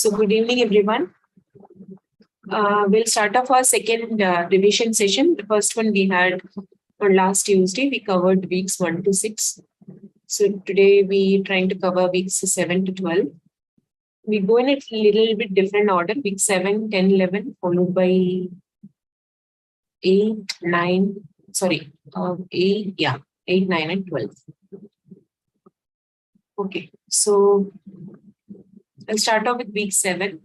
So good evening, everyone. We'll start off our second revision session. The first one we had on last Tuesday. We covered weeks 1 to 6. So today we're trying to cover weeks 7 to 12. We go in a little bit different order. Week 7, 10, 11, followed by 8, 9, 8, 9, and 12. Okay, so I'll start off with week 7.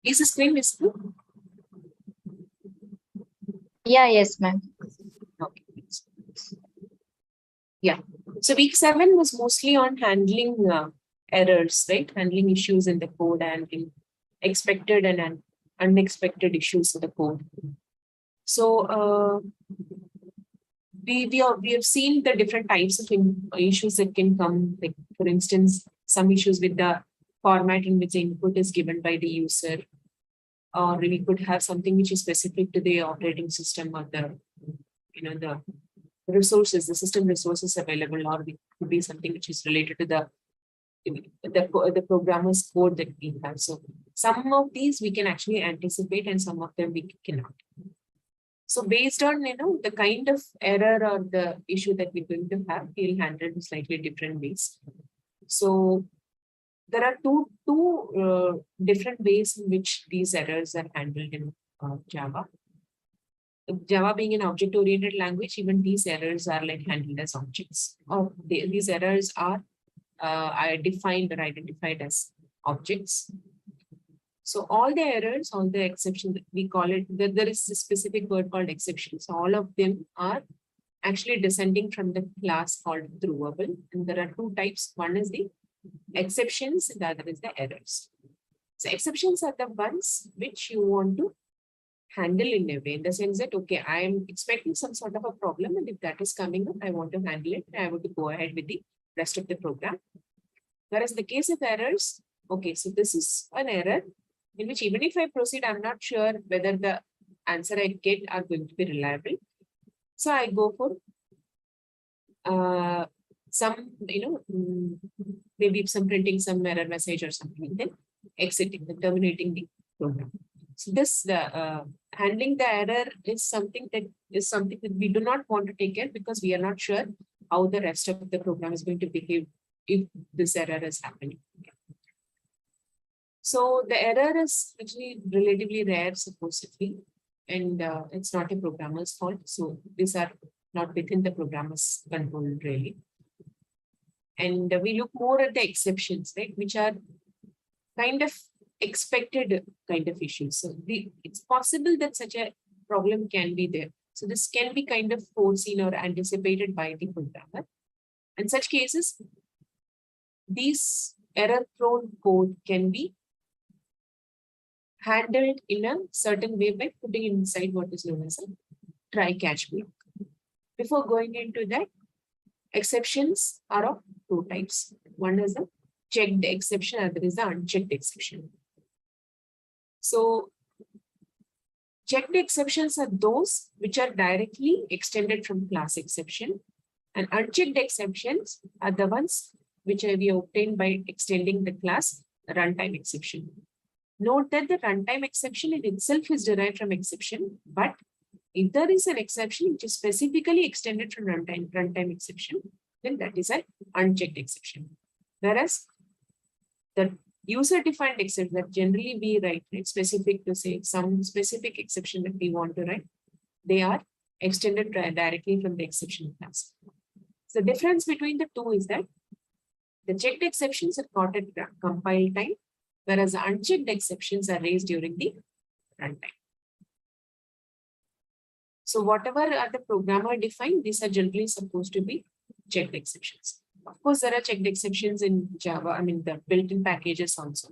Is the screen visible? Yeah, yes, ma'am. Okay. Yeah. So week 7 was mostly on handling errors, right? Handling issues in the code and expected and unexpected issues in the code. So we have seen the different types of issues that can come. Like for instance, some issues with the format in which the input is given by the user, or we could have something which is specific to the operating system or the the resources, the system resources available, or it could be something which is related to the programmer's code that we have. So some of these we can actually anticipate, and some of them we cannot. So based on the kind of error or the issue that we're going to have, we'll handle in slightly different ways. So there are two different ways in which these errors are handled in Java. Java being an object-oriented language, even these errors are like handled as objects. Or these errors are defined or identified as objects. So all the errors, all the exceptions, we call it, there is a specific word called exception. So all of them are actually descending from the class called throwable. And there are two types. One is the exceptions, the other is the errors. So exceptions are the ones which you want to handle in a way, in the sense that, okay, I am expecting some sort of a problem, and if that is coming up, I want to handle it. I want to go ahead with the rest of the program. Whereas the case of errors, okay, so this is an error in which even if I proceed, I'm not sure whether the answer I get are going to be reliable. So I go for some, maybe some printing some error message or something, then exiting, then terminating the program. So this handling the error is something that we do not want to take care, because we are not sure how the rest of the program is going to behave if this error is happening. So the error is actually relatively rare, supposedly, and it's not a programmer's fault. So these are not within the programmer's control, really. And we look more at the exceptions, right, which are kind of expected kind of issues. So it's possible that such a problem can be there. So this can be kind of foreseen or anticipated by the programmer. In such cases, these error-prone code can be handled in a certain way by putting inside what is known as a try-catch block. Before going into that, exceptions are of two types. One is a checked exception, other is the unchecked exception. So checked exceptions are those which are directly extended from class exception, and unchecked exceptions are the ones which we obtained by extending the class runtime exception. Note that the runtime exception in itself is derived from exception, but if there is an exception which is specifically extended from runtime exception, then that is an unchecked exception. Whereas the user-defined exception that generally we write, it's specific to say some specific exception that we want to write, they are extended directly from the exception class. So the difference between the two is that the checked exceptions are caught at compile time, whereas the unchecked exceptions are raised during the runtime. So whatever are the programmer defined, these are generally supposed to be checked exceptions. Of course, there are checked exceptions in Java, the built-in packages also.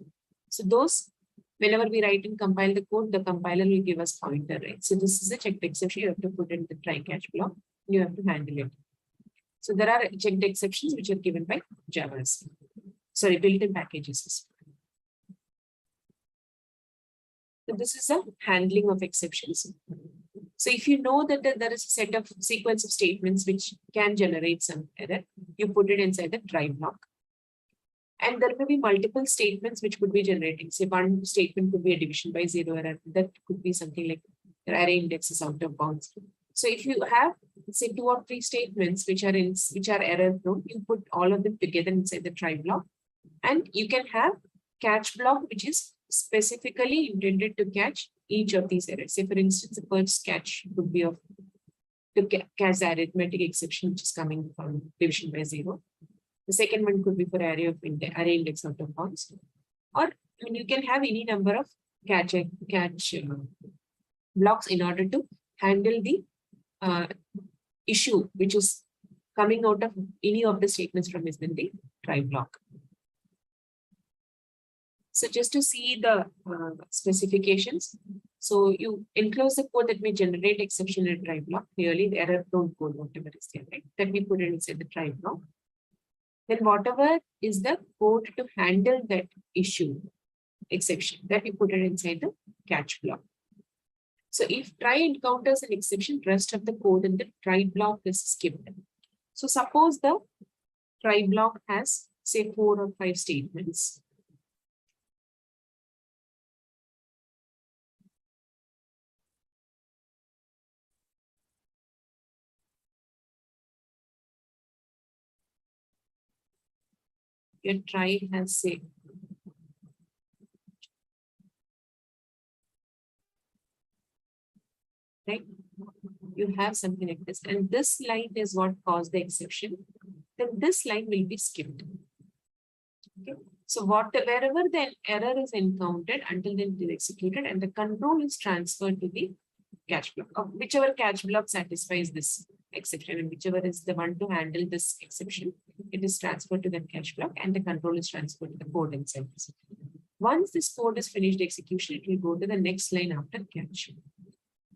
So those, whenever we write and compile the code, the compiler will give us pointer, right? So this is a checked exception. You have to put in the try-catch block. You have to handle it. So there are checked exceptions which are given by Java. Sorry, built-in packages. So this is a handling of exceptions. So if you know that there is a sequence of statements which can generate some error, you put it inside the try block. And there may be multiple statements which could be generating. Say one statement could be a division by zero error. That could be something like array index is out of bounds. So if you have, say, 2 or 3 statements which are error prone, you put all of them together inside the try block. And you can have catch block, which is specifically intended to catch each of these errors. Say, for instance, the first catch would be of to catch the arithmetic exception, which is coming from division by zero. The second one could be for array index out of bounds. Or you can have any number of catch blocks in order to handle the issue which is coming out of any of the statements from within the try block. So just to see the specifications, so you enclose the code that may generate exception in try block, clearly the error prone code, whatever is there, right? That we put it inside the try block. Then whatever is the code to handle that issue, exception, that we put it inside the catch block. So if try encounters an exception, rest of the code in the try block is skipped. So suppose the try block has, say, 4 or 5 statements. Your try has, say, right? You have something like this, and this line is what caused the exception. Then this line will be skipped. Okay. So wherever the error is encountered, until then it is executed, and the control is transferred to the catch block, or whichever catch block satisfies this exception, and whichever is the one to handle this exception, it is transferred to that catch block, and the control is transferred to the code itself. Once this code is finished execution, it will go to the next line after catch.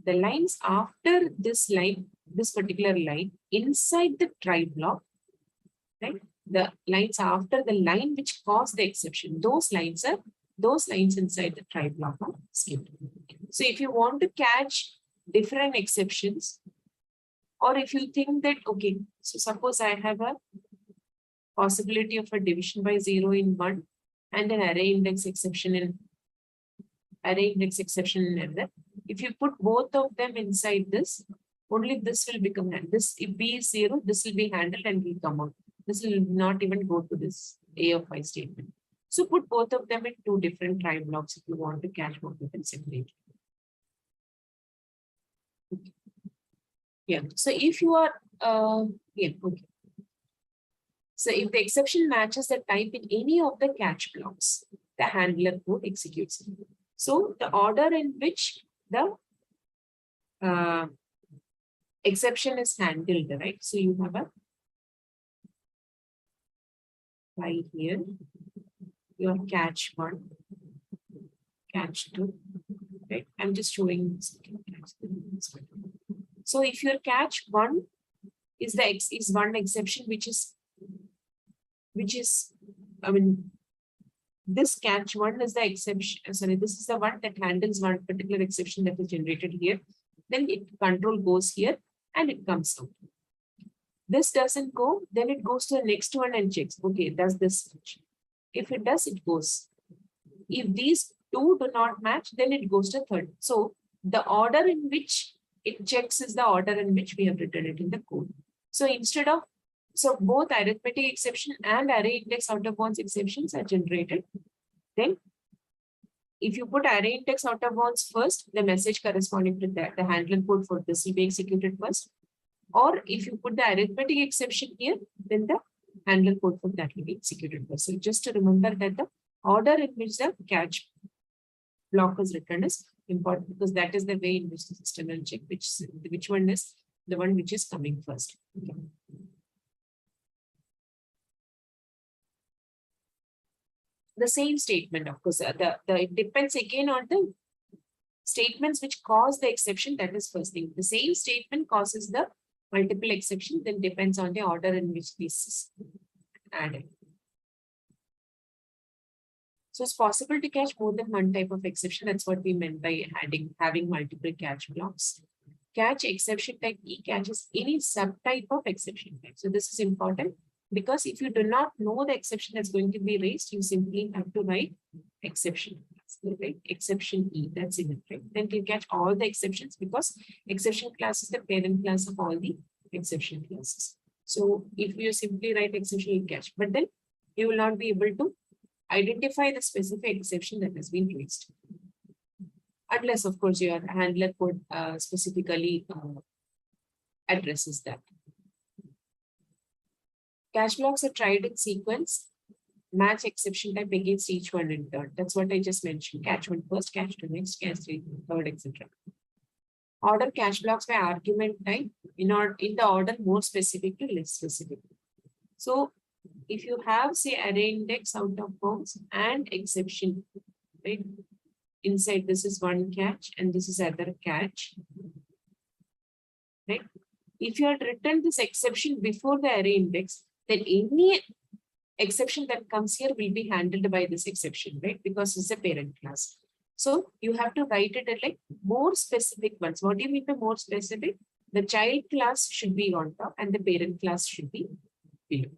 The lines after this line, this particular line, inside the try block, right? The lines after the line which caused the exception, those lines inside the try block are skipped. So if you want to catch different exceptions, or if you think that, okay, so suppose I have a possibility of a division by zero in one and an array index exception in error. If you put both of them inside this, only this will become this. If B is 0, this will be handled and will come out. This will not even go to this A of I statement. So put both of them in 2 different try blocks if you want to catch both of them separately. Okay. Yeah. So if you are okay. So if the exception matches the type in any of the catch blocks, the handler code executes. So the order in which the exception is handled, right? So you have a try here, your catch 1, catch 2, right? I'm just showing this. So if your catch 1 is one exception which is this catch 1 is the exception. Sorry, this is the one that handles one particular exception that is generated here. Then control goes here and it comes out. This doesn't go, then it goes to the next one and checks. Okay, does this match? If it does, it goes. If these 2 do not match, then it goes to third. So the order in which it checks is the order in which we have written it in the code. So so both arithmetic exception and array index out of bounds exceptions are generated. Then if you put array index out of bounds first, the message corresponding to that, the handler code for this will be executed first. Or if you put the arithmetic exception here, then the handler code for that will be executed first. So just to remember that the order in which the catch block is written is important, because that is the way in which the system will check which one is the one which is coming first. Okay. The same statement, of course, it depends again on the statements which cause the exception. That is first thing. The same statement causes the multiple exception, then depends on the order in which this is added. So it's possible to catch more than one type of exception. That's what we meant by having multiple catch blocks. Catch exception type E catches any subtype of exception type. So this is important. Because if you do not know the exception that's going to be raised, you simply have to write exception. Right? Exception E, that's it, right? Then you catch all the exceptions because exception class is the parent class of all the exception classes. So if you simply write exception, you catch, but then you will not be able to identify the specific exception that has been raised. Unless, of course, your handler code specifically addresses that. Catch blocks are tried in sequence. Match exception type against each one in turn. That's what I just mentioned. Catch one first, catch two next, catch three, third, etc. Order catch blocks by argument type in the order more specific to less specific. So if you have, say, array index, out of bounds, and exception, right? Inside this is one catch and this is other catch. Right? If you had written this exception before the array index, then any exception that comes here will be handled by this exception, right? Because it's a parent class. So you have to write it at like more specific ones. What do you mean by more specific? The child class should be on top and the parent class should be below.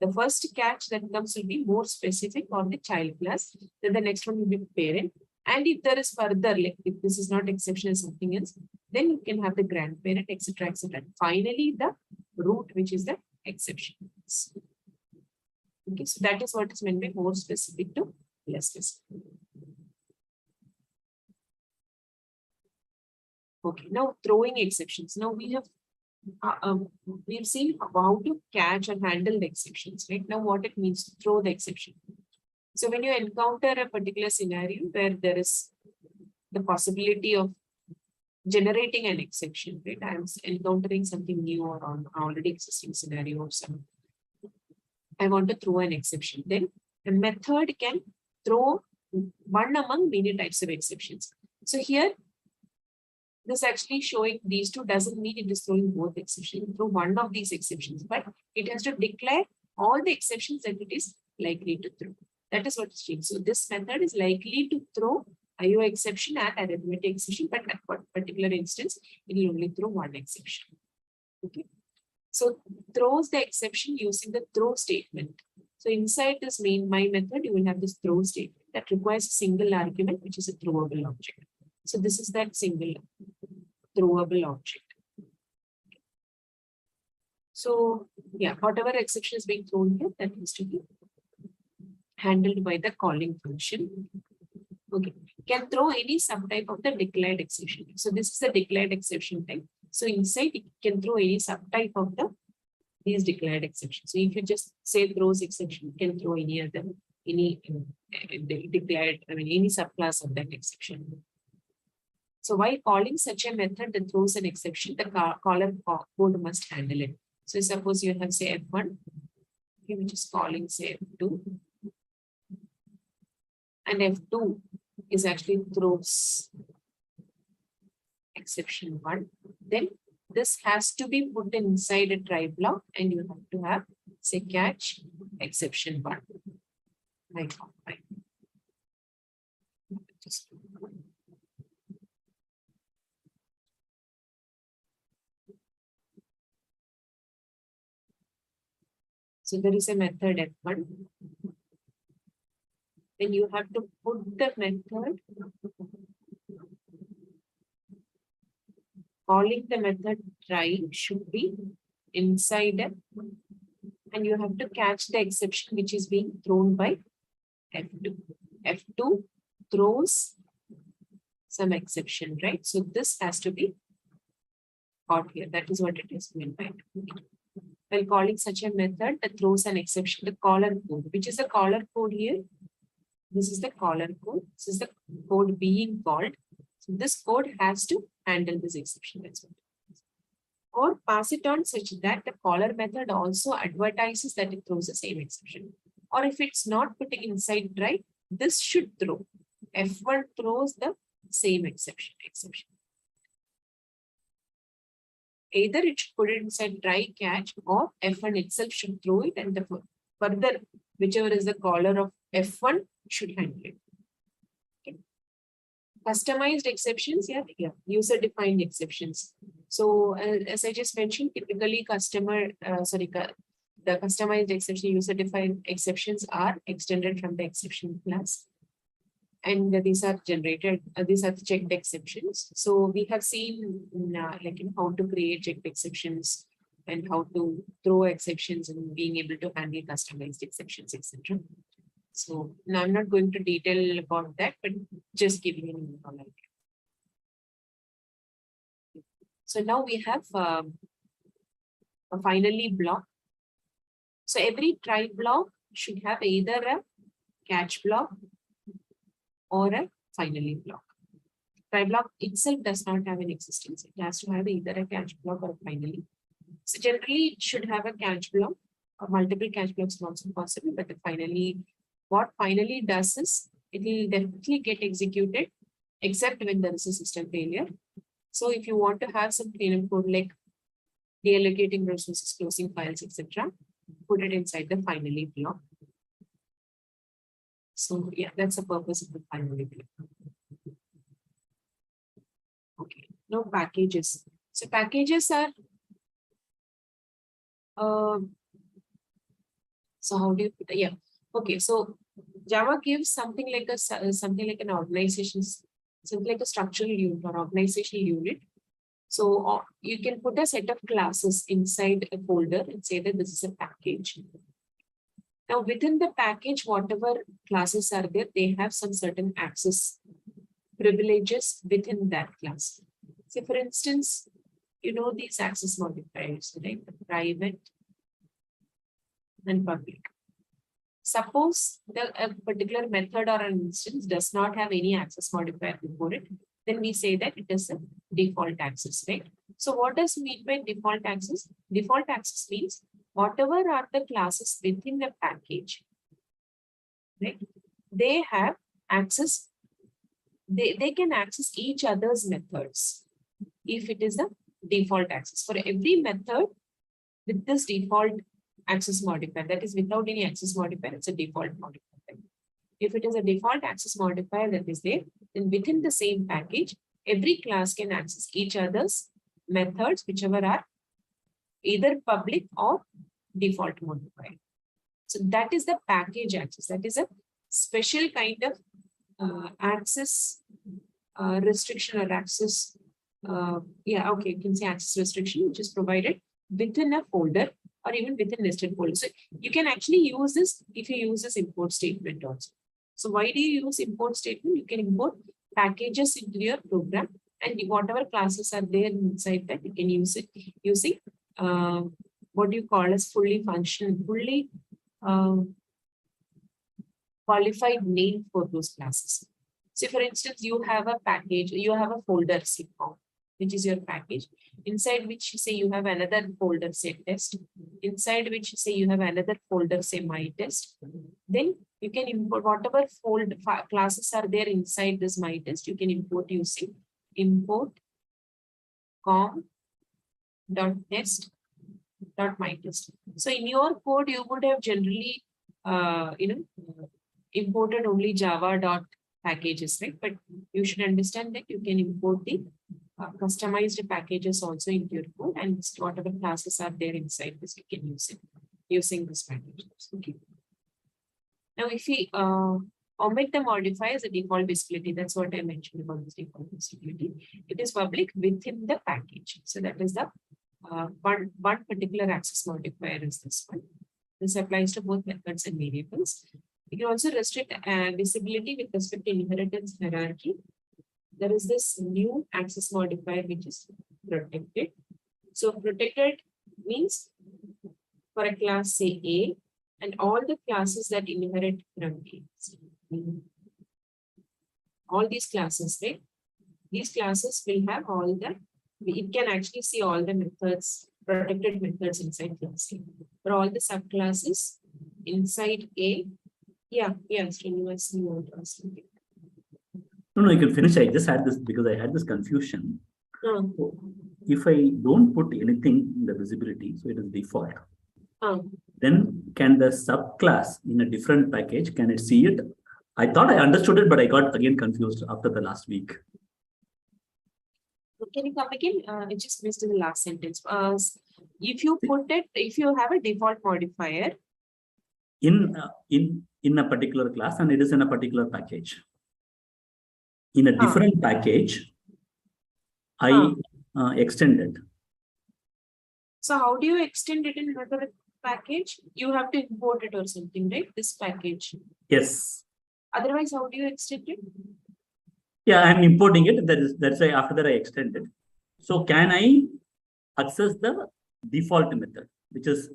The first catch that comes will be more specific on the child class. Then the next one will be parent. And if there is further, like if this is not exception or something else, then you can have the grandparent, etc., etc. Finally, the root, which is the exception. Okay, so that is what is meant by more specific to less specific. Okay, now throwing exceptions. Now we've seen how to catch or handle the exceptions, right? Now what it means to throw the exception. So when you encounter a particular scenario where there is the possibility of generating an exception, right? I'm encountering something new or on already existing scenario or something. I want to throw an exception. Then the method can throw one among many types of exceptions. So here, this actually showing these two doesn't mean it is throwing both exceptions, throw one of these exceptions, but it has to declare all the exceptions that it is likely to throw. That is what it's saying. So this method is likely to throw IO exception and arithmetic exception, but at one particular instance, it will only throw one exception. Okay. So throws the exception using the throw statement. So inside this my method, you will have this throw statement that requires a single argument, which is a throwable object. So this is that single throwable object. So yeah, whatever exception is being thrown here, that needs to be handled by the calling function. Okay, can throw any subtype of the declared exception. So this is the declared exception type. So inside it can throw any subtype of these declared exceptions. So if you just say throws exception, you can throw any other, declared, any subclass of that exception. So while calling such a method that throws an exception, the caller code must handle it. So suppose you have say F1, okay, which is calling say F2, and F2 is actually throws exception 1, then this has to be put inside a try block and you have to have say catch exception 1. Right. So there is a method F1. Then you have to put the method, calling the method try should be inside it, and you have to catch the exception which is being thrown by F2. F2 throws some exception, right? So this has to be caught here. That is what it is meant by. While calling such a method that throws an exception, the caller code, which is the caller code here. This is the caller code. This is the code being called. So this code has to handle this exception. That's what. Or pass it on such that the caller method also advertises that it throws the same exception. Or if it's not putting inside try, this should throw. F1 throws the same exception. Either it should put it inside try catch, or F1 itself should throw it, and the further whichever is the caller of F1 should handle it. Okay. Customized exceptions, yeah, user defined exceptions. So as I just mentioned, typically the the customized exception user-defined exceptions are extended from the exception class. And these are generated, these are checked exceptions. So we have seen how to create checked exceptions and how to throw exceptions and being able to handle customized exceptions, etc. So now I'm not going to detail about that, but just giving you an overall idea. So now we have a finally block. So every try block should have either a catch block or a finally block. Try block itself does not have an existence. It has to have either a catch block or a finally. So generally it should have a catch block, or multiple catch blocks not so possible, but what finally does is it will definitely get executed except when there is a system failure. So if you want to have some cleanup code like deallocating resources, closing files, etc., put it inside the finally block. So yeah, that's the purpose of the finally block. Okay, now packages. So packages are so how do you put it? Yeah. Okay, so Java gives something like an organization, something like a structural unit or organizational unit. So you can put a set of classes inside a folder and say that this is a package. Now within the package, whatever classes are there, they have some certain access privileges within that class. So for instance, you know these access modifiers, right? The private and public. Suppose a particular method or an instance does not have any access modifier before it, then we say that it is a default access, right? So what does mean by default access? Default access means whatever are the classes within the package, right? They have access, they can access each other's methods if it is a default access. For every method with this default access modifier, that is without any access modifier, it's a default modifier. If it is a default access modifier that is there, then within the same package, every class can access each other's methods, whichever are either public or default modifier. So that is the package access. That is a special kind of access restriction or access. You can say access restriction, which is provided within a folder or even within nested folder. So you can actually use this if you use this import statement also. So why do you use import statement? You can import packages into your program, and whatever classes are there inside that, you can use it using what you call as fully qualified name for those classes. So for instance, you have a package, you have a folder sitcom, which is your package, inside which you say you have another folder, say test, inside which you say you have another folder, say my test. Then you can import whatever classes are there inside this my test, you can import using import com.test.mytest. So in your code, you would have generally imported only java.packages, right? But you should understand that you can import the customized packages also into your code, and whatever classes are there inside this, you can use it using this package. Okay. Now, if we omit the modifiers, the default visibility, that's what I mentioned about this default visibility. It is public within the package. So that is the one particular access modifier is this one. This applies to both methods and variables. You can also restrict visibility with respect to inheritance hierarchy. There is this new access modifier which is protected. So protected means for a class say A and all the classes that inherit from A. All these classes, right? These classes will have all the, it can actually see all the methods, protected methods inside class A. For all the subclasses inside A, Srinivas, you want to ask something. No, you can finish. I just had this because I had this confusion. So if I don't put anything in the visibility, so it is default. Then can the subclass in a different package, can it see it? I thought I understood it, but I got again confused after the last week. Can you come again? I just missed the last sentence. If you put it, if you have a default modifier in a particular class and it is in a particular package. In a different package, I extend it. So how do you extend it in another package? You have to import it or something, right? This package. Yes. Otherwise, how do you extend it? Yeah, I'm importing it. That's why after that I extend it. So can I access the default method, which is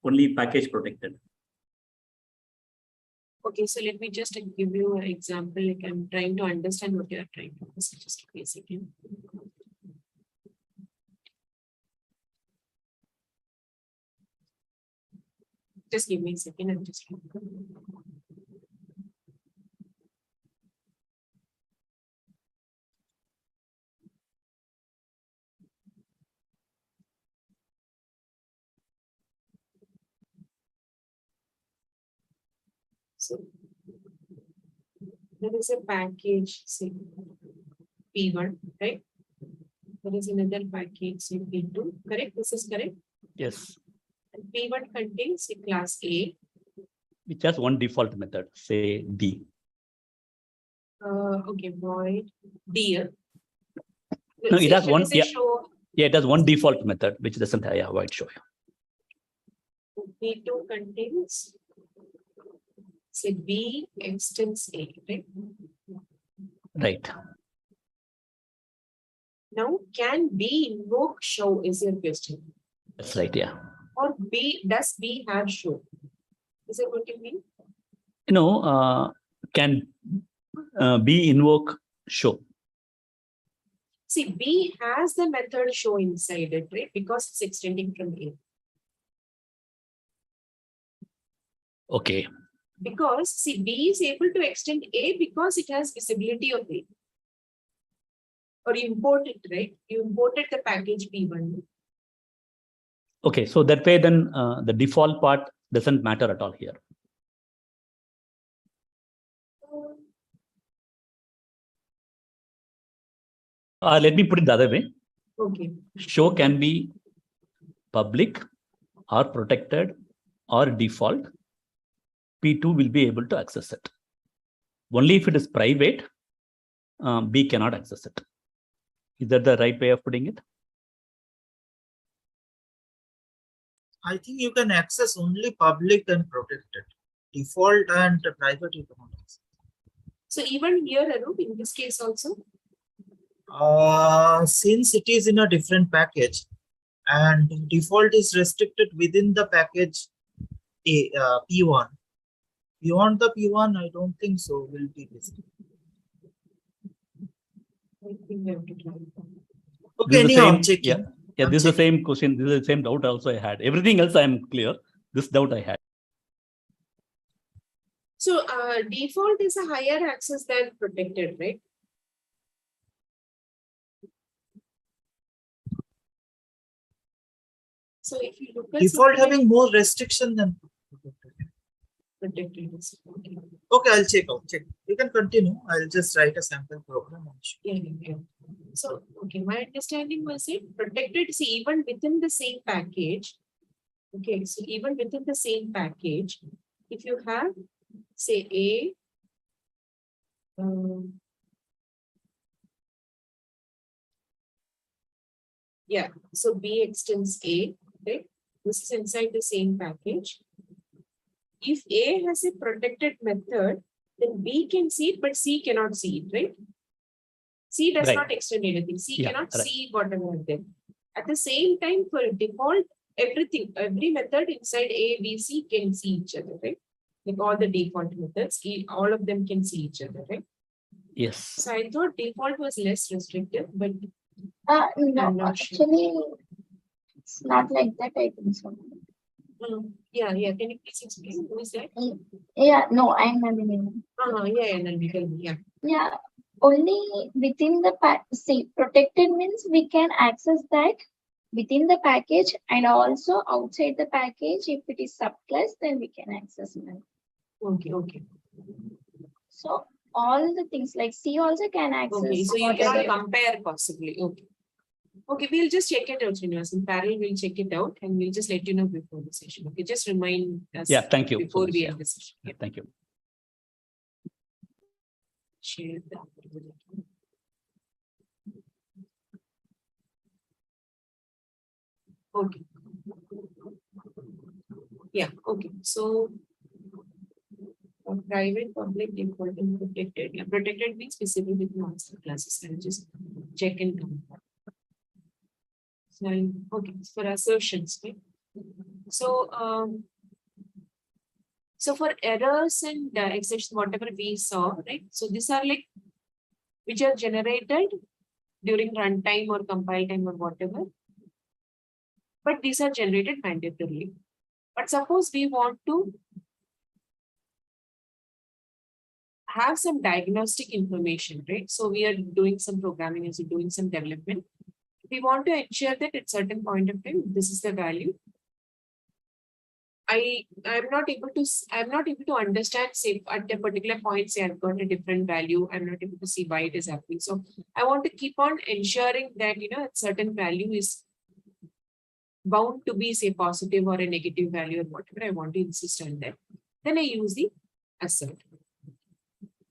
only package protected? Okay, so let me just give you an example. Like I'm trying to understand what you are trying to do. So just give me a second. Just give me a second. I'm just. So there is a package, say P1, right? There is another package, say P2, correct? This is correct? Yes. And P1 contains a class A. Which has one default method, say D. Okay, void D. No, it has one. Yeah, show. Yeah, it has one default method, which doesn't have a void show. P2 contains, say B extends A, right? Right. Now, can B invoke show is your question. That's right, yeah. Or does B have show? Is that what you mean? Can B invoke show? See, B has the method show inside it, right? Because it's extending from A. Okay. Because, see, B is able to extend A because it has visibility of A. Or you import it, right? You imported the package P1. Okay, so that way then the default part doesn't matter at all here. Let me put it the other way. Okay. Show can be public or protected or default. P2 will be able to access it. Only if it is private, B cannot access it. Is that the right way of putting it? I think you can access only public and protected. Default and private you cannot access. So even here, Arup, in this case also? Since it is in a different package and default is restricted within the package P1. Beyond the P1, I don't think so will be listed. Okay, anyhow, I'm checking. Yeah, this is the same question. This is the same doubt also I had. Everything else I am clear. This doubt I had. So default is a higher access than protected, right? So if you look at default having more restriction than protected. Okay. Okay, I'll check out. You can continue. I'll just write a sample program. Yeah. So, okay, my understanding was it protected, see, even within the same package. Okay, so even within the same package, if you have, say, A, yeah, so B extends A, right? This is inside the same package. If A has a protected method, then B can see it, but C cannot see it, right? C does not extend anything. C cannot see whatever there. At the same time, for default, every method inside A, B, C can see each other, right? Like all the default methods, all of them can see each other, right? Yes. So I thought default was less restrictive, but no, actually, it's not like that. I think so. Yeah. Can you please explain? Who is that? Yeah, no, I'm Nandini. Yeah. Yeah, only within the see, protected means we can access that within the package and also outside the package. If it is subclass, then we can access that. Okay. So all the things like C also can access. Okay, so you cannot compare possibly. Okay. Okay, we'll just check it out, Srinivas. In parallel, we'll check it out and we'll just let you know before the session. Okay, just remind us. Yeah, thank you. Before so we much. end the session. Yeah, thank you. Share the. Okay. Yeah, okay. So private, public, default, and protected. Yeah, protected means specific with master classes. I'll just check and come. So, okay, for assertions, right? So for errors and exceptions, whatever we saw, right? So these are like which are generated during runtime or compile time or whatever. But these are generated mandatorily. But suppose we want to have some diagnostic information, right? So we are doing some programming, as doing some development. We want to ensure that at certain point of time, this is the value. I'm not able to understand, say at a particular point, say I've got a different value. I'm not able to see why it is happening. So I want to keep on ensuring that, a certain value is bound to be, say, positive or a negative value or whatever. I want to insist on that. Then I use the assert.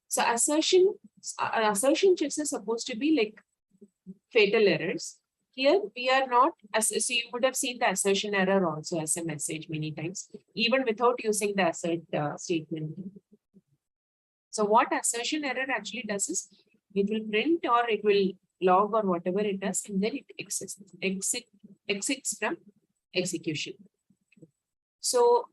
So assertion checks are supposed to be like fatal errors. Here we are not, so you would have seen the assertion error also as a message many times, even without using the assert statement. So what assertion error actually does is it will print or it will log or whatever it does, and then it exits from execution. So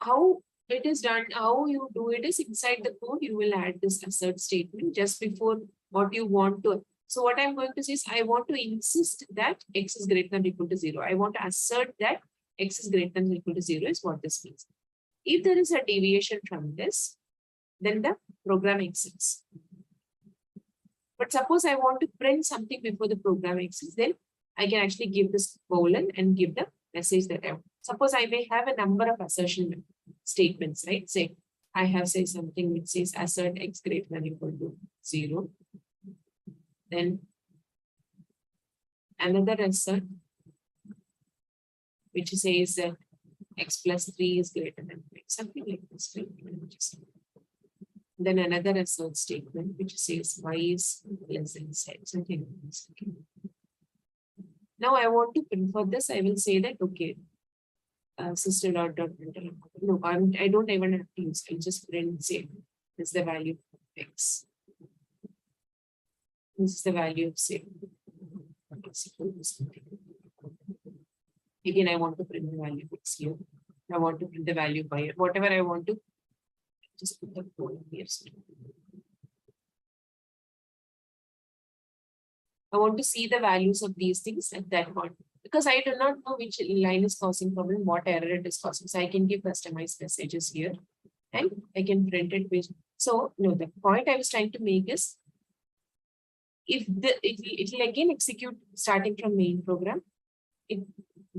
how it is done, how you do it is inside the code, you will add this assert statement just before what you want to. So what I'm going to say is I want to insist that x is greater than or equal to 0. I want to assert that x is greater than or equal to 0 is what this means. If there is a deviation from this, then the program exits. But suppose I want to print something before the program exits, then I can actually give this colon and give the message that I want. Suppose I may have a number of assertion statements, right? Say I have say something which says assert x greater than or equal to 0. Then another assert which says that x plus 3 is greater than 3, something like this. Right? Then another assert statement which says y is less than z, something like this. Okay. Now I want to print for this. I will say that okay, system dot no, I don't even have to use. I just print say this is the value of x. This is the value of say. Again, I want to print the value of x here. I want to print the value by whatever I want to. Just put the colon here. I want to see the values of these things at that point because I do not know which line is causing problem, what error it is causing. So I can give customized messages here and I can print it with. So no, the point I was trying to make is if it will again execute starting from main program, it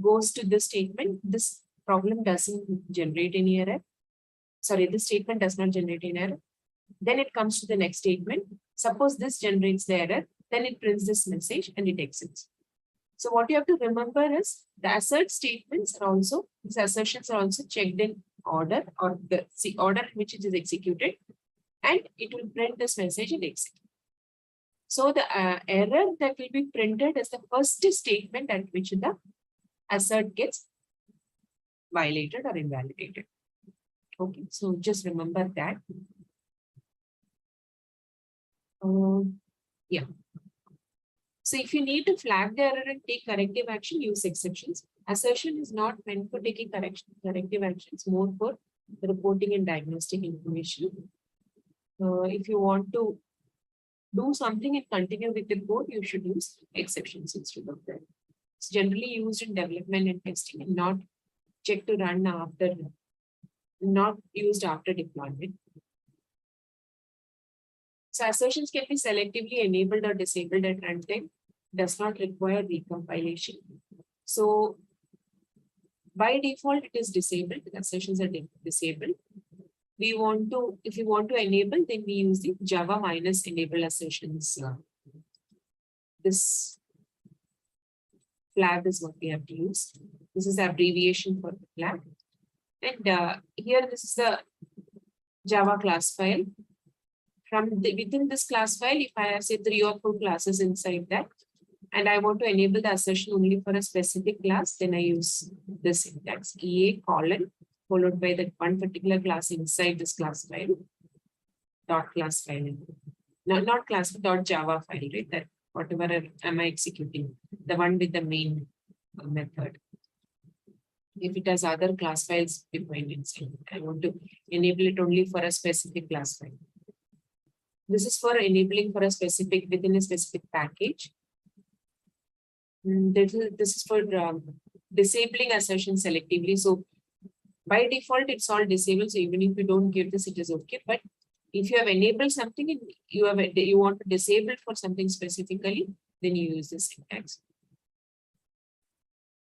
goes to this statement. This problem doesn't generate any error. Sorry, this statement does not generate any error. Then it comes to the next statement. Suppose this generates the error, then it prints this message and it exits. So what you have to remember is the assert statements are also, these assertions are also checked in order or the order in which it is executed, and it will print this message and exit. So the error that will be printed is the first statement at which the assert gets violated or invalidated. Okay, so just remember that. Yeah. So if you need to flag the error and take corrective action, use exceptions. Assertion is not meant for taking corrective actions, more for reporting and diagnostic information. If you want to do something and continue with the code, you should use exceptions instead of that. It's generally used in development and testing and not checked to run after, not used after deployment. So assertions can be selectively enabled or disabled at runtime, does not require recompilation. So by default, it is disabled. Assertions are disabled. We want to, if you want to enable, then we use the Java minus enable assertions. This flag is what we have to use. This is the abbreviation for the flag. And here this is the Java class file. Within this class file, if I have say 3 or 4 classes inside that, and I want to enable the assertion only for a specific class, then I use this syntax EA : followed by that one particular class inside this class file, dot class file. No, not class, dot Java file, right? That whatever am I executing, the one with the main method. If it has other class files defined inside, I want to enable it only for a specific class file. This is for enabling for a specific, within a specific package. This is for disabling assertion selectively. So by default, it's all disabled. So even if you don't give this, it is okay. But if you have enabled something and you want to disable for something specifically, then you use this syntax.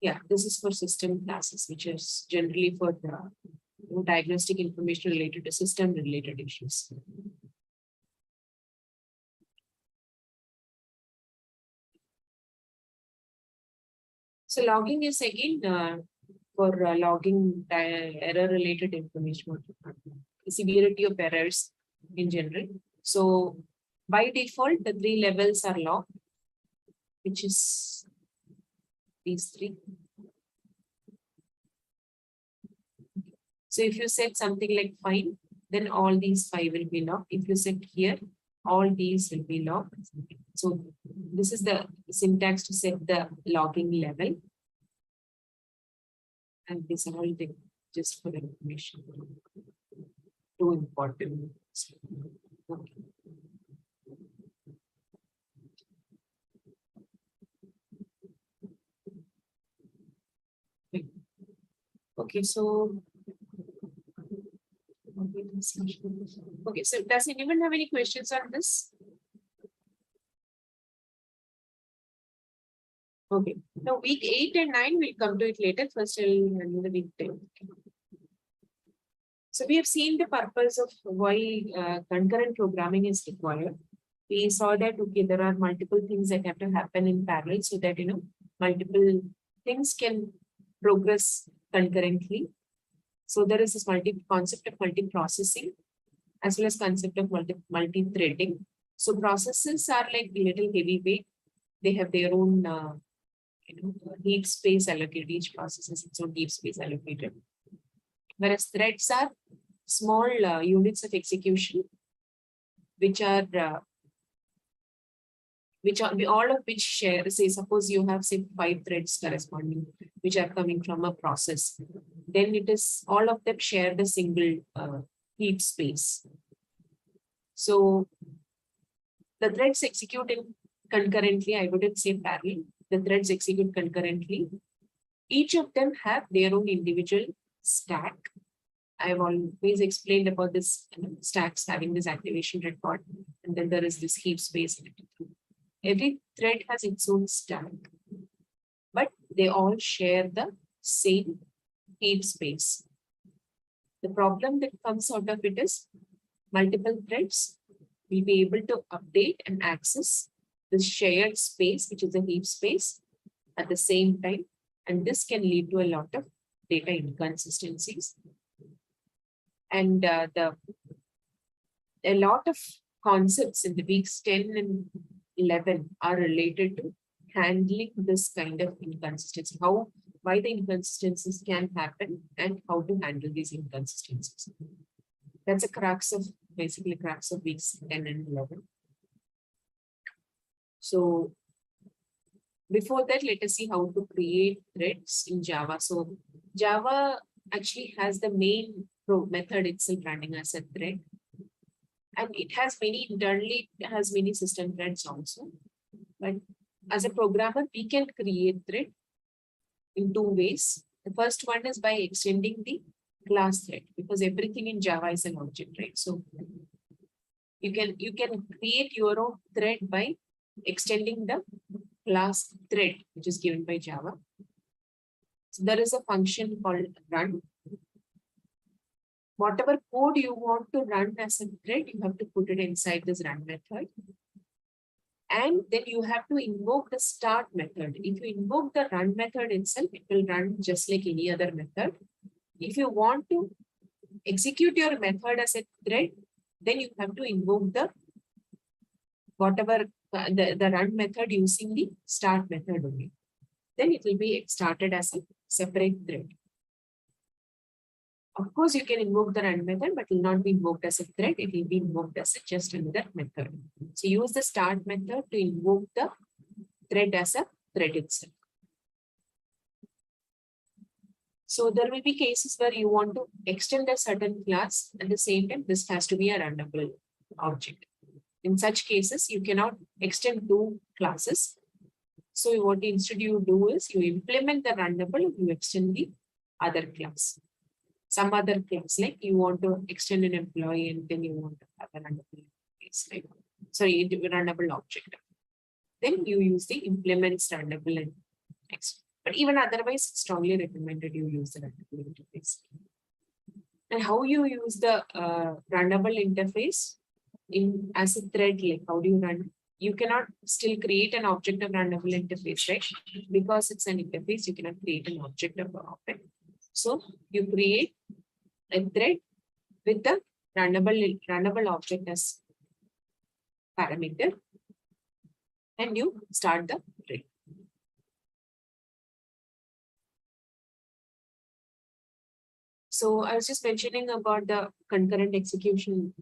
Yeah, this is for system classes, which is generally for the diagnostic information related to system related issues. So logging is again for logging error related information, severity of errors in general. So by default, the 3 levels are logged, which is these 3. So if you set something like fine, then all these 5 will be logged. If you set here, all these will be logged. So this is the syntax to set the logging level. And this are all just for information. Too important. Okay. Okay, so okay, so does anyone have any questions on this? Okay, now week 8 and 9, we'll come to it later. First, I'll handle the week 10. So we have seen the purpose of why concurrent programming is required. We saw that, okay, there are multiple things that have to happen in parallel so that, multiple things can progress concurrently. So there is this concept of multi-processing as well as concept of multi-threading. So processes are like little heavyweight. They have their own heap space allocated. Each process has its own heap space allocated. Whereas threads are small units of execution, which are all of which share. Say, suppose you have say 5 threads corresponding, which are coming from a process. Then it is all of them share the single heap space. So the threads execute concurrently. I wouldn't say parallel. The threads execute concurrently. Each of them have their own individual stack. I've always explained about this stacks having this activation record, and then there is this heap space. Every thread has its own stack, but they all share the same heap space. The problem that comes out of it is multiple threads will be able to update and access the shared space, which is a heap space, at the same time. And this can lead to a lot of data inconsistencies. And a lot of concepts in the weeks 10 and 11 are related to handling this kind of inconsistency, why the inconsistencies can happen and how to handle these inconsistencies. That's basically crux of weeks 10 and 11. So before that, let us see how to create threads in Java. So Java actually has the main method itself running as a thread. And it has internally many system threads also. But as a programmer, we can create thread in 2 ways. The first one is by extending the class thread, because everything in Java is an object, right? So you can create your own thread by extending the class thread, which is given by Java. So there is a function called run. Whatever code you want to run as a thread, you have to put it inside this run method. And then you have to invoke the start method. If you invoke the run method itself, it will run just like any other method. If you want to execute your method as a thread, then you have to invoke the whatever the run method using the start method only. Then it will be started as a separate thread. Of course, you can invoke the run method, but it will not be invoked as a thread. It will be invoked as just another method. So use the start method to invoke the thread as a thread itself. So there will be cases where you want to extend a certain class. At the same time, this has to be a runnable object. In such cases, you cannot extend two classes. So what instead you do is you implement the runnable, you extend the other class. Some other class, like you want to extend an employee and then you want to have a runnable case, like sorry, runnable object. Then you use the implements runnable and extend. But even otherwise, it's strongly recommended you use the runnable interface. And how you use the runnable interface in as a thread, like how do you run? You cannot still create an object of runnable interface, right? Because it's an interface, you cannot create an object of it. So you create a thread with the runnable object as parameter, and you start the thread. So I was just mentioning about the concurrent execution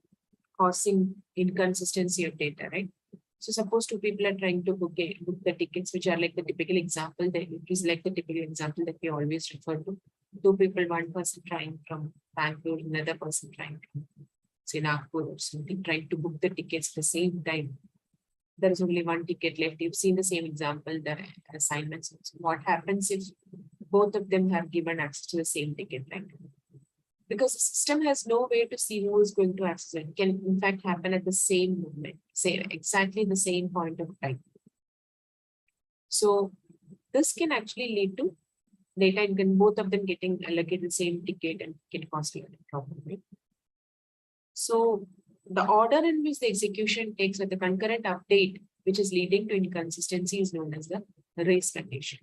causing inconsistency of data, right? So suppose two people are trying to book the tickets, which are like the typical example that is like the typical example that we always refer to. Two people, one person trying from Bangalore, another person trying from say Nagpur or something, trying to book the tickets at the same time. There is only one ticket left. You've seen the same example, the assignments. What happens if both of them have given access to the same ticket, right? Because the system has no way to see who is going to access it. It can in fact happen at the same moment, say exactly the same point of time. So this can actually lead to data in both of them getting allocated the same ticket and can cause a problem, right? So the order in which the execution takes with the concurrent update, which is leading to inconsistency, is known as the race condition.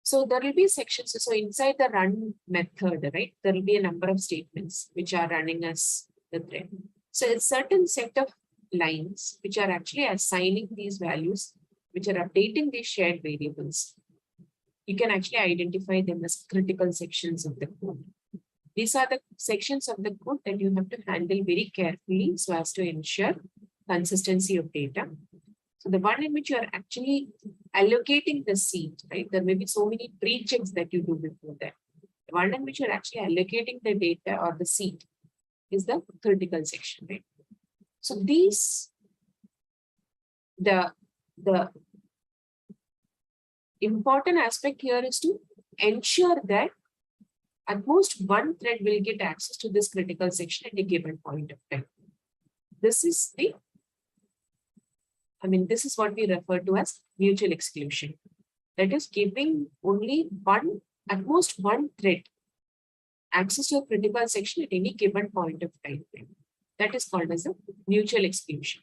So there will be sections. So inside the run method, right, there will be a number of statements which are running as the thread. So it's certain set of lines which are actually assigning these values, which are updating these shared variables. You can actually identify them as critical sections of the code. These are the sections of the code that you have to handle very carefully so as to ensure consistency of data. So the one in which you are actually allocating the seat, right? There may be so many pre-checks that you do before that. The one in which you're actually allocating the data or the seat is the critical section, right? So these, the important aspect here is to ensure that at most one thread will get access to this critical section at a given point of time. This is this is what we refer to as mutual exclusion. That is giving only at most one thread access to a critical section at any given point of time. That is called as a mutual exclusion.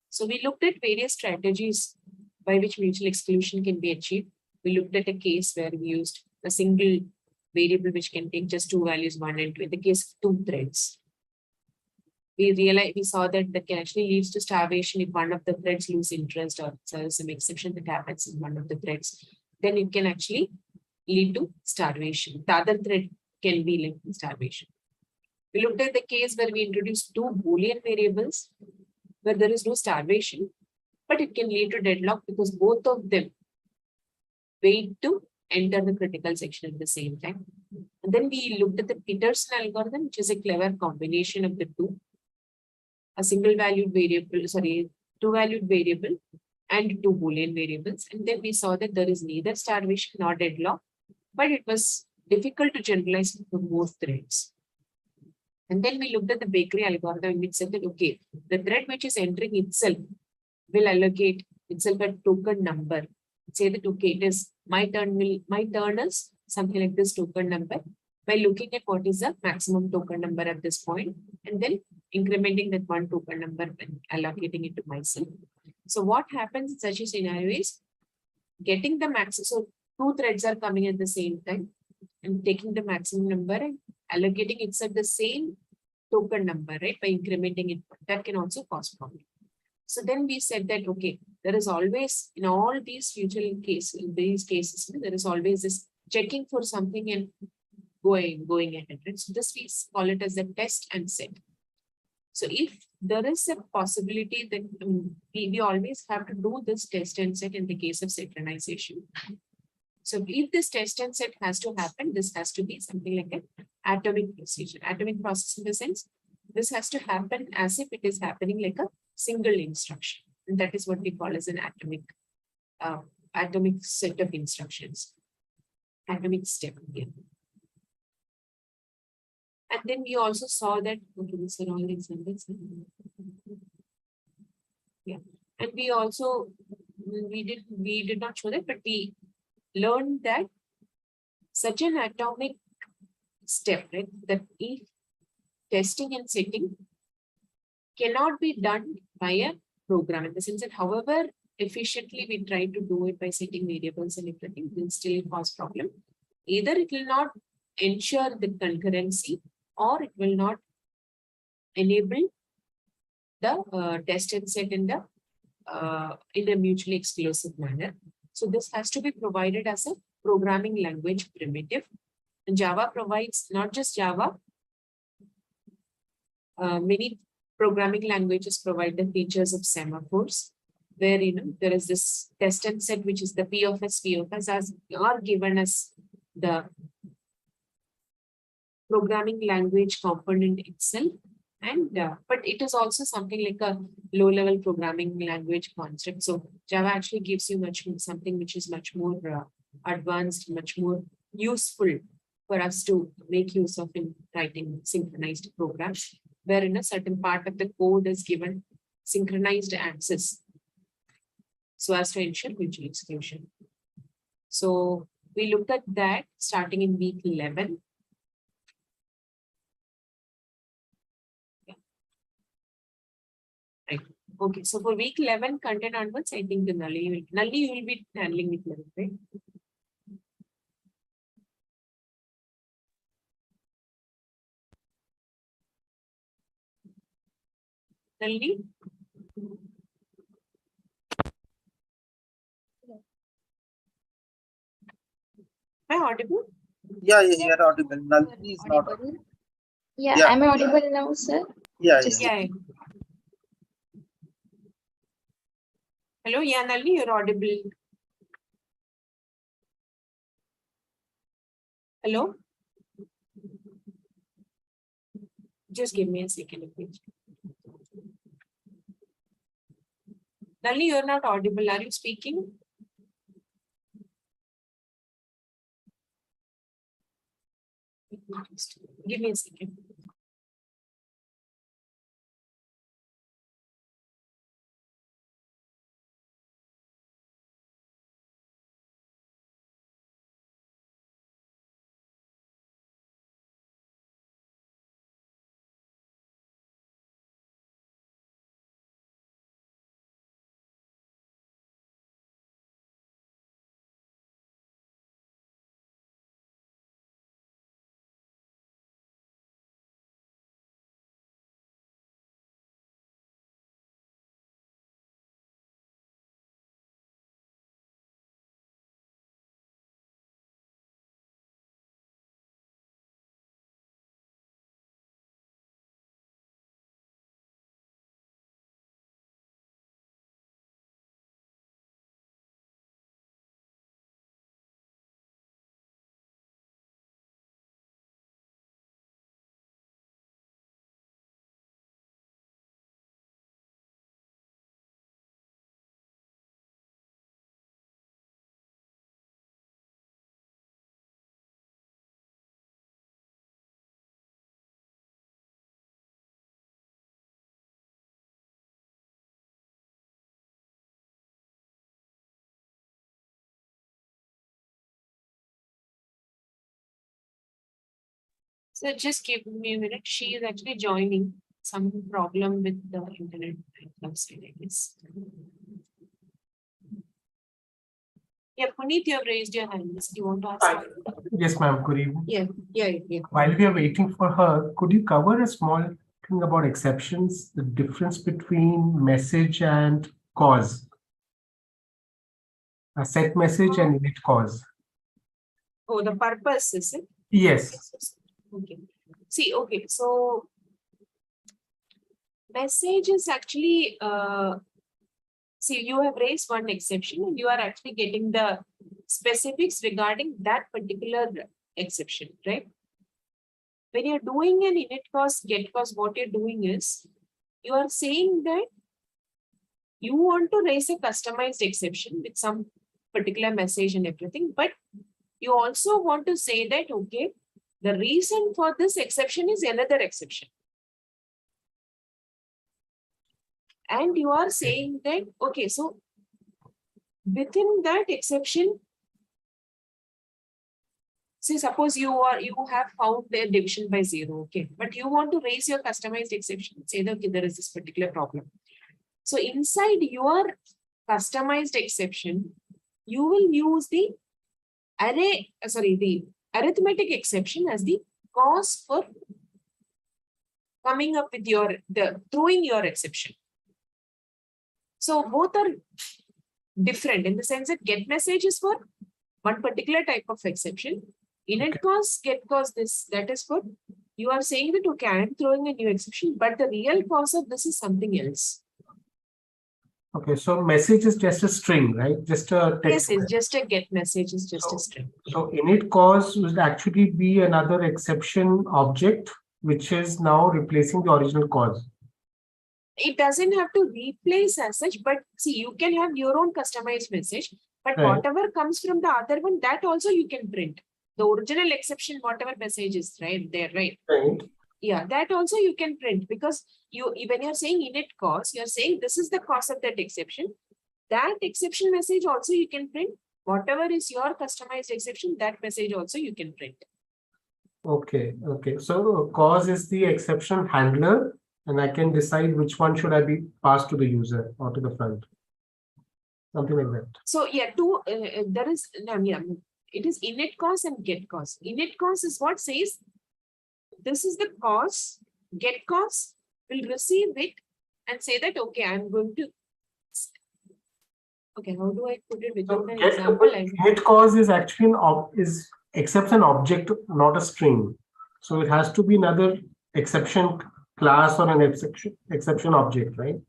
So we looked at various strategies by which mutual exclusion can be achieved. We looked at a case where we used a single variable which can take just two values, 1 and 2, in the case of two threads. We saw that can actually leads to starvation if one of the threads lose interest or some exception that happens in one of the threads. Then it can actually lead to starvation. The other thread can be linked to starvation. We looked at the case where we introduced two Boolean variables where there is no starvation, but it can lead to deadlock because both of them wait to enter the critical section at the same time. And then we looked at the Peterson algorithm, which is a clever combination of the two. A single valued variable, two valued variable and two Boolean variables. And then we saw that there is neither starvation nor deadlock, but it was difficult to generalize for both threads. And then we looked at the bakery algorithm, which said that, okay, the thread which is entering itself will allocate itself a token number. Say that, okay, it is my turn is something like this token number by looking at what is the maximum token number at this point. And then incrementing that one token number and allocating it to myself. So what happens in such a scenario is getting the maximum. So two threads are coming at the same time and taking the maximum number and allocating it at the same token number, right? By incrementing it, that can also cause problem. So then we said that, okay, there is always, in all these future cases, in these cases, there is always this checking for something and going ahead, right? So this we call it as a test and set. So if there is a possibility that we always have to do this test and set in the case of synchronization. So if this test and set has to happen, this has to be something like an atomic procedure. Atomic process in the sense, this has to happen as if it is happening like a single instruction. And that is what we call as an atomic set of instructions. Atomic step. Yeah. And then we also saw that, okay, these are all examples. Yeah. And we also, we did not show that, but we learned that such an atomic step, right, that if testing and setting cannot be done by a program, in the sense that however efficiently we try to do it by setting variables and everything, will still cause problem. Either it will not ensure the concurrency, or it will not enable the test and set in a mutually exclusive manner. So this has to be provided as a programming language primitive. And Java provides not just Java, many programming languages provide the features of semaphores, where there is this test and set, which is the P of S as are given as the programming language component itself. And but it is also something like a low-level programming language concept. So Java actually gives you something which is much more advanced, much more useful for us to make use of in writing synchronized programs, where in a certain part of the code is given synchronized access, so as to ensure mutual exclusion. So we looked at that starting in week 11. Right. Okay, so for week 11 content onwards, I think the Nalli you will be handling week 11, right? Nalli? Am I audible? Yeah, you're audible. Nalini is not audible. Yeah, Yeah. am I audible now, sir? Yeah, Just Yeah. Hello, yeah, Nalini, you're audible. Hello? Just give me a second, please. Nalini, you're not audible. Are you speaking? Give me a second. So just give me a minute. She is actually joining. some problem with the internet website, I guess. Yeah, Puneet, you have raised your hand. Do you want to ask? Hi. Yes, ma'am. Good evening. Yeah. While we are waiting for her, could you cover a small thing about exceptions, the difference between message and cause? A set message and init cause. Oh, the purpose is it? Yes. Okay. See, okay, so message is actually see, you have raised one exception and you are actually getting the specifics regarding that particular exception, right? When you're doing an init cause, get cause, what you're doing is you are saying that you want to raise a customized exception with some particular message and everything, but you also want to say that, okay, the reason for this exception is another exception. And you are saying that, okay, so within that exception, say suppose you have found their division by 0, okay, but you want to raise your customized exception, say that okay, there is this particular problem. So inside your customized exception, you will use the the arithmetic exception as the cause for coming up with throwing your exception. So both are different in the sense that get message is for one particular type of exception. Init cause, get cause, that is for you are saying that okay, I am throwing a new exception, but the real cause of this is something else. Okay, so message is just a string, right? Just a text. Yes, it's just a get message, is just a string. So init cause would actually be another exception object, which is now replacing the original cause. It doesn't have to replace as such, but see, you can have your own customized message, but Right. whatever comes from the other one, that also you can print. The original exception, whatever message is right there, right? Right. Yeah, that also you can print because when you're saying init cause, you're saying this is the cause of that exception. That exception message also you can print. Whatever is your customized exception, that message also you can print. Okay. So cause is the exception handler, and I can decide which one should I be passed to the user or to the front. Something like that. So yeah, there is it is init cause and get cause. Init cause is what says this is the cause, get cause will receive it and say that okay, I'm going to. Okay, how do I put it without an example? Init cause is actually accepts an object, not a string. So it has to be another exception class or an exception object, right?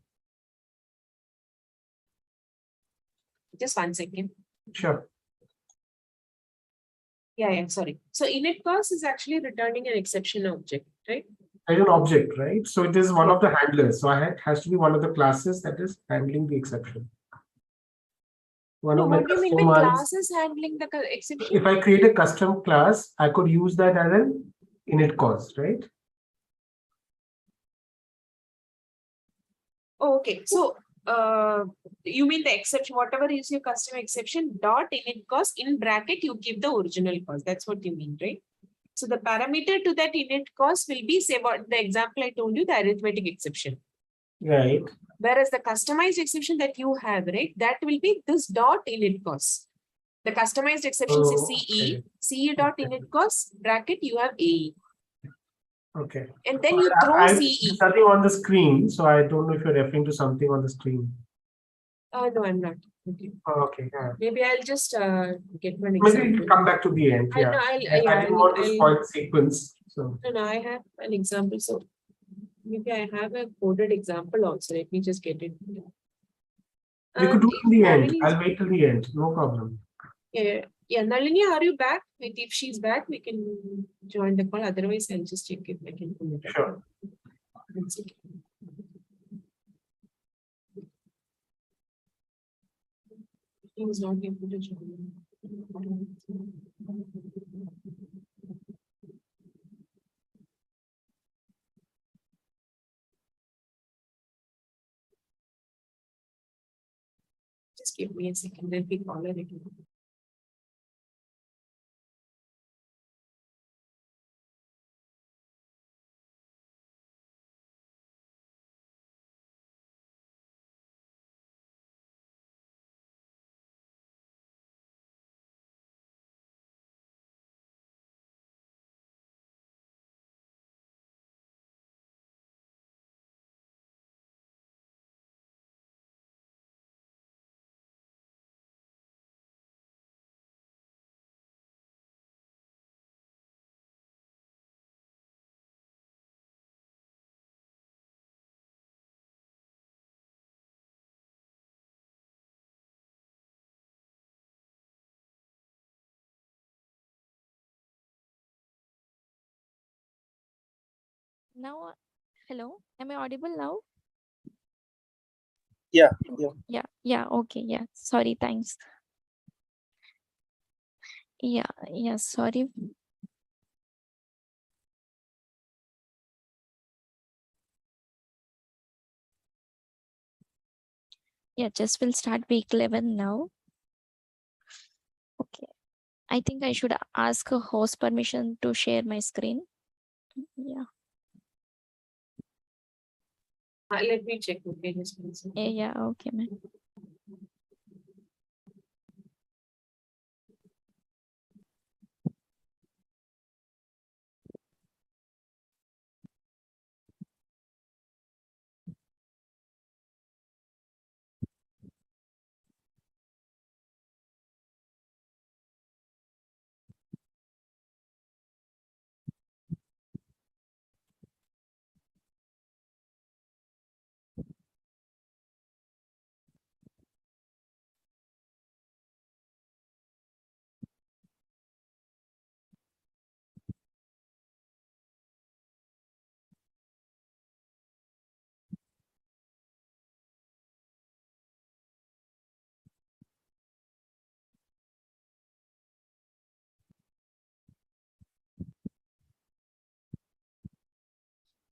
Just 1 second. Sure. Yeah, sorry. So init cause is actually returning an exception object, right? An object, right? So it is one of the handlers. So it has to be one of the classes that is handling the exception. What do you mean by classes handling the exception? If I create a custom class, I could use that as an init cause, right? Oh, okay. So you mean the exception, whatever is your custom exception dot init cause in bracket, you give the original cause. That's what you mean, right? So the parameter to that init cause will be, say, what the example I told you, the arithmetic exception. Right. Whereas the customized exception that you have, right, that will be this dot init cause. The customized exception is CE, CE dot init cause, bracket, you have AE. Okay. And then you throw CE. There's nothing on the screen, so I don't know if you're referring to something on the screen. No, I'm not. Okay. Okay. Yeah. Maybe I'll just get one example. Maybe we'll come back to the end. Yeah. I didn't want to spoil the sequence. So. No, I have an example. So maybe I have a coded example also. Let me just get it. We could do it in the end. I'll wait till the end. No problem. Yeah. Nalini, are you back? Like if she's back, we can join the call. Otherwise, I'll just check if I can pull it up. Sure. He was not able to join. Just give me a second. Let me call her again. Now, hello, am I audible now? Yeah. Yeah, okay, yeah. Sorry, thanks. Yeah, sorry. Yeah, just will start week 11 now. Okay. I think I should ask a host permission to share my screen. Yeah, Let me check. Okay, just one second. yeah, okay, ma'am.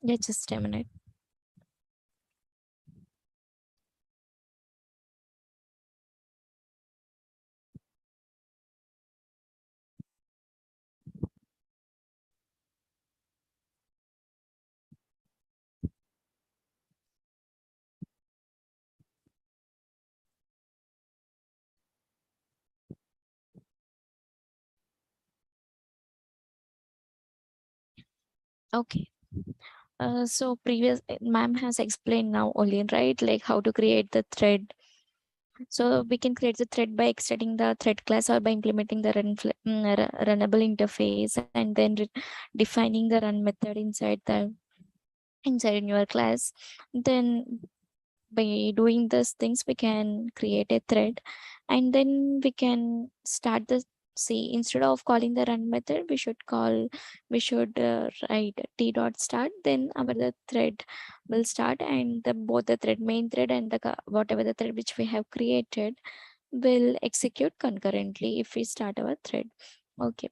Yeah, just a minute. Okay. So previous ma'am has explained now only, right? Like how to create the thread. So we can create the thread by extending the thread class or by implementing the runnable interface and then defining the run method inside in your class. Then by doing these things we can create a thread and then we can start the see instead of calling the run method we should write t dot start, then our the thread will start and the both the thread main thread and the whatever the thread which we have created will execute concurrently if we start our thread. Okay,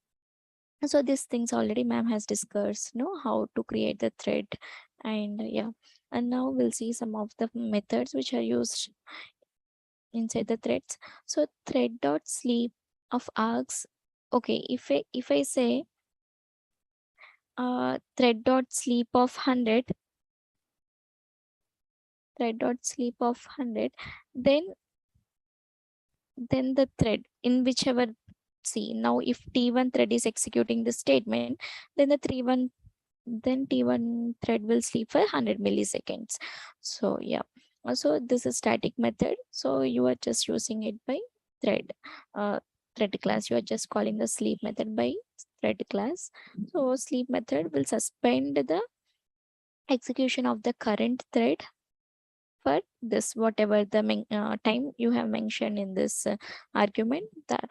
so these things already ma'am has discussed know how to create the thread. And yeah, and now we'll see some of the methods which are used inside the threads. So thread dot sleep of args. Okay, if I say thread dot sleep of 100, thread dot sleep of 100, then the thread in whichever, see now if t1 thread is executing the statement, then the t1 thread will sleep for 100 milliseconds. So yeah, so this is static method, so you are just using it by thread uh, thread class. You are just calling the sleep method by thread class. So sleep method will suspend the execution of the current thread for this whatever the time you have mentioned in this argument, that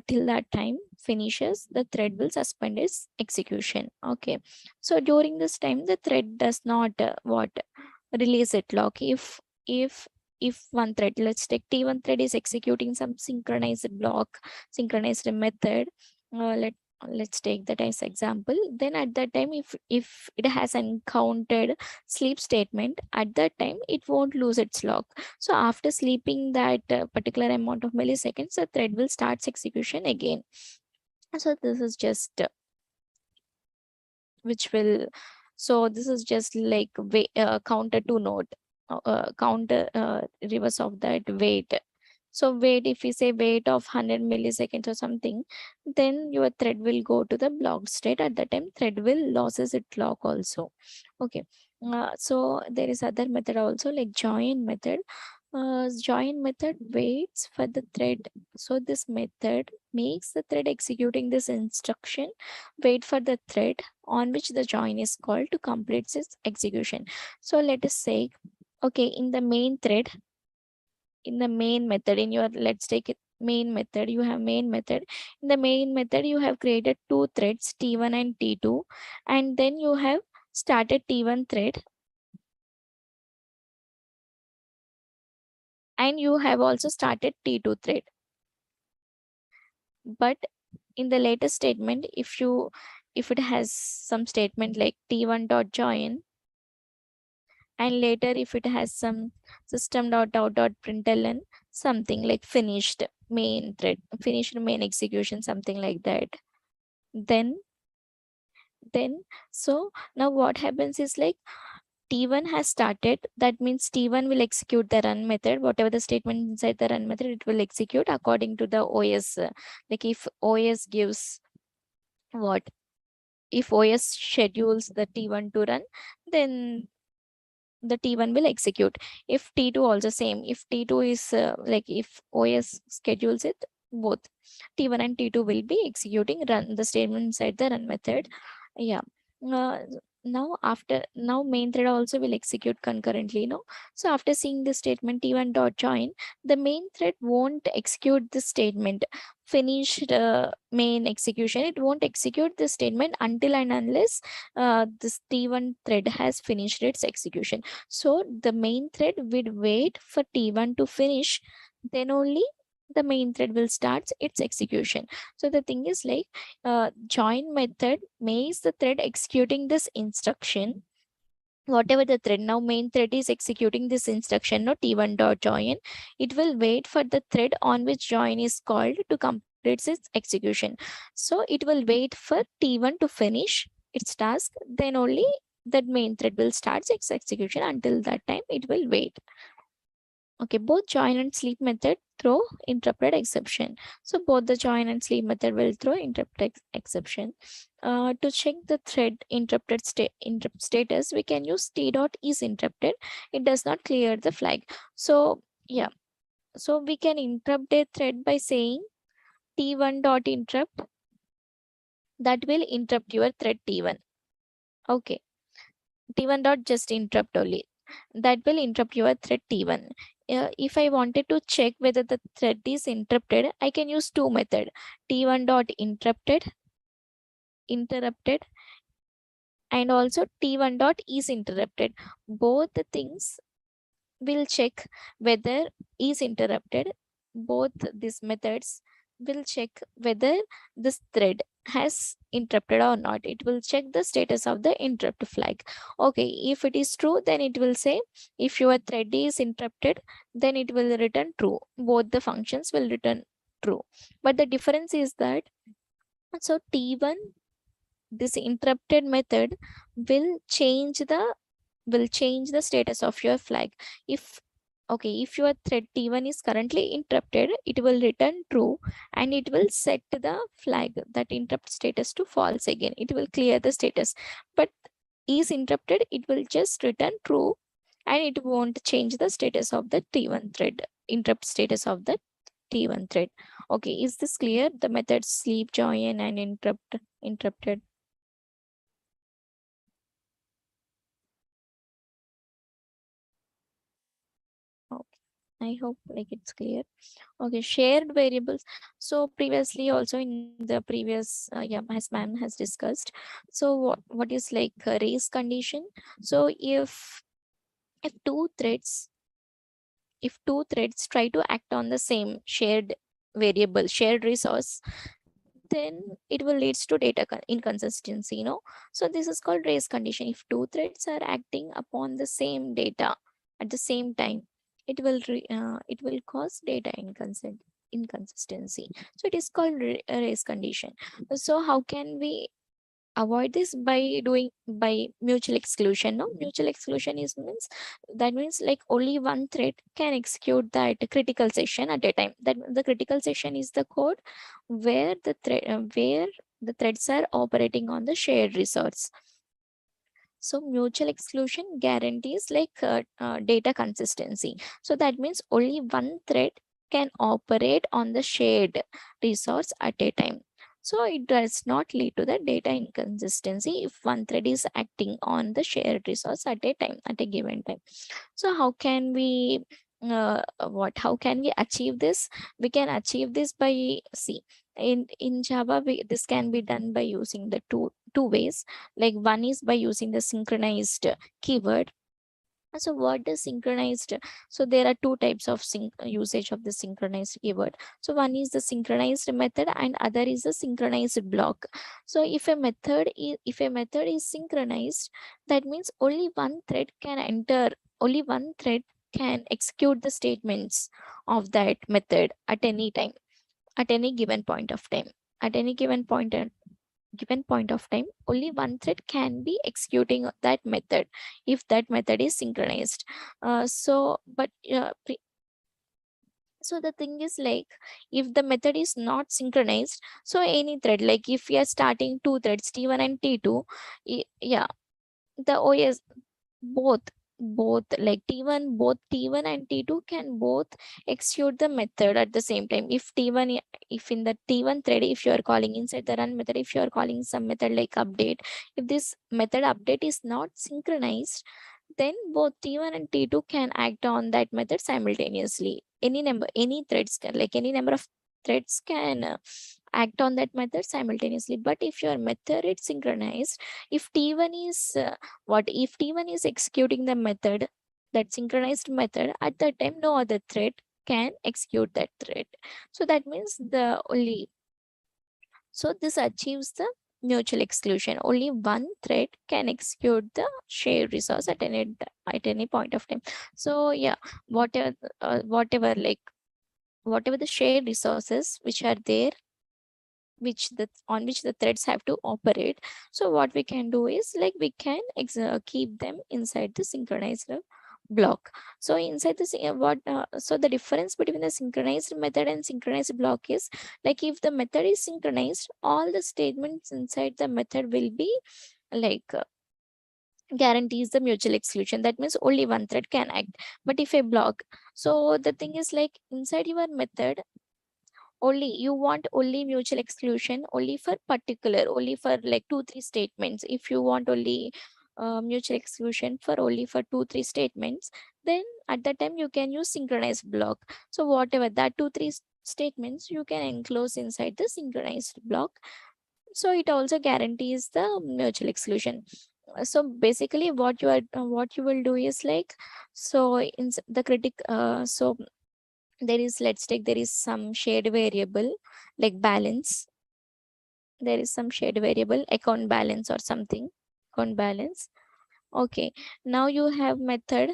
till that time finishes, the thread will suspend its execution. Okay, so during this time the thread does not what release it lock. If one thread, let's take t1 thread is executing some synchronized block, synchronized method, let's take that as example, then at that time if it has encountered sleep statement, at that time it won't lose its lock. So after sleeping that particular amount of milliseconds, the thread will start execution again. So this is just which will, so this is just like counter to node, counter reverse of that wait. So wait, if we say wait of 100 milliseconds or something, then your thread will go to the blocked state. At that time thread will loses its lock also. Okay, so there is other method also like join method. Join method waits for the thread. So this method makes the thread executing this instruction wait for the thread on which the join is called to complete its execution. So let us say, okay, in the main thread, in the main method, in your, let's take it main method, you have main method. In the main method, you have created two threads, T1 and T2, and then you have started T1 thread, and you have also started T2 thread. But in the latest statement, if it has some statement like T1 dot join, and later if it has some system dot out dot println, something like finished main thread, finished main execution, something like that, then so now what happens is like T1 has started, that means T1 will execute the run method, whatever the statement inside the run method, it will execute according to the OS. Like if OS gives what, if OS schedules the T1 to run, then the T1 will execute. If T2 also same, if T2 is like if OS schedules it, both T1 and T2 will be executing run the statement inside the run method. Yeah. Uh, now main thread also will execute concurrently, no? So after seeing the statement T1 dot join, the main thread won't execute the statement finished main execution. It won't execute the statement until and unless this T1 thread has finished its execution. So the main thread will wait for T1 to finish, then only the main thread will start its execution. So the thing is like join method makes the thread executing this instruction, whatever the thread, now main thread is executing this instruction, no, T1 dot join, it will wait for the thread on which join is called to complete its execution. So it will wait for T1 to finish its task, then only that main thread will start its execution. Until that time it will wait. Okay, both join and sleep method throw interrupted exception. So both the join and sleep method will throw interrupted exception. To check the thread interrupted interrupt status, we can use T dot is interrupted. It does not clear the flag. So yeah, so we can interrupt a thread by saying T1 dot interrupt, that will interrupt your thread T1. Okay, T1 dot just interrupt only, that will interrupt your thread T1. If I wanted to check whether the thread is interrupted, I can use two methods, T1 dot interrupted, and also T1 dot is interrupted. Both the things will check whether is interrupted. Both these methods will check whether this thread has interrupted or not. It will check the status of the interrupt flag. Okay, if it is true, then it will say if your thread is interrupted, then it will return true. Both the functions will return true. But the difference is that, so T1, this interrupted method will change the status of your flag. If okay, if your thread T1 is currently interrupted, it will return true, and it will set the flag, that interrupt status, to false again. It will clear the status. But is interrupted, it will just return true, and it won't change the status of the T1 thread, interrupt status of the T1 thread. Okay, is this clear? The methods sleep, join, and interrupted. Okay, I hope like it's clear. Okay, shared variables. So previously also in the previous, yeah, as ma'am has discussed. So what is like a race condition? So if two threads try to act on the same shared variable, shared resource, then it will leads to data inconsistency, so this is called race condition. If two threads are acting upon the same data at the same time, it will cause data inconsistency. So it is called a race condition. So how can we avoid this? By mutual exclusion. No, mutual exclusion is means, that means like only one thread can execute that critical session at a time. That the critical session is the code where the threads are operating on the shared resource. So mutual exclusion guarantees like data consistency. So that means only one thread can operate on the shared resource at a time. So it does not lead to the data inconsistency if one thread is acting on the shared resource at a time, at a given time. So how can we how can we achieve this? We can achieve this by in Java. This can be done by using the two ways. Like one is by using the synchronized keyword. So what is synchronized? So there are two types of usage of the synchronized keyword. So one is the synchronized method and other is the synchronized block. So if a method is synchronized, that means only one thread can enter, only one thread can execute the statements of that method at any time, at any given point of time. At any given point of time, only one thread can be executing that method if that method is synchronized. So the thing is, like, if the method is not synchronized, so any thread, like if we are starting two threads, T1 and T2, yeah, the OS both like both T1 and T2 can both execute the method at the same time. If if in the T1 thread, if you are calling inside the run method, if you are calling some method like update, if this method update is not synchronized, then both T1 and T2 can act on that method simultaneously. Any threads can, like any number of threads can act on that method simultaneously. But if your method is synchronized, if T1 is if T1 is executing the method, that synchronized method, at that time no other thread can execute that thread. So that means this achieves the mutual exclusion. Only one thread can execute the shared resource at any point of time. So yeah, whatever the shared resources which are there, on which the threads have to operate. So what we can do is, like, we can keep them inside the synchronized block. So inside so the difference between the synchronized method and synchronized block is, like, if the method is synchronized, all the statements inside the method will be like guarantees the mutual exclusion. That means only one thread can act. But if a block, so the thing is, like, inside your method, only you want only mutual exclusion only for only for like 2-3 statements. If you want only mutual exclusion for only for 2-3 statements, then at that time you can use synchronized block. So whatever that 2-3 statements you can enclose inside the synchronized block, so it also guarantees the mutual exclusion. So basically what you will do is, like, so in the there is, let's take, there is some shared variable like balance. There is some shared variable account balance or something, account balance. Okay, now you have method,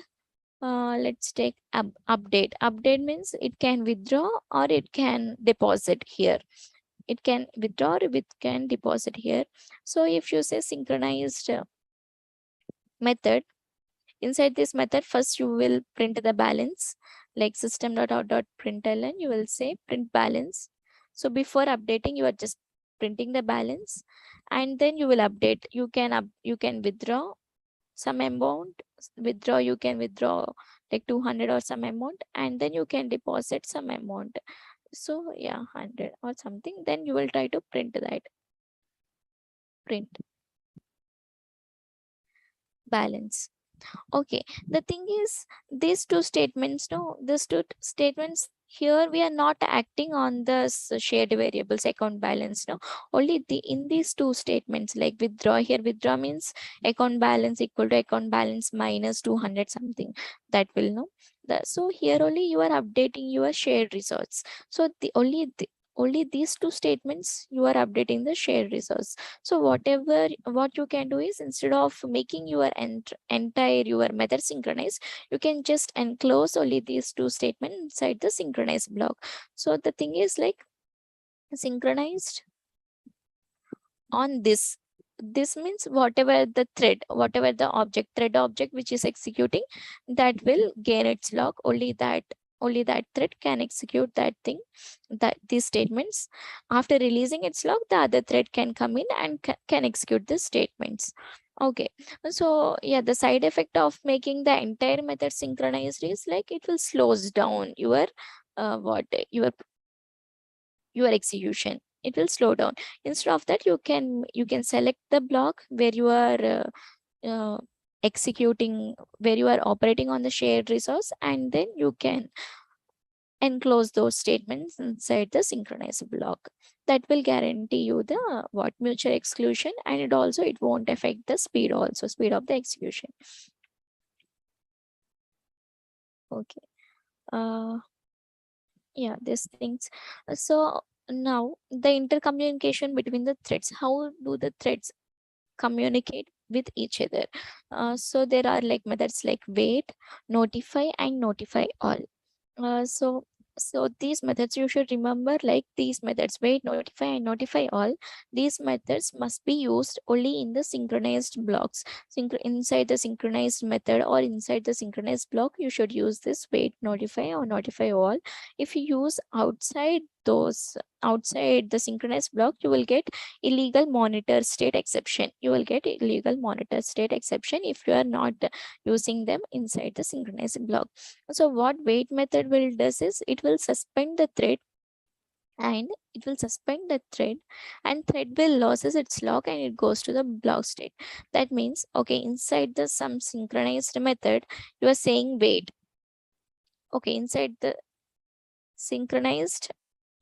let's take update means it can withdraw or it can deposit here. It can withdraw or it can deposit here. So if you say synchronized method, inside this method, first you will print the balance, like system.out.println, you will say print balance. So before updating, you are just printing the balance, and then you will update. You can withdraw some amount, you can withdraw like 200 or some amount, and then you can deposit some amount. So yeah, 100 or something, then you will try to print balance. Okay, the thing is, these two statements, no, these two statements here, we are not acting on the shared variables account balance. No, only in these two statements, like withdraw, here withdraw means account balance equal to account balance minus 200 something, that will know. So here only you are updating your shared resource. So only these two statements you are updating the shared resource. So what you can do is, instead of making your entire your method synchronized, you can just enclose only these two statements inside the synchronized block. So the thing is, like, synchronized on this means whatever the thread object which is executing, that will gain its lock. Only that thread can execute that thing, that these statements. After releasing its lock, the other thread can come in and can execute the statements. Okay, so yeah, the side effect of making the entire method synchronized is, like, it will slows down your your execution. It will slow down. Instead of that, you can select the block where you are executing, where you are operating on the shared resource, and then you can enclose those statements inside the synchronized block. That will guarantee you the mutual exclusion, and it won't affect the speed of the execution. Okay. Yeah, these things. So now the intercommunication between the threads. How do the threads communicate with each other? So there are like methods like wait, notify, and notify all. So these methods you should remember, like these methods wait, notify, and notify all. These methods must be used only in the synchronized blocks. Inside the synchronized method or inside the synchronized block, you should use this wait, notify, or notify all. If you use outside the synchronized block, you will get illegal monitor state exception. You will get illegal monitor state exception if you are not using them inside the synchronized block. So what wait method will does is it will suspend the thread, and thread will loses its lock, and it goes to the block state. That means, okay, inside the some synchronized method, you are saying wait. Okay, inside the synchronized,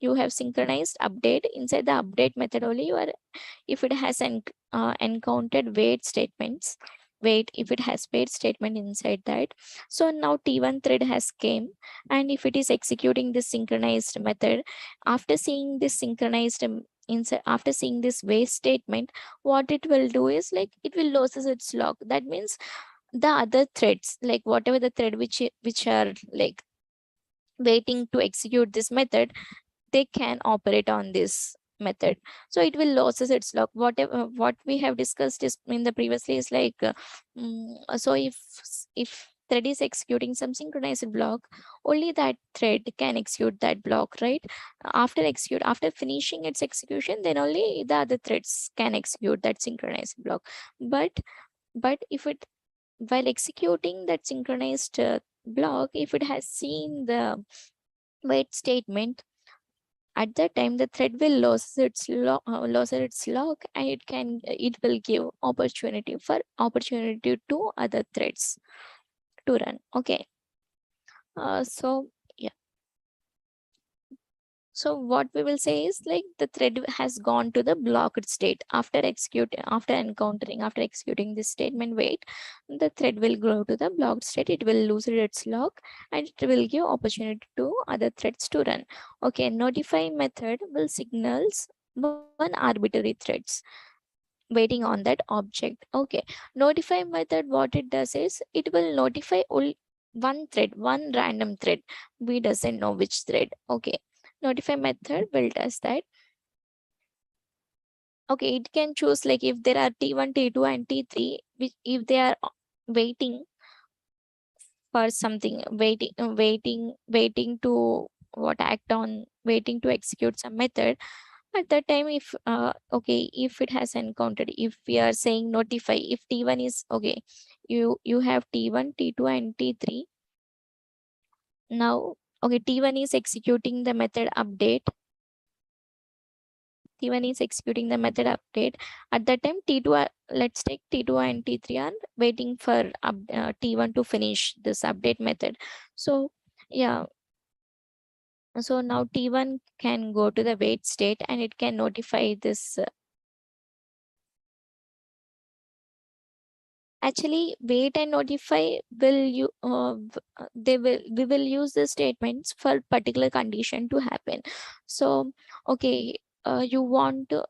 you have synchronized update. Inside the update method only, you are, if it has encountered wait statements, if it has wait statement inside that. So now T1 thread has came, and if it is executing this synchronized method, after seeing this synchronized after seeing this wait statement, what it will do is like it will loses its lock. That means the other threads, like whatever the thread which are like waiting to execute this method, they can operate on this method. So it will loses its lock. Whatever what we have discussed is in the previously is like so if thread is executing some synchronized block, only that thread can execute that block, right? After finishing its execution, then only the other threads can execute that synchronized block. But if it, while executing that synchronized block, if it has seen the wait statement, at that time the thread will lose its lock, and it will give opportunity to other threads to run. Okay. So yeah, so what we will say is like the thread has gone to the blocked state after executing this statement wait. The thread will go to the blocked state, it will lose its lock, and it will give opportunity to other threads to run. Okay, notify method will signals one arbitrary threads waiting on that object. Okay, notify method, what it does is it will notify only one random thread. We doesn't know which thread. Okay, notify method will does that. Okay, it can choose like if there are T1, T2, and T3, which if they are waiting for something, waiting to what act on, waiting to execute some method. At that time, if okay, if it has encountered, if we are saying notify, if T1 is okay, you have T1, T2, and T3. Now, okay, T1 is executing the method update. T1 is executing the method update. At that time, T2, let's take T2 and T3 are waiting for T1 to finish this update method. So yeah, so now T1 can go to the wait state, and it can notify this. Actually, wait and notify will you we will use the statements for particular condition to happen. So okay, you want to,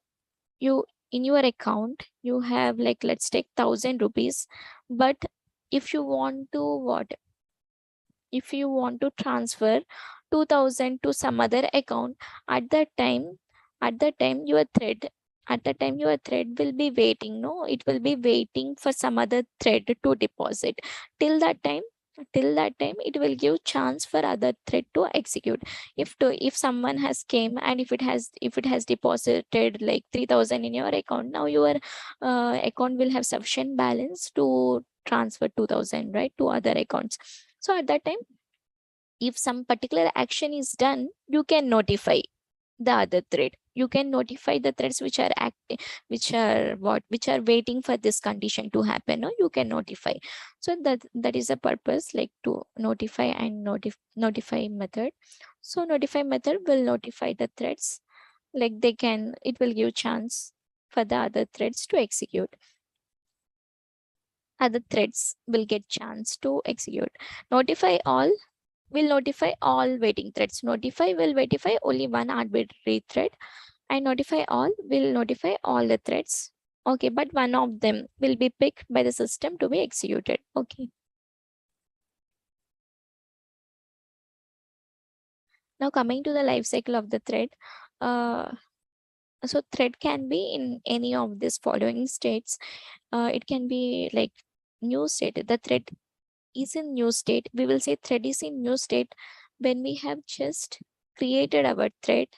you in your account you have like, let's take 1,000 rupees, but if you want to if you want to transfer 2,000 to some other account, at that time at that time your thread your thread will be waiting, no, it will be waiting for some other thread to deposit. till that time till that time it will give chance for other thread to execute. If someone has came, and if it has deposited like 3,000 in your account, now your account will have sufficient balance to transfer 2,000, right, to other accounts. So at that time, if some particular action is done, you can notify. the other thread. You can notify the threads which are active, which are waiting for this condition to happen. No, you can notify. So that is a purpose, like to notify and notify method. So notify method will notify the threads, like it will give chance for the other threads to execute. Other threads will get chance to execute. Notify all will notify all waiting threads. Notify will notify only one arbitrary thread, and notify all will notify all the threads. Okay, but one of them will be picked by the system to be executed. Okay. Now coming to the life cycle of the thread. So thread can be in any of these following states. It can be like new state. The thread is in new state. We will say thread is in new state when we have just created our thread.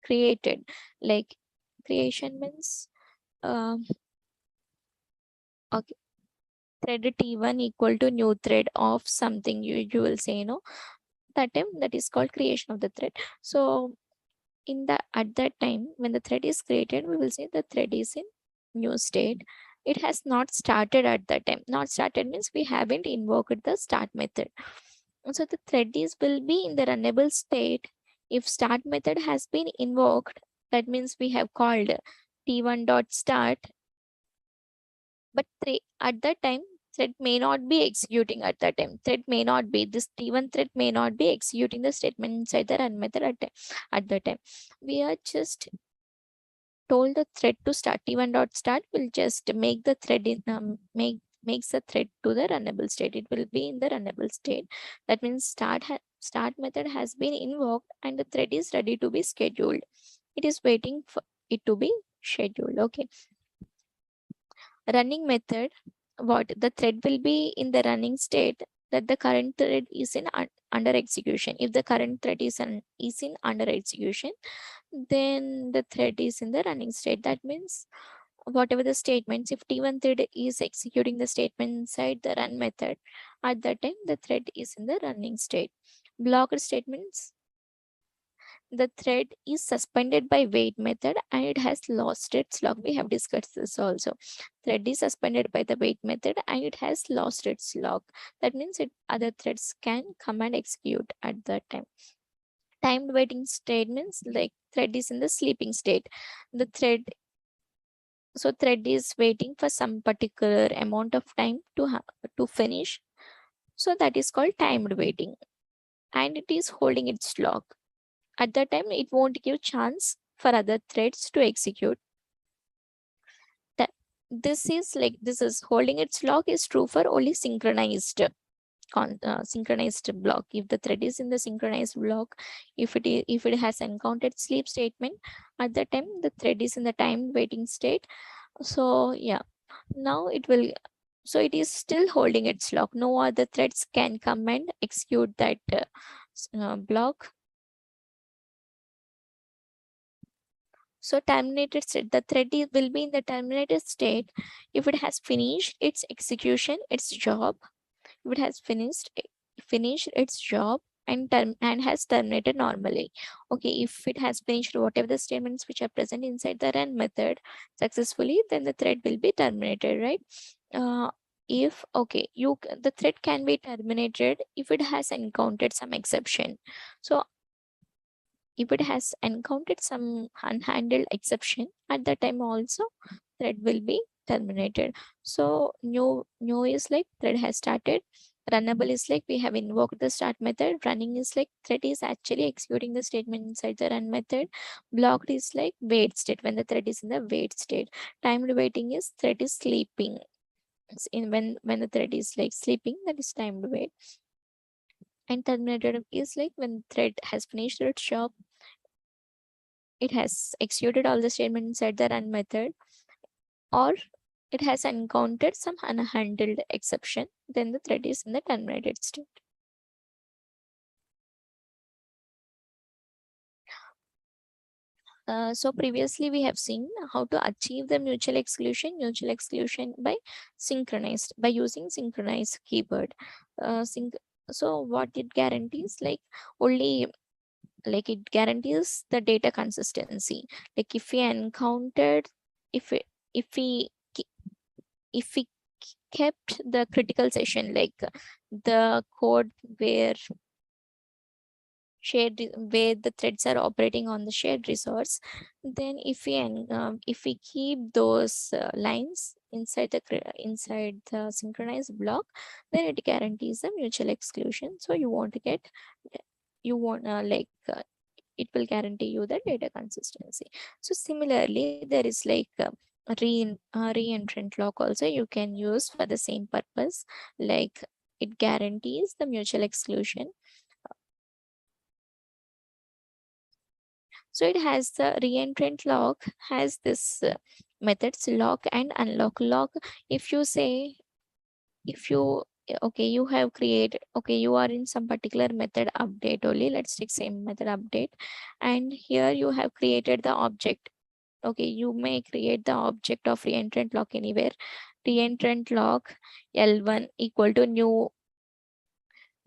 Created, like creation means okay, thread T1 equal to new thread of something. You will say, that time, that is called creation of the thread. So at that time when the thread is created, we will say the thread is in new state. It has not started at that time. Not started means we haven't invoked the start method. So the thread will be in the runnable state if start method has been invoked. That means we have called t1 dot start, but at that time thread may not be executing. At that time thread may not be, this t1 thread may not be executing the statement inside the run method at that time. We are just told the thread to start. T1 dot start will just make the thread in makes the thread to the runnable state. It will be in the runnable state. That means start method has been invoked and the thread is ready to be scheduled. It is waiting for it to be scheduled. Okay. Running method, what the thread will be in the running state that the current thread is in under execution. If the current thread is in under execution, then the thread is in the running state. That means whatever the statements, if T1 thread is executing the statement inside the run method, at that time the thread is in the running state. Blocked statements, the thread is suspended by wait method and it has lost its lock. We have discussed this also. Thread is suspended by the wait method and it has lost its lock. That means other threads can come and execute at that time. Timed waiting statements, like thread is in the sleeping state. The thread is waiting for some particular amount of time to finish. So that is called timed waiting, and it is holding its lock. At that time, it won't give chance for other threads to execute. This is holding its lock is true for only synchronized block. If the thread is in the synchronized block, if it has encountered sleep statement, at that time the thread is in the time waiting state. So yeah, now it is still holding its lock. No other threads can come and execute that block. So terminated state, the thread will be in the terminated state if it has finished its execution, its job. If it has finished its job and has terminated normally. Okay, if it has finished whatever the statements which are present inside the run method successfully, then the thread will be terminated, right? If the thread can be terminated if it has encountered some exception. So if it has encountered some unhandled exception, at that time also thread will be terminated. So new is like thread has started. Runnable is like we have invoked the start method. Running is like thread is actually executing the statement inside the run method. Blocked is like wait state, when the thread is in the wait state. Timed waiting is thread is sleeping. When the thread is like sleeping, that is timed wait. And terminated is like when thread has finished its job, it has executed all the statements inside the run method, or it has encountered some unhandled exception, then the thread is in the terminated state. So previously we have seen how to achieve the mutual exclusion by using synchronized keyword. So what it guarantees, like only like it guarantees the data consistency. Like if we encountered, if we if we if we kept the critical session, like the code where where the threads are operating on the shared resource, then if we keep those lines inside the synchronized block, then it guarantees the mutual exclusion. So you won't get, you won't it will guarantee you the data consistency. So similarly, there is like a re-entrant lock also you can use for the same purpose. Like it guarantees the mutual exclusion. So it has the re-entrant lock has this methods lock and unlock lock. If you say, if you okay, you have created, okay, you are in some particular method update only, let's take same method update, and here you have created the object. Okay, you may create the object of re-entrant lock anywhere. Re-entrant lock L1 equal to new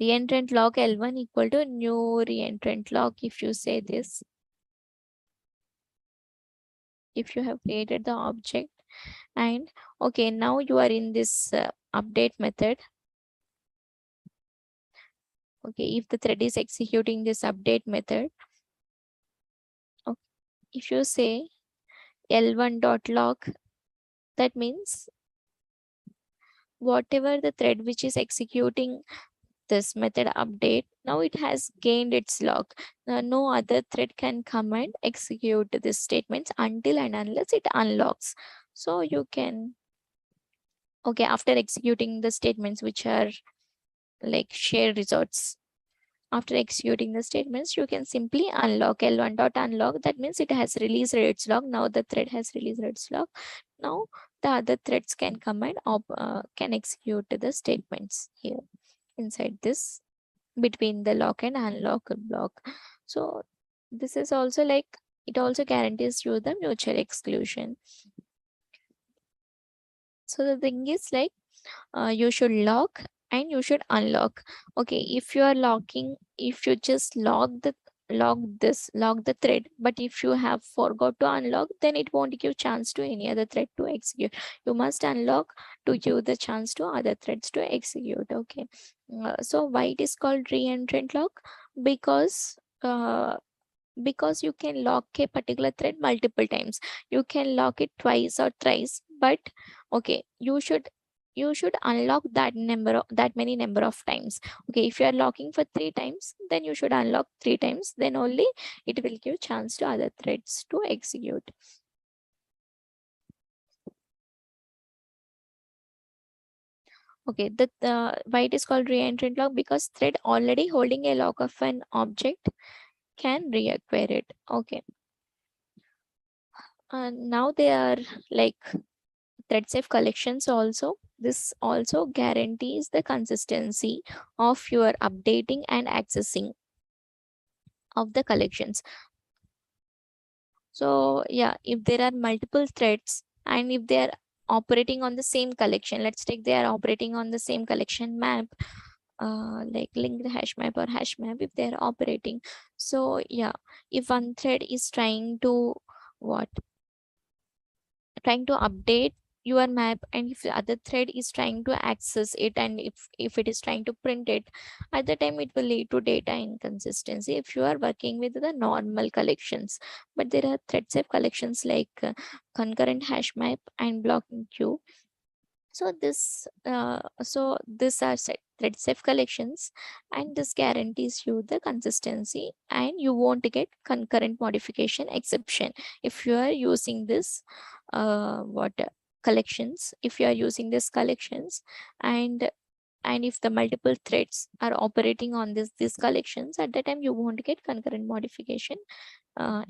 re-entrant lock L1 equal to new re-entrant lock. If you say this, if you have created the object, and okay, now you are in this update method. Okay, if the thread is executing this update method, okay, if you say L1 dot lock, that means whatever the thread which is executing this method update, now it has gained its lock. No other thread can come and execute this statements until and unless it unlocks. So you can, okay, after executing the statements which are like shared resorts, after executing the statements, you can simply unlock L1 dot unlock. That means it has released its lock. Now the thread has released its lock. Now the other threads can come and can execute the statements here inside this between the lock and unlock block. So this is also like, it also guarantees you the mutual exclusion. So the thing is like, you should lock and you should unlock. Okay, if you are locking, if you just lock the thread, but if you have forgot to unlock, then it won't give chance to any other thread to execute. You must unlock to give the chance to other threads to execute. Okay, so why it is called re-entrant lock? Because you can lock a particular thread multiple times. You can lock it twice or thrice, but okay, you should unlock that many number of times. Okay, if you are locking for 3 times, then you should unlock 3 times, then only it will give chance to other threads to execute. Okay, why it is called re-entrant lock? Because thread already holding a lock of an object can reacquire it. Okay, now they are like thread safe collections also. This also guarantees the consistency of your updating and accessing of the collections. So yeah, if there are multiple threads and if they are operating on the same collection, let's take they are operating on the same collection map, like linked hash map or hash map, if they are operating. So yeah, if one thread is trying to what trying to update your map, and if the other thread is trying to access it, and if it is trying to print it, at the time it will lead to data inconsistency if you are working with the normal collections. But there are thread safe collections like concurrent hash map and blocking queue. So these are thread safe collections, and this guarantees you the consistency, and you won't get concurrent modification exception if you are using this what collections. If you are using these collections, and if the multiple threads are operating on these collections, at that time you won't get concurrent modification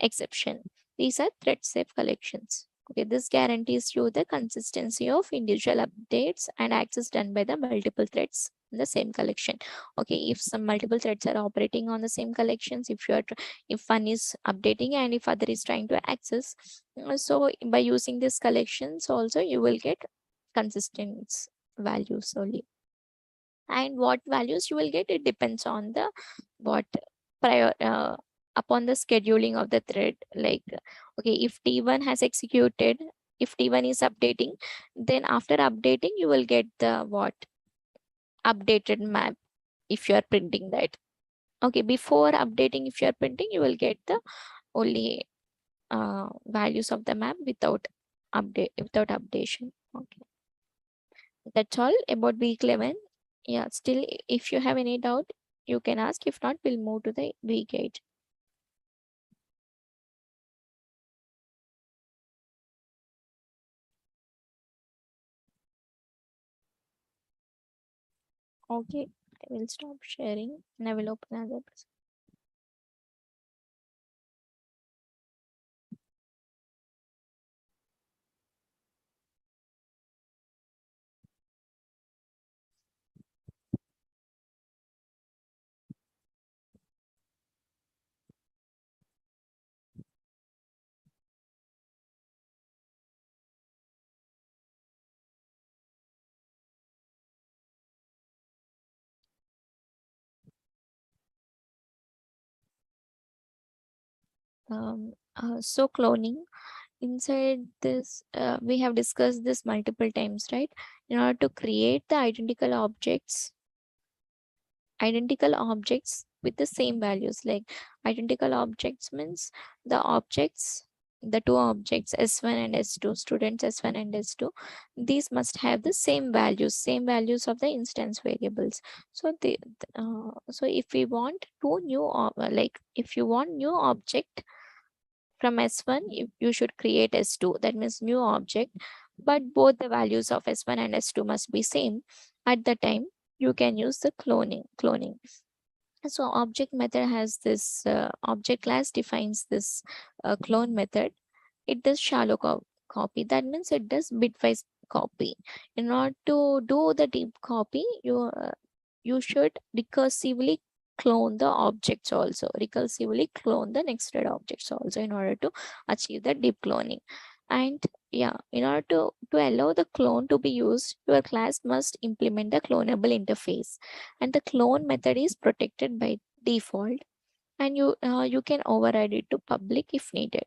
exception. These are thread safe collections. Okay, this guarantees you the consistency of individual updates and access done by the multiple threads in the same collection. Okay, if some multiple threads are operating on the same collections, if you are if one is updating and if other is trying to access, so by using these collections also you will get consistent values only. And what values you will get, it depends on the what prior upon the scheduling of the thread. Like, okay, if T1 has executed, if T1 is updating, then after updating, you will get the what? Updated map if you are printing that. Okay, before updating, if you are printing, you will get the only values of the map without updation. Okay, that's all about week 11. Yeah, still, if you have any doubt, you can ask. If not, we'll move to the week 8. Okay, I will stop sharing and I will open another. So cloning, inside this, we have discussed this multiple times, right? In order to create the identical objects with the same values. Like, identical objects means the two objects S1 and S2, students S1 and S2, these must have the same values of the instance variables. So so if we want if you want new object from S1, you should create S2, that means new object, but both the values of S1 and S2 must be same. At the time, you can use the cloning. So object method has this, object class defines this clone method. It does shallow copy, that means it does bitwise copy. In order to do the deep copy, you should recursively clone the objects also, recursively clone the nexted objects also, in order to achieve the deep cloning. And yeah, in order to allow the clone to be used, your class must implement the clonable interface, and the clone method is protected by default, and you can override it to public if needed.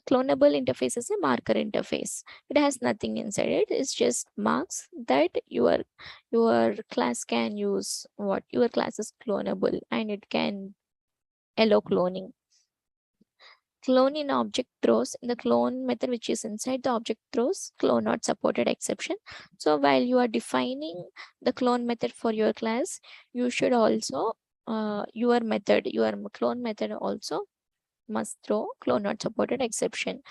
Clonable interface is a marker interface. It has nothing inside it. It's just marks that your class can use what your class is clonable, and it can allow cloning. Clone in object throws, in the clone method which is inside the object throws, clone not supported exception. So while you are defining the clone method for your class, you should also your clone method also must throw clone not supported exception.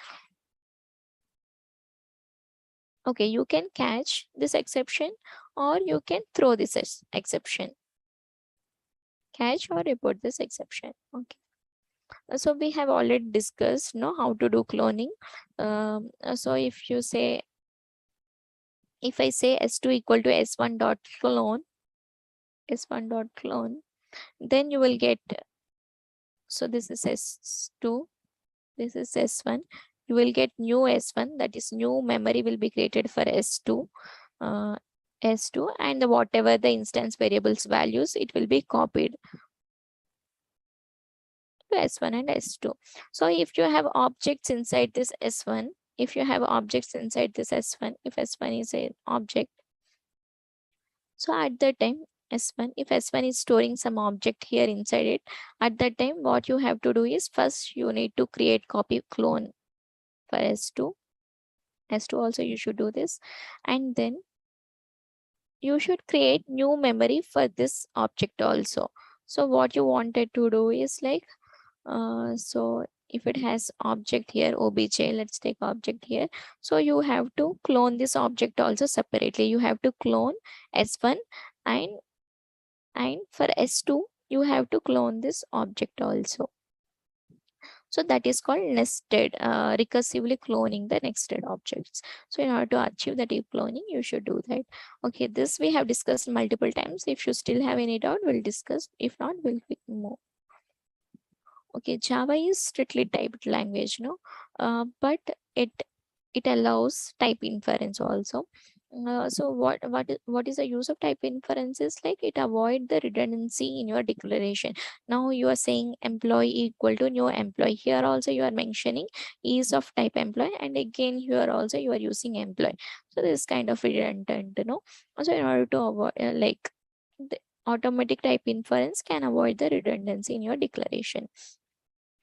Okay, you can catch this exception or you can throw this exception. Catch or report this exception. Okay. So we have already discussed how to do cloning. So if I say S2 equal to S1 dot clone, then you will get, so this is S2, this is S1. You will get new S1, that is new memory will be created for S2. S2, and whatever the instance variables values, it will be copied to S1 and S2. So if you have objects inside this S1, if S1, if S1 is an object, so at that time S1, if S1 is storing some object here inside it, at that time what you have to do is, first you need to create copy clone for S2 also you should do this, and then you should create new memory for this object also. So what you wanted to do is like, so if it has object here obj, let's take object here, so you have to clone this object also separately. You have to clone S1, and for S2 you have to clone this object also. So that is called nested, recursively cloning the nested objects. So in order to achieve the deep cloning, you should do that. Okay, this we have discussed multiple times. If you still have any doubt, we'll discuss. If not, we'll move. Okay, Java is strictly typed language, but it allows type inference also. So what is the use of type inference is like it avoid the redundancy in your declaration. Now you are saying employee equal to new employee. Here also you are mentioning is of type employee, and again here also you are using employee. So this kind of redundant, So in order to avoid like the automatic type inference can avoid the redundancy in your declaration.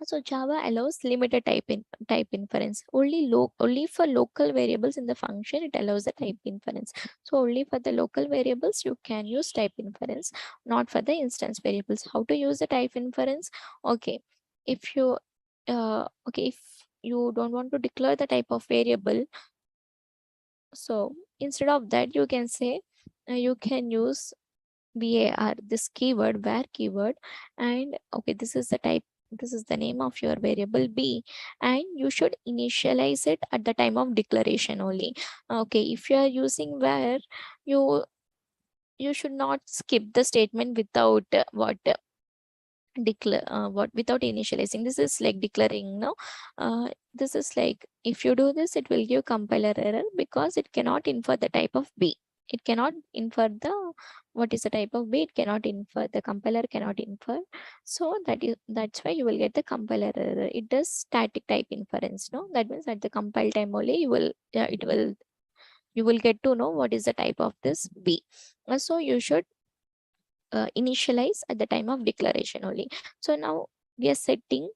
So Java allows limited type inference. Only for local variables in the function it allows the type inference. So only for the local variables you can use type inference, not for the instance variables. How to use the type inference? Okay, if you if you don't want to declare the type of variable, so instead of that you can say you can use var, this keyword var keyword, and okay, this is the type, this is the name of your variable b, and you should initialize it at the time of declaration only. Okay, if you are using var, you you should not skip the statement without declare what without initializing. This is like declaring, no, this is like if you do this it will give compiler error because it cannot infer the type of b. It cannot infer the what is the type of b, it cannot infer, the compiler cannot infer. So that's why you will get the compiler error. It does static type inference, no, that means at the compile time only you will you will get to know what is the type of this b. So you should initialize at the time of declaration only. So now we are setting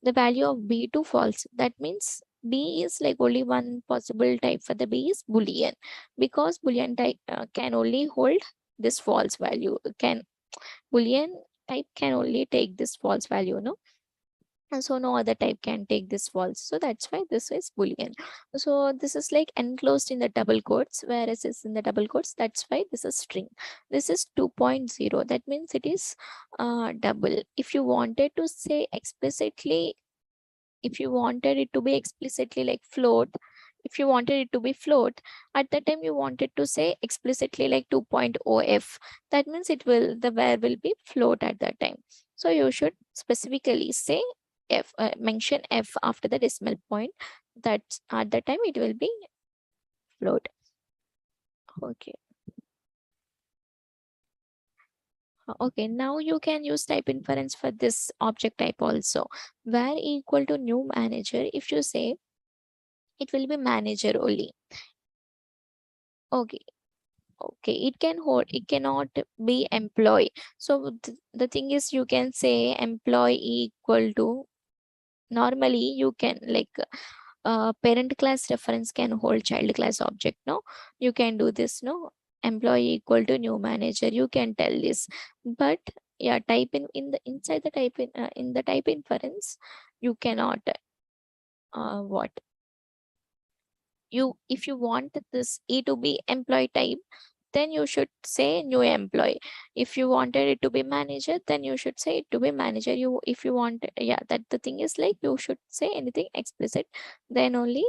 the value of b to false. That means b is like only one possible type for the b is boolean, because boolean type can only hold this false value. Can boolean type can only take this false value, no, and so no other type can take this false. So that's why this is boolean. So this is like enclosed in the double quotes, whereas it's in the double quotes, that's why this is string. This is 2.0, that means it is double. If you wanted to say explicitly, if you wanted it to be explicitly like float, if you wanted it to be float, at that time you wanted to say explicitly like 2.0f, that means it will, the var will be float at that time. So you should specifically say f, mention f after the decimal point, that at that time it will be float. Okay. Okay, now you can use type inference for this object type also. Var equal to new manager, if you say it will be manager only. Okay, okay, it can hold, it cannot be employee. So the thing is you can say employee equal to, normally you can like parent class reference can hold child class object, no, you can do this, no, employee equal to new manager, you can tell this. But yeah, type in the inside the type in the type inference you cannot what you, if you want this e to be employee type, then you should say new employee. If you wanted it to be manager, then you should say it to be manager. You, if you want, yeah, that the thing is like you should say anything explicit, then only,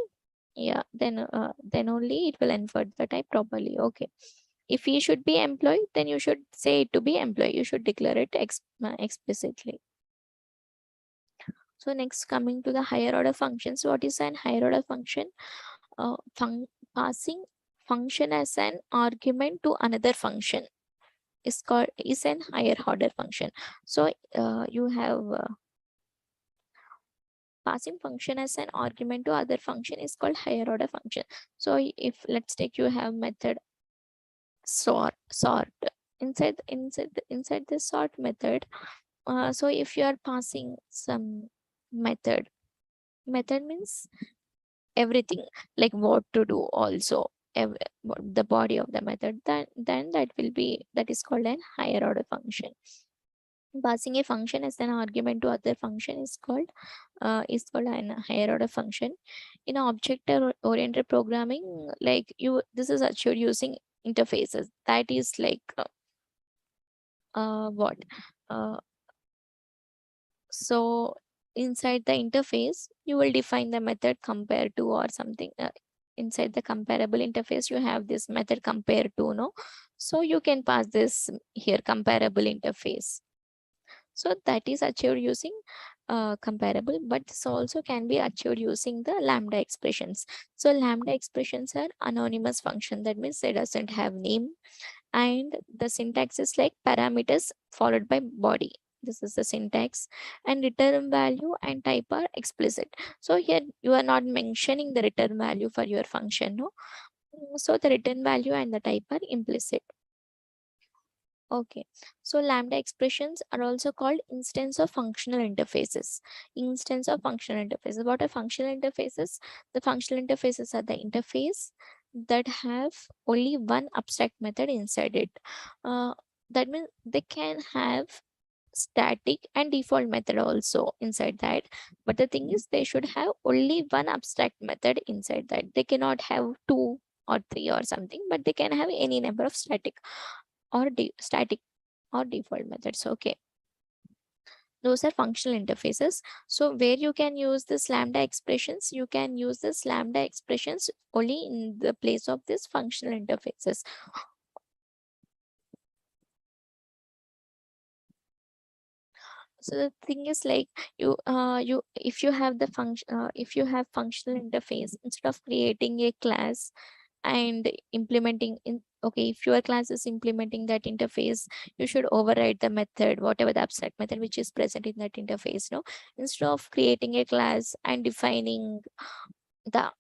yeah, then only it will infer the type properly. Okay, if he should be employee, then you should say it to be employee, you should declare it explicitly. So next, coming to the higher order functions. What is an higher order function? Passing function as an argument to another function is called, is an higher order function. So you have passing function as an argument to other function is called higher order function. So if let's take, you have method sort inside the sort method. So if you are passing some method means everything, like what to do also, the body of the method, then that will be, that is called an higher order function. Passing a function as an argument to other function is called an higher order function. In object oriented programming, like you, this is achieved using interfaces, that is like what so inside the interface you will define the method compare to or something. Inside the comparable interface you have this method compare to, no, so you can pass this here comparable interface. So that is achieved using comparable, but this also can be achieved using the lambda expressions. So lambda expressions are anonymous function. That means they doesn't have name, and the syntax is like parameters followed by body. This is the syntax, and return value and type are explicit. So here you are not mentioning the return value for your function, no. So the return value and the type are implicit. Okay, so lambda expressions are also called instance of functional interfaces. Instance of functional interfaces. What are functional interfaces? The functional interfaces are the interface that have only one abstract method inside it. That means they can have static and default method also inside that, but the thing is they should have only one abstract method inside that. They cannot have two or three or something, but they can have any number of static or static or default methods. Okay, those are functional interfaces. So where you can use this lambda expressions, you can use this lambda expressions only in the place of this functional interfaces. So the thing is like you if you have the function if you have functional interface, instead of creating a class and implementing in, okay, if your class is implementing that interface, you should override the method, whatever the abstract method which is present in that interface, no. Instead of creating a class and defining the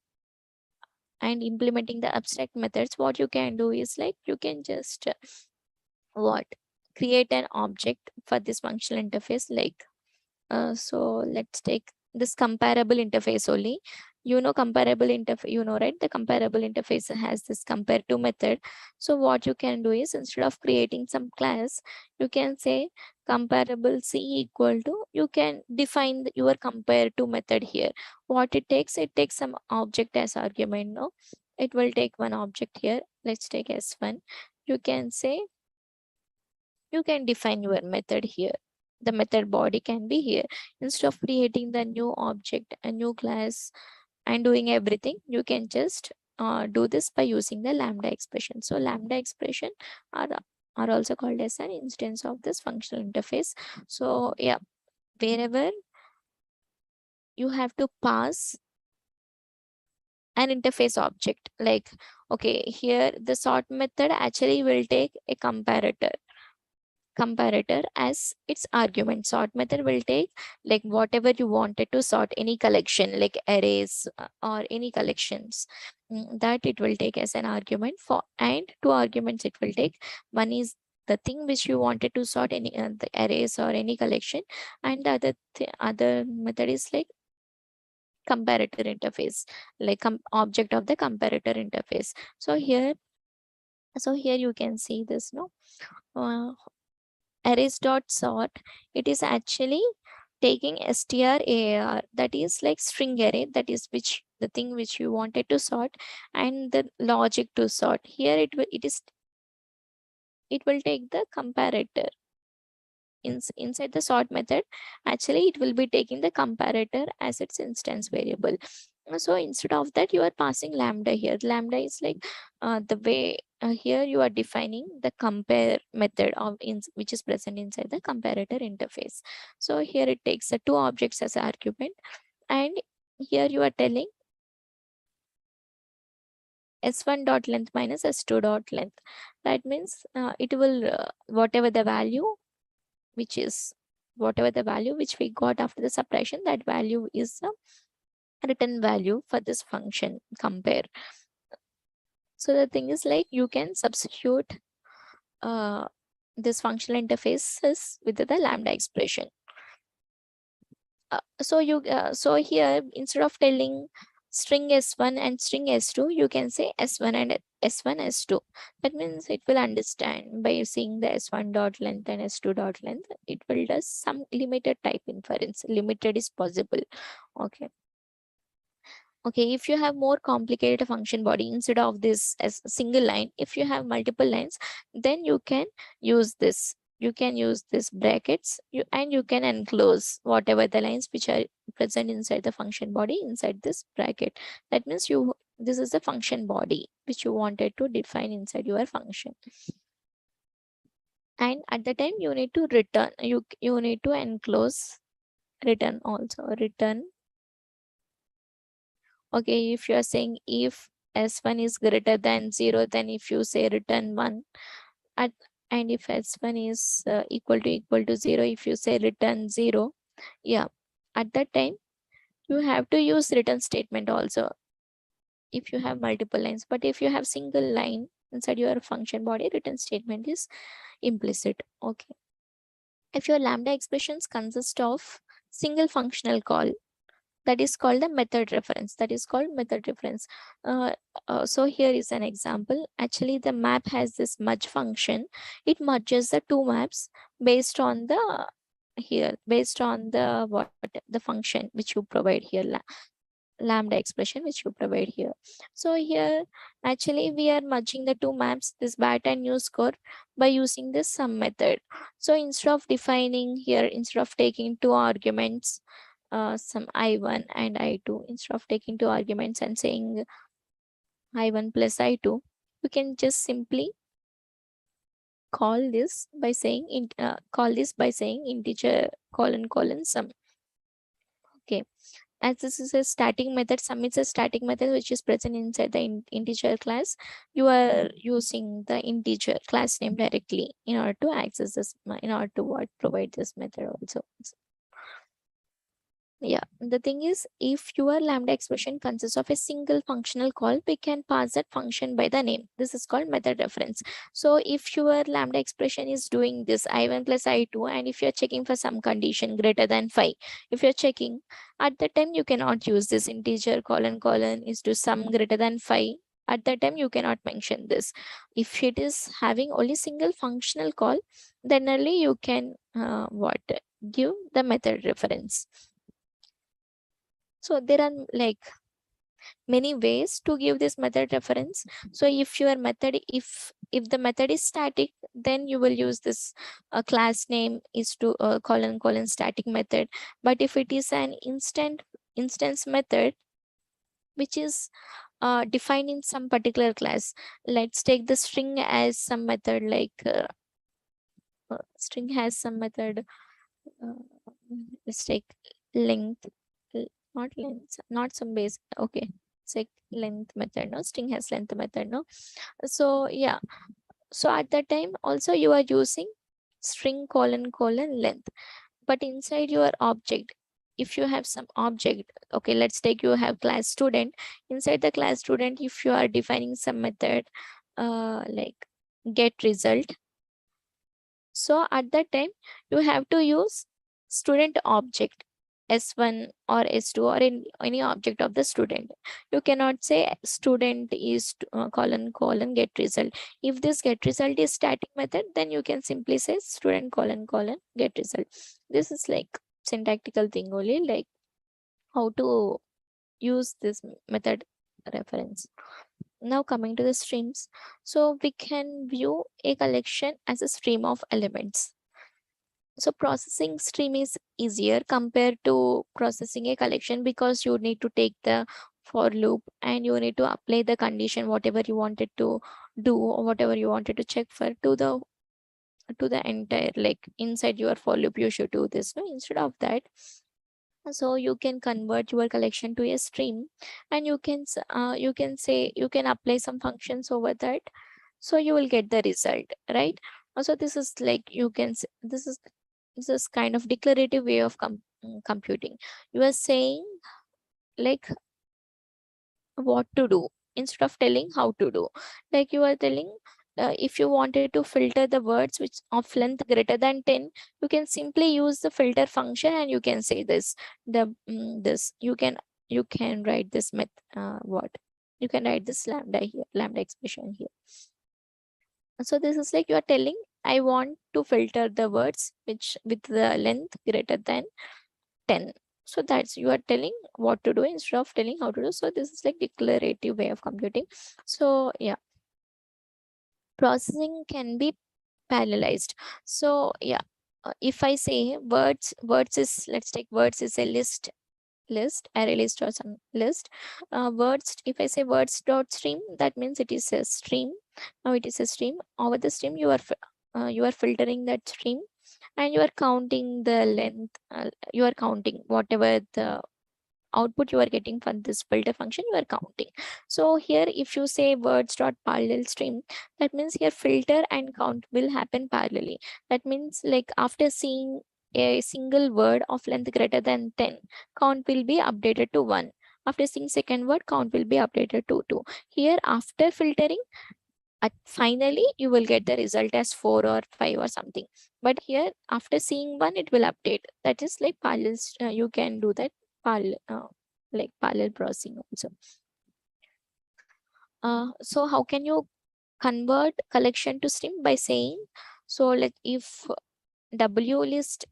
and implementing the abstract methods, what you can do is like you can just what create an object for this functional interface. Like so let's take this comparable interface only. You know comparable interface, you know, right? The comparable interface has this compare to method. So what you can do is instead of creating some class, you can say comparable c equal to, you can define your compare to method here. What it takes some object as argument, no. It will take one object here. Let's take s1. You can say, you can define your method here. The method body can be here. Instead of creating the new object, a new class, and doing everything, you can just do this by using the lambda expression. So lambda expression are also called as an instance of this functional interface. So yeah, wherever you have to pass an interface object, like okay, here the sort method actually will take a comparator as its argument. Sort method will take like whatever you wanted to sort, any collection like arrays or any collections, that it will take as an argument for, and two arguments it will take. One is the thing which you wanted to sort, any the arrays or any collection, and the other method is like comparator interface, like object of the comparator interface. So here you can see this, no. uh, Arrays dot sort, it is actually taking strar, that is like string array, that is which the thing which you wanted to sort, and the logic to sort. Here it will take the comparator inside the sort method. Actually it will be taking the comparator as its instance variable. So instead of that, you are passing lambda here. Lambda is like the way here you are defining the compare method of which is present inside the comparator interface. So here it takes the two objects as argument, and here you are telling s1 dot length minus s2 dot length. That means it will whatever the value which is whatever the value which we got after the subtraction, that value is a return value for this function compare. So the thing is like you can substitute this functional interfaces with the lambda expression. So here instead of telling string s1 and string s2, you can say s1 and s1 s2. That means it will understand by seeing the s1 dot length and s2 dot length, it will do some limited type inference. Limited is possible. Okay. Okay, if you have more complicated function body, instead of this as a single line, if you have multiple lines, then you can use this. You can use this brackets, and you can enclose whatever the lines which are present inside the function body inside this bracket. That means this is the function body which you wanted to define inside your function. And at the time you need to return, you need to enclose return also, return. Okay, if you are saying if S1 is greater than 0, then if you say return 1, and if S1 is equal to 0, if you say return 0, yeah, at that time you have to use return statement also if you have multiple lines. But if you have single line inside your function body, return statement is implicit. Okay. If your lambda expressions consist of single functional call, that is called the method reference. That is called method reference. So here is an example. Actually, the map has this merge function. It merges the two maps based on the based on the what the function which you provide here, lambda expression which you provide here. So here actually we are merging the two maps, this bat and new score, by using this sum method. So instead of defining here, instead of taking two arguments, some I1 and I2, instead of taking two arguments and saying I1 plus I2, we can just simply call this by saying integer colon sum. Okay, as this is a static method, sum is a static method which is present inside the integer class. You are using the integer class name directly in order to access this, in order to provide this method also. Yeah, the thing is, if your lambda expression consists of a single functional call, we can pass that function by the name. This is called method reference. So if your lambda expression is doing this I1 plus I2, and if you're checking for some condition greater than 5, if you're checking, at the time you cannot use this integer colon is to sum greater than 5. At that time, you cannot mention this. If it is having only single functional call, then only you can give the method reference. So there are like many ways to give this method reference. So if your method, if the method is static, then you will use this class name is to colon static method. But if it is an instance method which is defined in some particular class, let's take the string as some method, like string has some method, uh, let's take length, not length, not some base. Okay, it's like length method. No, string has length method. No, so yeah, so at that time also you are using string colon length. But inside your object, if you have some object, okay, let's take you have class student. Inside the class student, if you are defining some method like get result, so at that time you have to use student object S1 or S2 or in any object of the student. You cannot say student is colon get result. If this get result is static method, then you can simply say student colon get result. This is like syntactical thing only, like how to use this method reference. Now coming to the streams. So we can view a collection as a stream of elements. So processing stream is easier compared to processing a collection, because you need to take the for loop and you need to apply the condition, whatever you wanted to do or whatever you wanted to check for to the entire, like inside your for loop you should do this. No, instead of that, so you can convert your collection to a stream, and you can say you can apply some functions over that, so you will get the result, right? Also, this is like you can this is kind of declarative way of computing. You are saying like what to do instead of telling how to do. Like you are telling, if you wanted to filter the words which of length greater than 10, you can simply use the filter function and you can say this, this you can write this what you can write this lambda here, lambda expression here. So this is like you are telling, I want to filter the words which with the length greater than 10. So that's you are telling what to do instead of telling how to do. So this is like declarative way of computing. So yeah, processing can be parallelized. So yeah, if I say words is, let's take words is a list, array list or some list. Words, if I say words dot stream, that means it is a stream. Now it is a stream. Over the stream, you are filtering that stream and you are counting the length, you are counting whatever the output you are getting from this filter function, you are counting. So here if you say words dot parallel stream, that means here filter and count will happen parallelly. That means like after seeing a single word of length greater than 10, count will be updated to 1. After seeing second word, count will be updated to 2. Here after filtering, finally you will get the result as 4 or 5 or something. But here after seeing 1, it will update. That is like parallel, you can do that like parallel processing also. So how can you convert collection to stream? By saying, so like if W list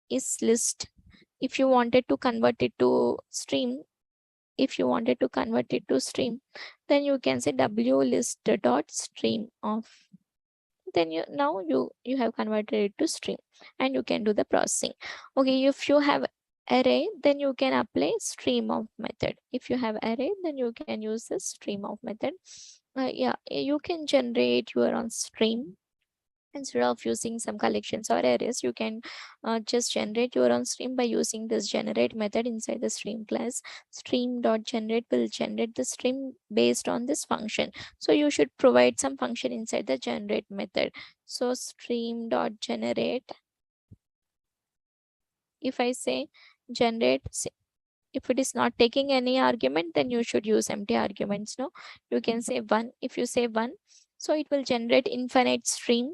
is list, if you wanted to convert it to stream, then you can say W list dot stream of, then you have converted it to stream, and you can do the processing. Okay, if you have array, then you can apply stream of method. If you have array, then you can use the stream of method. Yeah, you can generate your own stream. Instead of using some collections or arrays, you can just generate your own stream by using this generate method inside the stream class. Stream.generate will generate the stream based on this function. So you should provide some function inside the generate method. So stream.generate, if I say generate, if it is not taking any argument, then you should use empty arguments. No, you can say 1. If you say 1, so it will generate infinite stream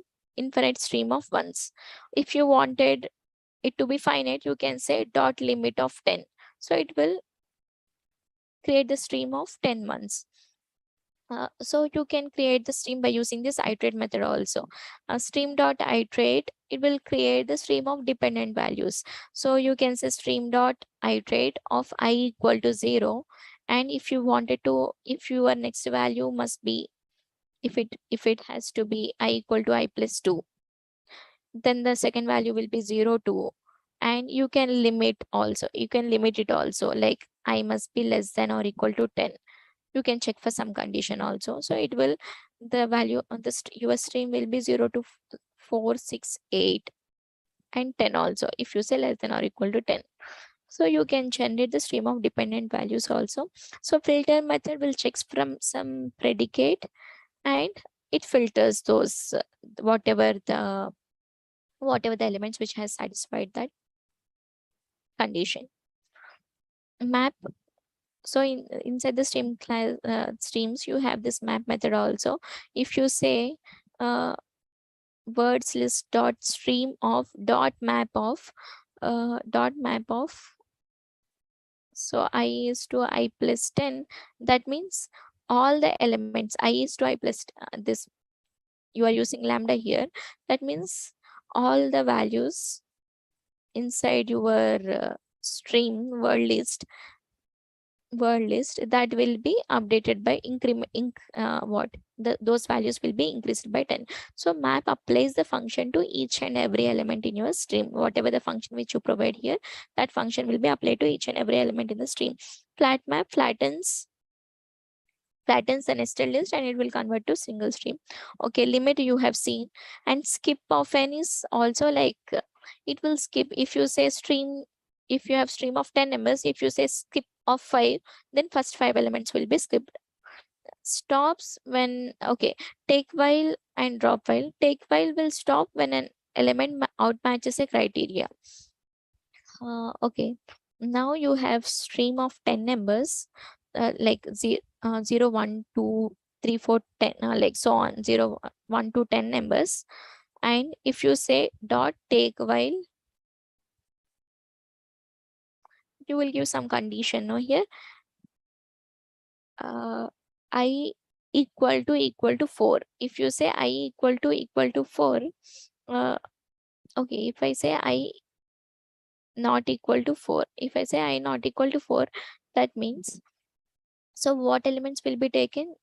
of ones. If you wanted it to be finite, you can say dot limit of 10. So it will create the stream of 10 ones. So you can create the stream by using this iterate method also. Stream dot iterate, it will create the stream of dependent values. So you can say stream dot iterate of I equal to 0, and if you wanted to, if your next value must be, if it has to be I equal to I plus 2, then the second value will be 0, 2. And you can limit also, you can limit it also, like I must be less than or equal to 10. You can check for some condition also. So it will, the value on the your stream will be 0 to 4, 6, 8 and 10 also, if you say less than or equal to 10. So you can generate the stream of dependent values also. So filter method will check from some predicate, and it filters those whatever the elements which has satisfied that condition. Map, so inside the stream class streams, you have this map method also. If you say words list dot stream of dot map of so I is to I plus 10, that means all the elements I is to I plus this, you are using lambda here, that means all the values inside your stream word list that will be updated by increment those values will be increased by 10. So map applies the function to each and every element in your stream. Whatever the function which you provide here, that function will be applied to each and every element in the stream. Flat map flattens the nested list, and it will convert to single stream. Okay, limit you have seen, and skip of n is also like it will skip. If you say stream, if you have stream of 10 numbers, if you say skip of 5, then first 5 elements will be skipped. Stops when, okay, take while and drop while. Take while will stop when an element outmatches a criteria. Okay, now you have stream of 10 numbers, like 0, 1, 2, 3, 4, 10, like so on, 0, 1 to 10 numbers. And if you say dot take while, you will give some condition no here. I equal to 4. If you say I equal to 4, okay, if I say I not equal to 4, if I say I not equal to 4, that means, so what elements will be taken?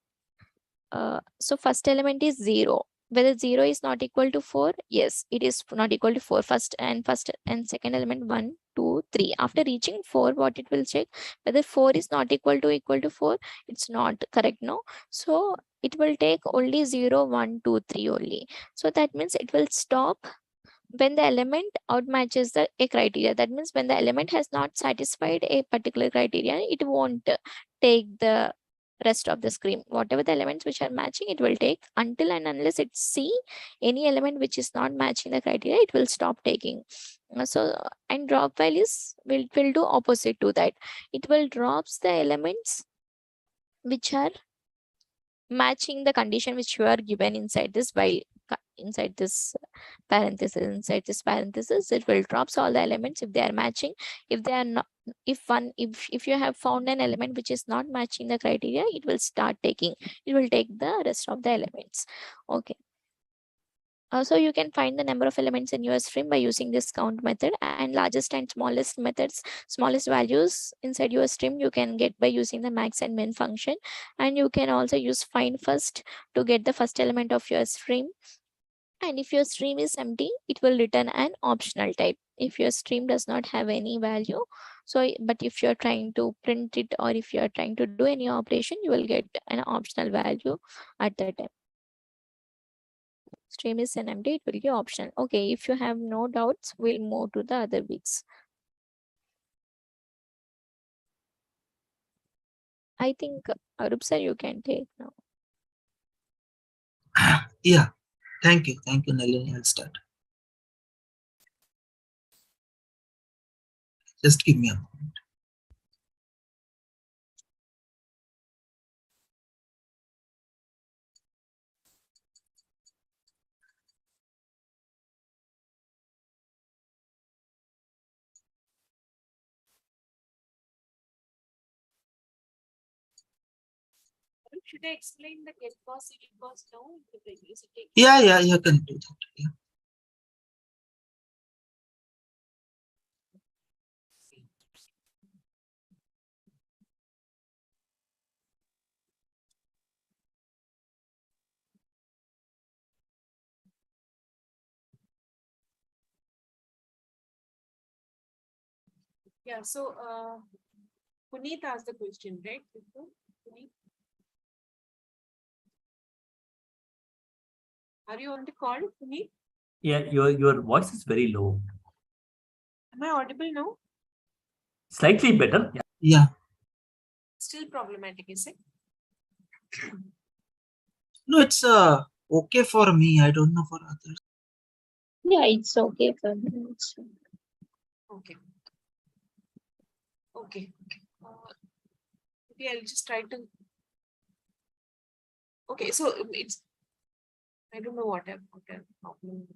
So first element is 0. Whether 0 is not equal to 4, yes, it is not equal to 4. First and second element 1, 2, 3. After reaching 4, what it will check? Whether 4 is not equal to 4, it's not correct, no? So it will take only 0, 1, 2, 3 only. So that means it will stop when the element outmatches a criteria, that means when the element has not satisfied a particular criteria, it won't take the rest of the screen. Whatever the elements which are matching, it will take until and unless it see any element which is not matching the criteria, it will stop taking. So, and drop values will do opposite to that. It will drops the elements which are matching the condition which you are given inside this while inside this parenthesis, it will drops all the elements if they are matching. If they are not, if you have found an element which is not matching the criteria, it will start taking, it will take the rest of the elements. Okay. So you can find the number of elements in your stream by using this count method, and largest and smallest methods, smallest values inside your stream you can get by using the max and min function. And you can also use find first to get the first element of your stream. And if your stream is empty, it will return an optional type. If your stream does not have any value, so but if you're trying to print it or if you're trying to do any operation, you will get an optional value at that time. Stream is an empty, it will be optional. Okay, if you have no doubts, we'll move to the other weeks. I think Arup sir, you can take now. Yeah, thank you, Nalini. I'll start. Just give me a moment. Should I explain the get cost, it cost now? Yeah, you can do that. Yeah. Yeah, so Puneet asked the question, right? Puneet? Are you on the call, Puneet? Yeah, your voice is very low. Am I audible now? Slightly better. Yeah. Yeah. Still problematic, is it? No, it's okay for me. I don't know for others. Yeah, it's okay for me. Okay. Okay. Okay, I'll just try to. Okay, so it's. I don't know what I've problem.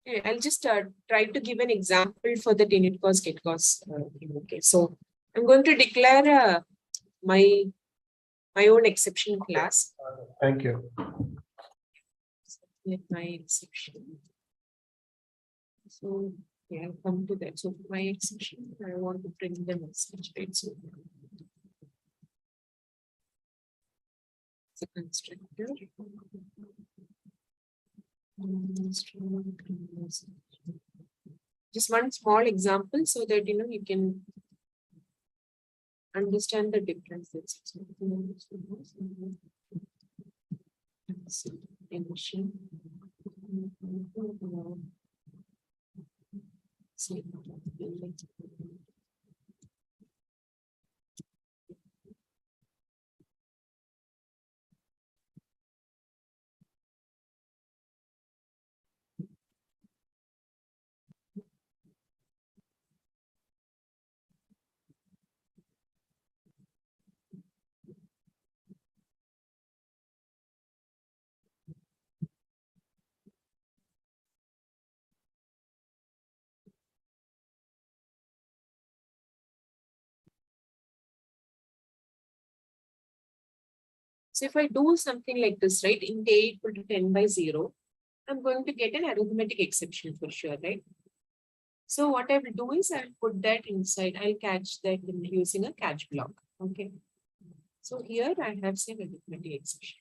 Yeah, I'll just try to give an example for the unit cost get cost. Okay, so I'm going to declare my own exception class. Thank you. With my exception. So yeah, I'll come to that. So for my exception, I want to print the message, right? So it's a constructor. Just one small example so that you can understand the differences. So if I do something like this, right, int a equal to 10 by 0, I'm going to get an arithmetic exception for sure, right? So what I will do is I'll put that inside. I'll catch that using a catch block. Okay. So here I have some arithmetic exception.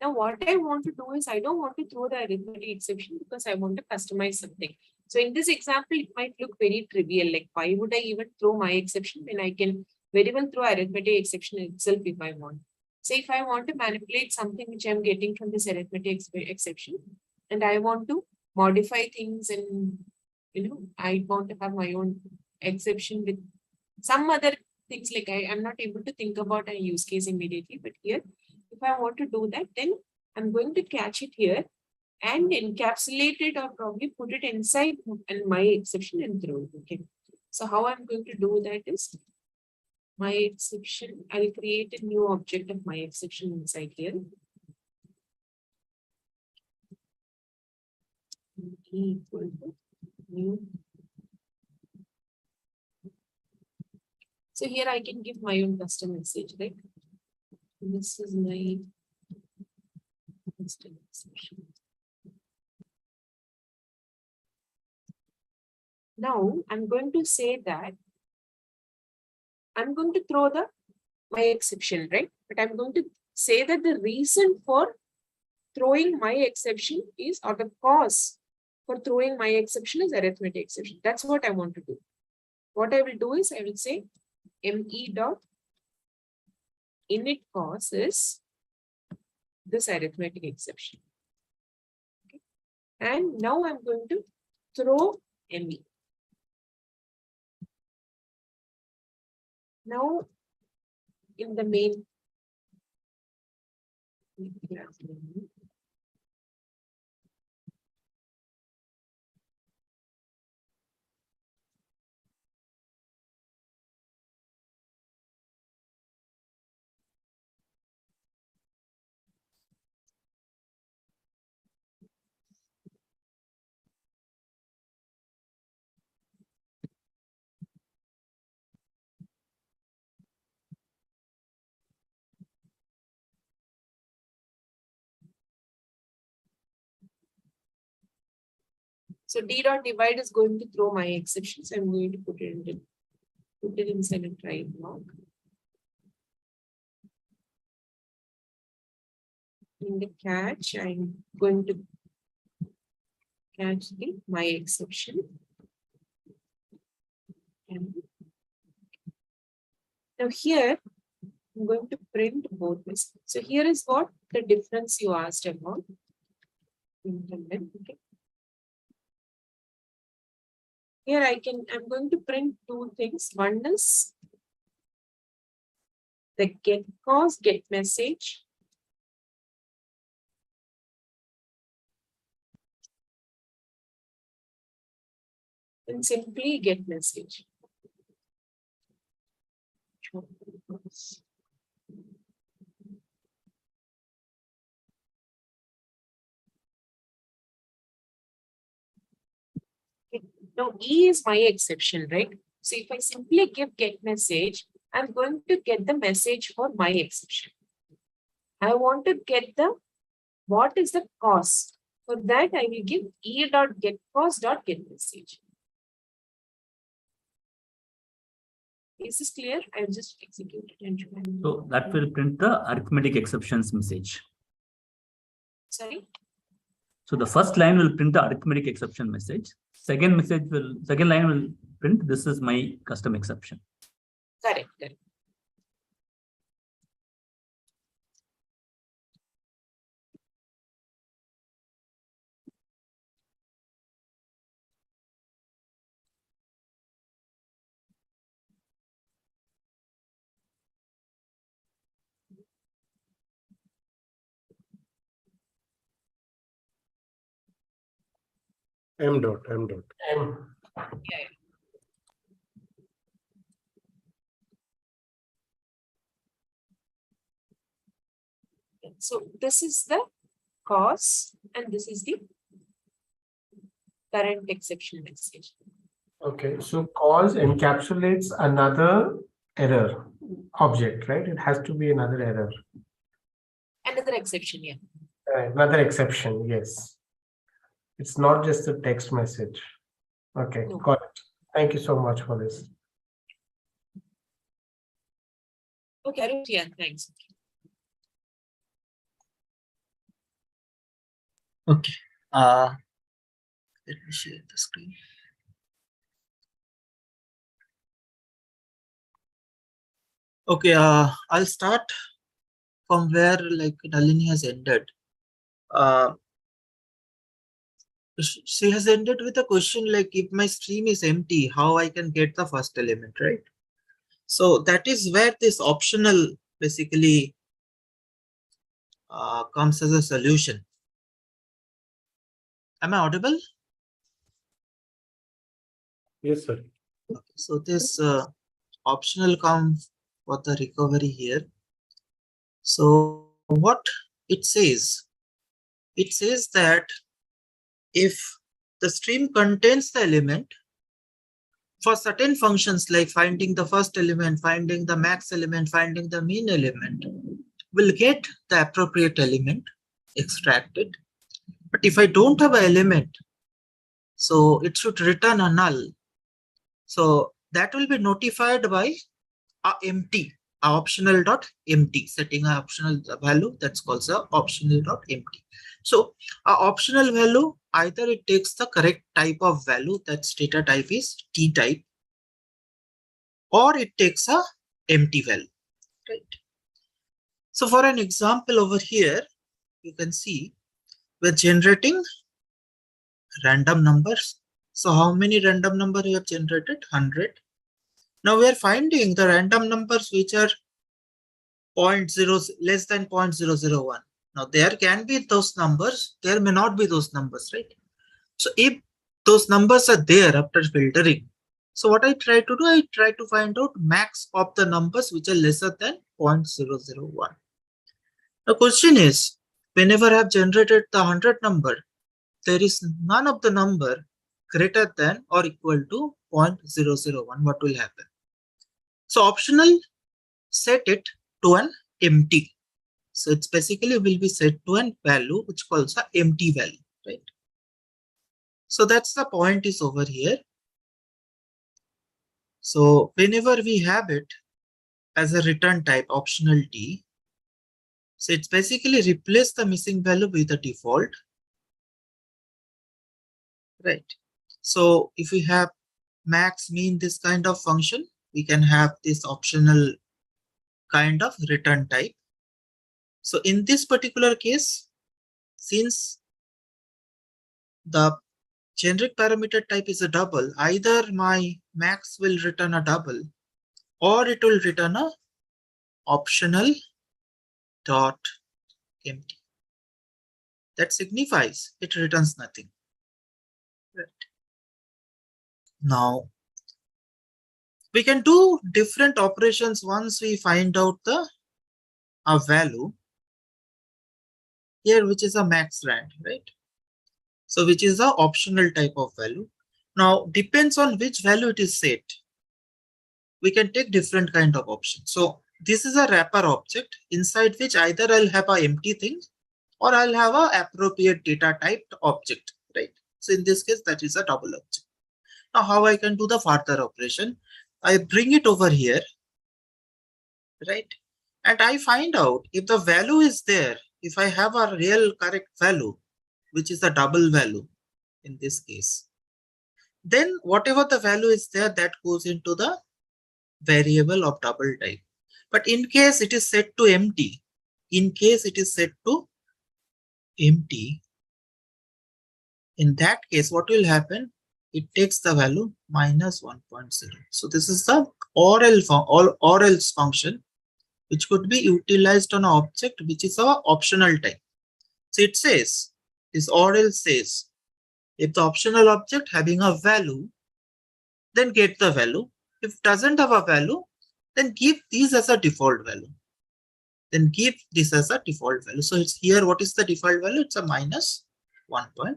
Now what I want to do is I don't want to throw the arithmetic exception because I want to customize something. So in this example, it might look very trivial. Like why would I even throw my exception when I can very well throw arithmetic exception itself if I want. Say if I want to manipulate something which I'm getting from this arithmetic exception, and I want to modify things and, I want to have my own exception with some other things, like I'm not able to think about a use case immediately, but here, if I want to do that, then I'm going to catch it here and encapsulate it or probably put it inside and my exception and throw it. Okay. So how I'm going to do that is my exception, I'll create a new object of my exception inside here. E equal to new. So here I can give my own custom message, right? This is my custom exception. Now I'm going to say that I'm going to throw my exception, right? But I'm going to say that the reason for throwing my exception is, or the cause for throwing my exception is arithmetic exception. That's what I want to do. What I will do is I will say me dot init cause is this arithmetic exception. Okay. And now I'm going to throw me. Now in the main so d dot divide is going to throw my exceptions. I'm going to put it inside a try block. In the catch, I'm going to catch my exception. And now here, I'm going to print both this. So here is what the difference you asked about. Okay. Here I'm going to print two things. One is the get cause, get message. And simply get message. Now E is my exception, right? So if I simply give get message, I'm going to get the message for my exception. I want to get what is the cause. For that, I will give E dot get cause dot get message. Is this clear? I'll just execute it. And so that will print the arithmetic exceptions message. Sorry? So the first line will print the arithmetic exception message. Second line will print this is my custom exception. Correct, correct. M dot. M. Yeah. So this is the cause and this is the current exception message. Okay, so cause encapsulates another error object, right? It has to be another error. Another exception, yeah. Another exception, yes. It's not just a text message. Okay, No. got it. Thank you so much for this. Okay, yeah, thanks. Okay. Let me share the screen. Okay, I'll start from where like Nalini has ended. She has ended with a question like, if my stream is empty, how I can get the first element, right? So that is where this optional basically comes as a solution. Am I audible? Yes, sir. Okay, so this optional comes for the recovery here. So what it says that if the stream contains the element, for certain functions like finding the first element, finding the max element, finding the mean element, we'll get the appropriate element extracted. But if I don't have an element, so it should return a null. So that will be notified by a empty, a optional dot empty, setting an optional value that's called the optional dot empty. So a optional value, either it takes the correct type of value, that's data type is T type, or it takes a empty value, right? So for an example over here, you can see we're generating random numbers. So how many random numbers we have generated? 100. Now we are finding the random numbers which are less than 0.001. Now there can be those numbers, there may not be those numbers, right? So if those numbers are there after filtering, so what I try to do, I try to find out max of the numbers which are lesser than 0.001. The question is, whenever I have generated the 100 number, there is none of the number greater than or equal to 0.001. What will happen? So optional, set it to an empty. So it's basically will be set to an value which calls a empty value, right? So that's the point is over here. So whenever we have it as a return type optional T, so it's basically replace the missing value with the default, right? So if we have max, mean, this kind of function, we can have this optional kind of return type. So in this particular case, since the generic parameter type is a double, either my max will return a double or it will return a optional dot empty. That signifies it returns nothing. Right. Now we can do different operations once we find out the value here, which is a max rand, right? So which is the optional type of value. Now depends on which value it is set. We can take different kind of options. So this is a wrapper object inside which either I'll have a empty thing or I'll have a appropriate data typed object, right? So in this case, that is a double object. Now how I can do the further operation? I bring it over here, right? And I find out if the value is there, if I have a real correct value, which is a double value in this case, then whatever the value is there, that goes into the variable of double type. But in case it is set to empty, in that case, what will happen? It takes the value minus 1.0. So this is the or else function, which could be utilized on an object which is our optional type. So it says, this or else says, if the optional object having a value, then get the value. If it doesn't have a value, then give these as a default value. So it's here, what is the default value? It's a minus 1.0.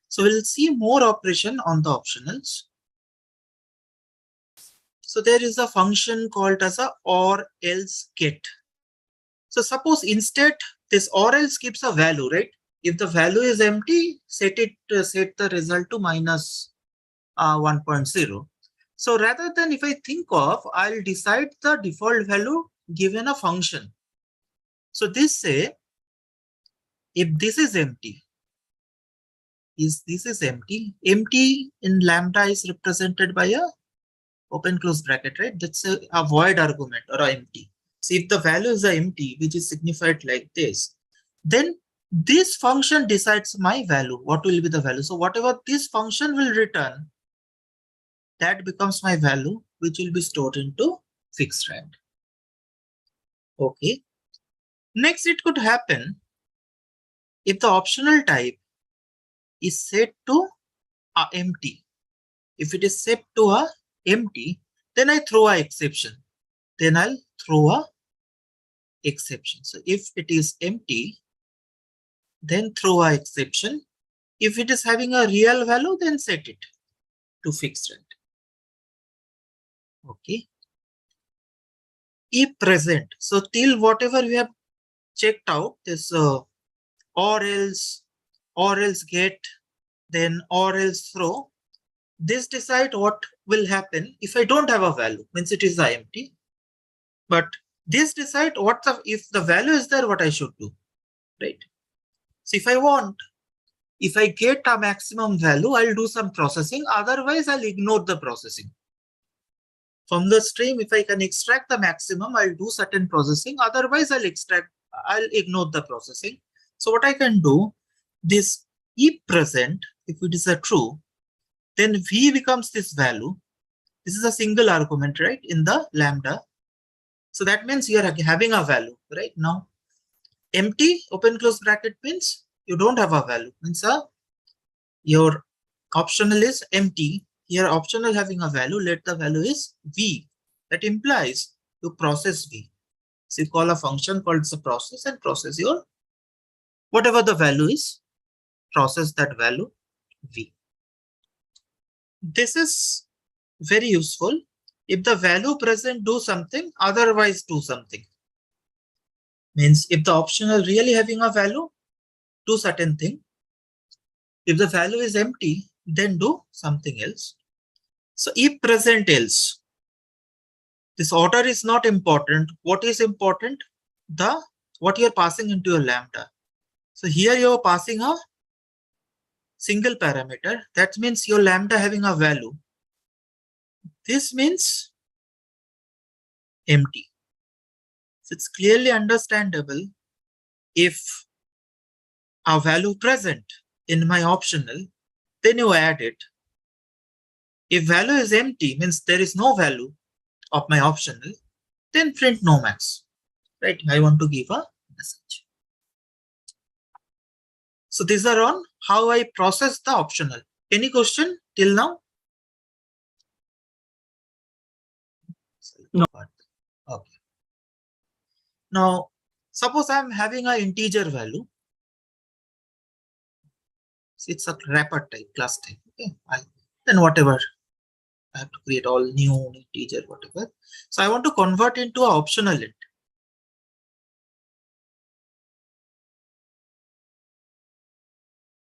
So we'll see more operation on the optionals. So there is a function called as a or else get. So suppose instead this or else gives a value, right? If the value is empty, set the result to minus 1.0. So rather than if I think of, I'll decide the default value given a function. So this say, if this is empty, empty in lambda is represented by a open close bracket, right? That's a void argument or a empty. So if the value is empty, which is signified like this, then this function decides my value. What will be the value? So whatever this function will return, that becomes my value, which will be stored into fixed rand. Okay. Next, it could happen if the optional type is set to empty. If it is set to empty, then I throw a exception. Then I'll throw a exception. So if it is empty, then throw a exception. If it is having a real value, then set it to fixed rand. Okay. If present, so till whatever we have checked out, this or else get, then or else throw. This decide what will happen if I don't have a value, means it is empty. But this decide what if the value is there, what I should do, right? So if I get a maximum value, I'll do some processing. Otherwise, I'll ignore the processing. From the stream, if I can extract the maximum, I'll do certain processing. Otherwise, I'll ignore the processing. So what I can do, this if present, if it is a true, then v becomes this value. This is a single argument, right, in the lambda. So that means you are having a value, right? Now, empty, open close bracket means you don't have a value. Means your optional is empty. Here optional having a value, let the value is v. That implies you process v. So you call a function called the process and process your whatever the value is, process that value v. This is very useful. If the value present, do something, otherwise do something. Means if the optional really having a value, do certain thing. If the value is empty, then do something else. So if present else, this order is not important. What is important? What you're passing into your lambda. So here you're passing a single parameter. That means your lambda having a value. This means empty. So it's clearly understandable if a value present in my optional, then you add it. If value is empty, means there is no value of my optional, then print no max. Right? I want to give a message. So these are on how I process the optional. Any question till now? No. Okay. Now, suppose I'm having an integer value. It's a wrapper type, class type. Okay. Then whatever. I have to create all new integer, whatever. So I want to convert into an optional int.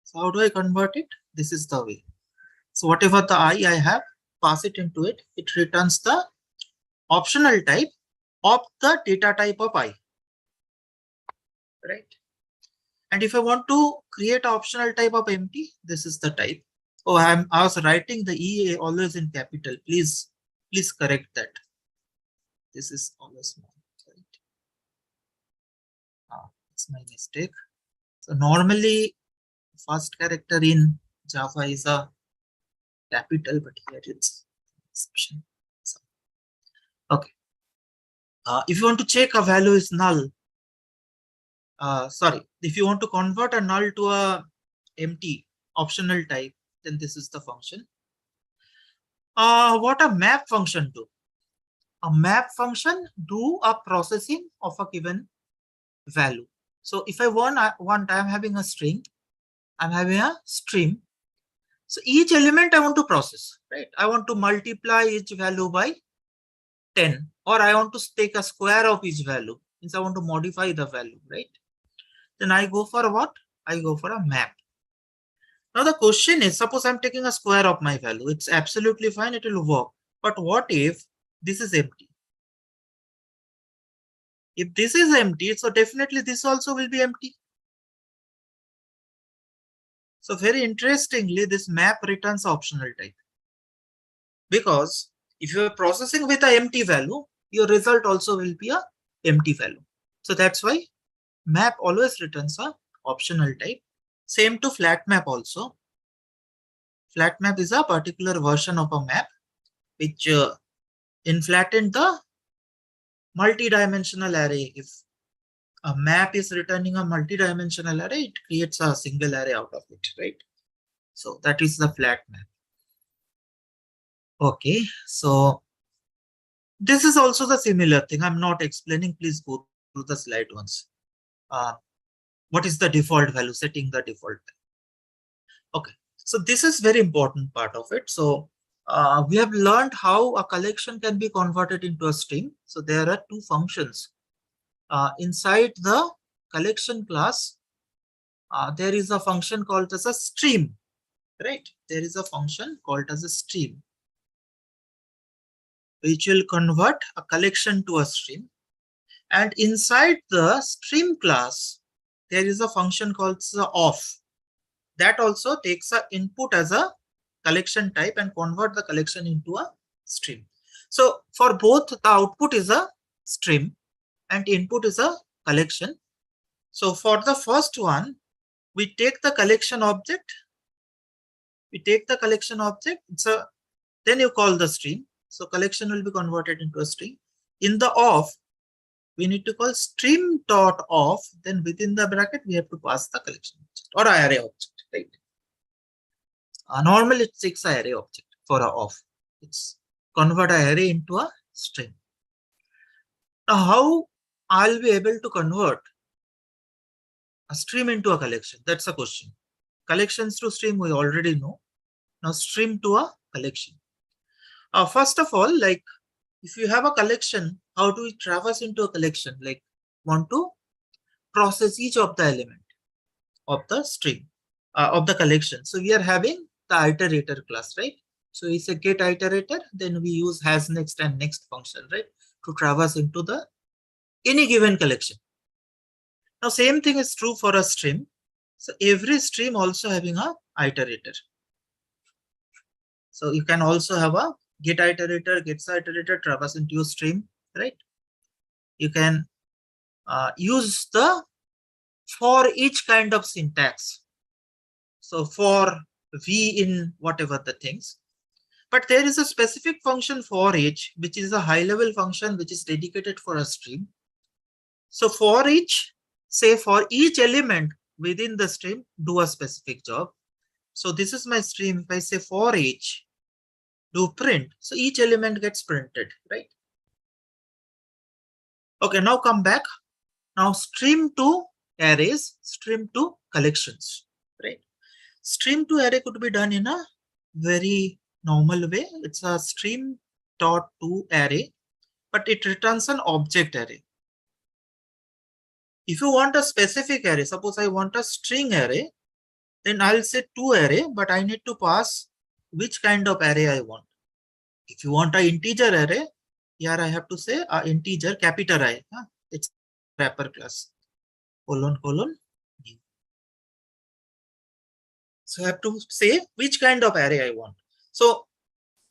So how do I convert it? This is the way. So whatever the I have, pass it into it. It returns the optional type of the data type of I. Right? And if I want to create an optional type of empty, this is the type. Oh, I was writing the EA always in capital. Please correct that. This is always small. Right? It's my mistake. So normally, first character in Java is a capital, but here it's exception. So, okay. If you want to check a value is null, if you want to convert a null to a empty optional type, then this is the function. What a map function do? A map function do a processing of a given value. So if I want I'm having a string, I'm having a stream. So each element I want to process, right? I want to multiply each value by 10, or I want to take a square of each value. Means I want to modify the value, right? Then I go for what? I go for a map. Now the question is, suppose I'm taking a square of my value. It's absolutely fine, it will work. But what if this is empty? If this is empty, so definitely this also will be empty. So very interestingly, this map returns optional type. Because if you are processing with an empty value, your result also will be a empty value. So that's why map always returns a optional type. Same to flat map also. Flat map is a particular version of a map which inflated the multi-dimensional array. If a map is returning a multi-dimensional array, it creates a single array out of it, right? So that is the flat map. Okay, so this is also the similar thing. I'm not explaining. Please go through the slide once. What is the default value? Setting the default value. Okay, so this is very important part of it. So we have learned how a collection can be converted into a string. So there are two functions. Inside the collection class, there is a function called as a stream, right? There is a function called as a stream, which will convert a collection to a stream. And inside the stream class, there is a function called the of. That also takes an input as a collection type and convert the collection into a stream. So for both, the output is a stream and input is a collection. So for the first one, we take the collection object. Then you call the stream. So collection will be converted into a string. In the of, we need to call stream.of. Then within the bracket, we have to pass the collection object or array object, right? Normally, it takes an array object for a of. It's convert an array into a string. Now, how I'll be able to convert a stream into a collection? That's a question. Collections to stream, we already know. Now, stream to a collection. First of all, like if you have a collection, how do we traverse into a collection? Like want to process each of the element of the stream of the collection. So we are having the iterator class, right? So it's a get iterator, then we use has next and next function, right? To traverse into the any given collection. Now same thing is true for a stream. So every stream also having a iterator. So you can also have a get iterator, gets iterator, traverse into a stream, right? You can use the for each kind of syntax. So for v in whatever the things. But there is a specific function for each, which is a high level function which is dedicated for a stream. So for each, say for each element within the stream, do a specific job. So this is my stream. If I say for each, do print. So each element gets printed, right? Okay, now come back. Now stream to arrays, stream to collections, right? Stream to array could be done in a very normal way. It's a stream dot to array, but it returns an object array. If you want a specific array, suppose I want a string array, then I'll say to array, but I need to pass which kind of array I want. If you want an integer array, here I have to say a integer capital I. It's wrapper class. Colon. So I have to say which kind of array I want. So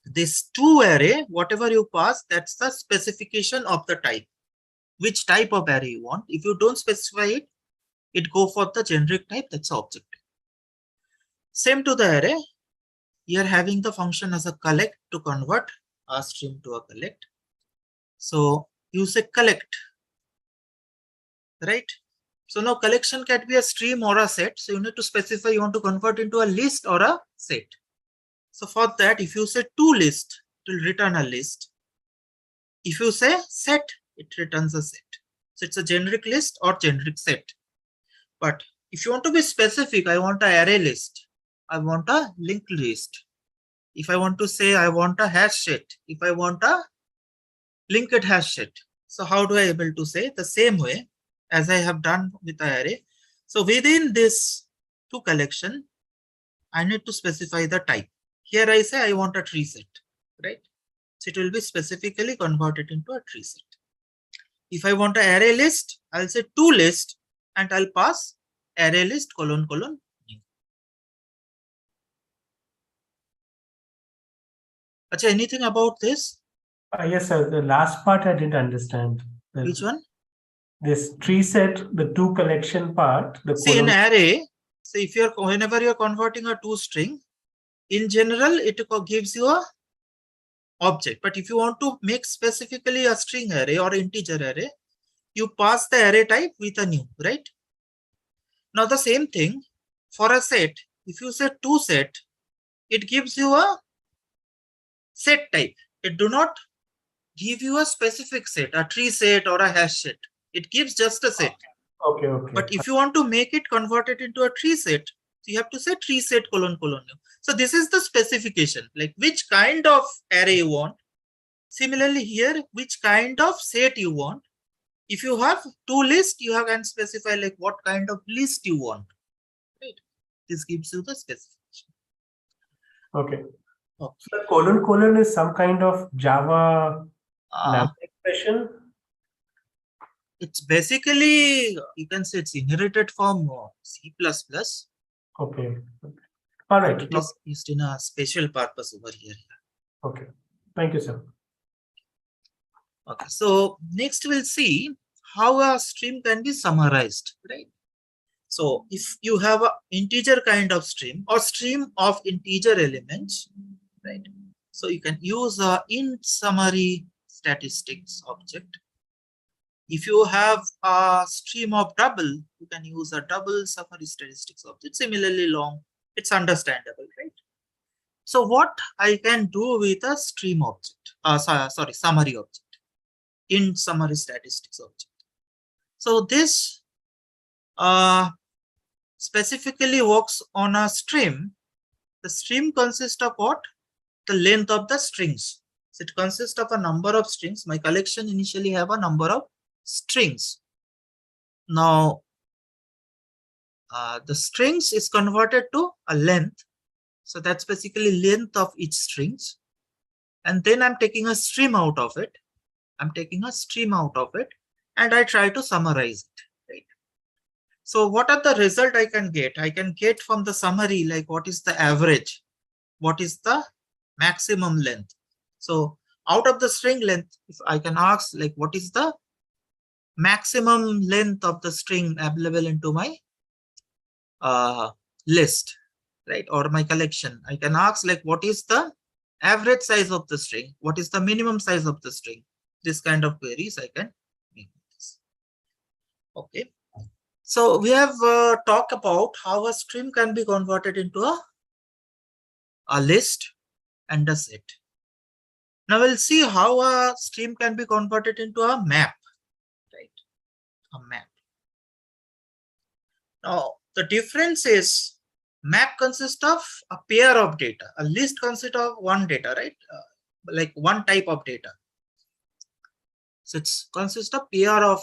this to array, whatever you pass, that's the specification of the type. Which type of array you want. If you don't specify it, it go for the generic type, that's object. Same to the array. You're having the function as a collect to convert a stream to a collect. So you say collect, right? So now collection can be a stream or a set. So you need to specify you want to convert into a list or a set. So for that, if you say to list, it will return a list. If you say set, it returns a set. So it's a generic list or generic set. But if you want to be specific, I want an array list. I want a linked list. If I want to say I want a hash set, if I want a linked hash set. So how do I able to say the same way as I have done with the array? So within this to collection, I need to specify the type. Here I say I want a tree set, right? So it will be specifically converted into a tree set. If I want an array list, I'll say to list and I'll pass array list : new. Achha, anything about this? Yes, sir. The last part I didn't understand. Which one? this tree set, the two collection part, the See, in colon. array, so if you're whenever you're converting a to string, in general, it gives you a object. But if you want to make specifically a string array or integer array, you pass the array type with a new, right? Now the same thing for a set. If you say to set, it gives you a set type. It do not give you a specific set, a tree set or a hash set. It gives just a set. Okay, okay. But if you want to make it convert it into a tree set, you have to say tree set colon colon new. So this is the specification, like which kind of array you want. Similarly here, which kind of set you want. If you have two lists, you have can specify like what kind of list you want. Right? This gives you the specification. Okay. Okay. So the colon is some kind of Java lambda expression. It's basically, you can say it's inherited from C++. Okay. All right. It is used in a special purpose over here. Okay. Thank you, sir. Okay. So next we'll see how a stream can be summarized, right? So if you have an integer kind of stream or stream of integer elements, right? So you can use a int summary statistics object. If you have a stream of double, you can use a double summary statistics object. Similarly long, it's understandable, right? So what I can do with a stream object, summary object, int summary statistics object. So this specifically works on a stream. The stream consists of what? The length of the strings. So it consists of a number of strings. My collection initially have a number of strings. Now, the strings is converted to a length. So that's basically length of each strings. And then I'm taking a stream out of it. I'm taking a stream out of it and I try to summarize it. Right? So what are the result I can get? I can get from the summary like what is the average? What is the maximum length? So out of the string length, if I can ask like what is the maximum length of the string available into my list, right? Or my collection. I can ask like what is the average size of the string? What is the minimum size of the string? This kind of queries I can make this. Okay. So we have talked about how a stream can be converted into a list and a set. Now we'll see how a stream can be converted into a map, right? A map. Now the difference is map consists of a pair of data. A list consists of one data, right? Like one type of data. So it consists of pair of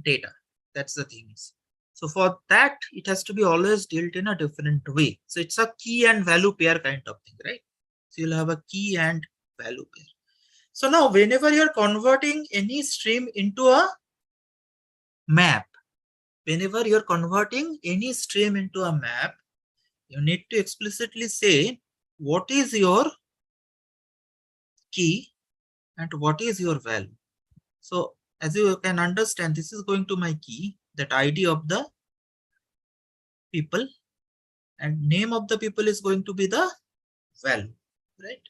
data. That's the thing is. So for that, it has to be always dealt in a different way. So it's a key and value pair kind of thing, right? So you'll have a key and value pair. So now whenever you're converting any stream into a map, whenever you're converting any stream into a map, you need to explicitly say what is your key and what is your value. So as you can understand, this is going to my key, that ID of the people, and name of the people is going to be the value, right?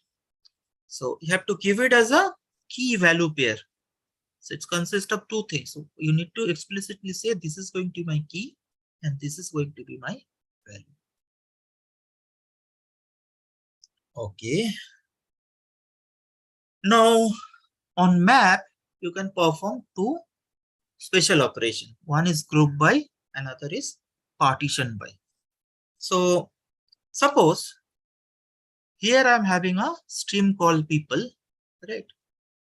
So you have to give it as a key value pair. So it consists of two things. So you need to explicitly say this is going to be my key and this is going to be my value. Okay. Now on map, you can perform two special operations. One is group by, another is partition by. So suppose here I'm having a stream called people, right?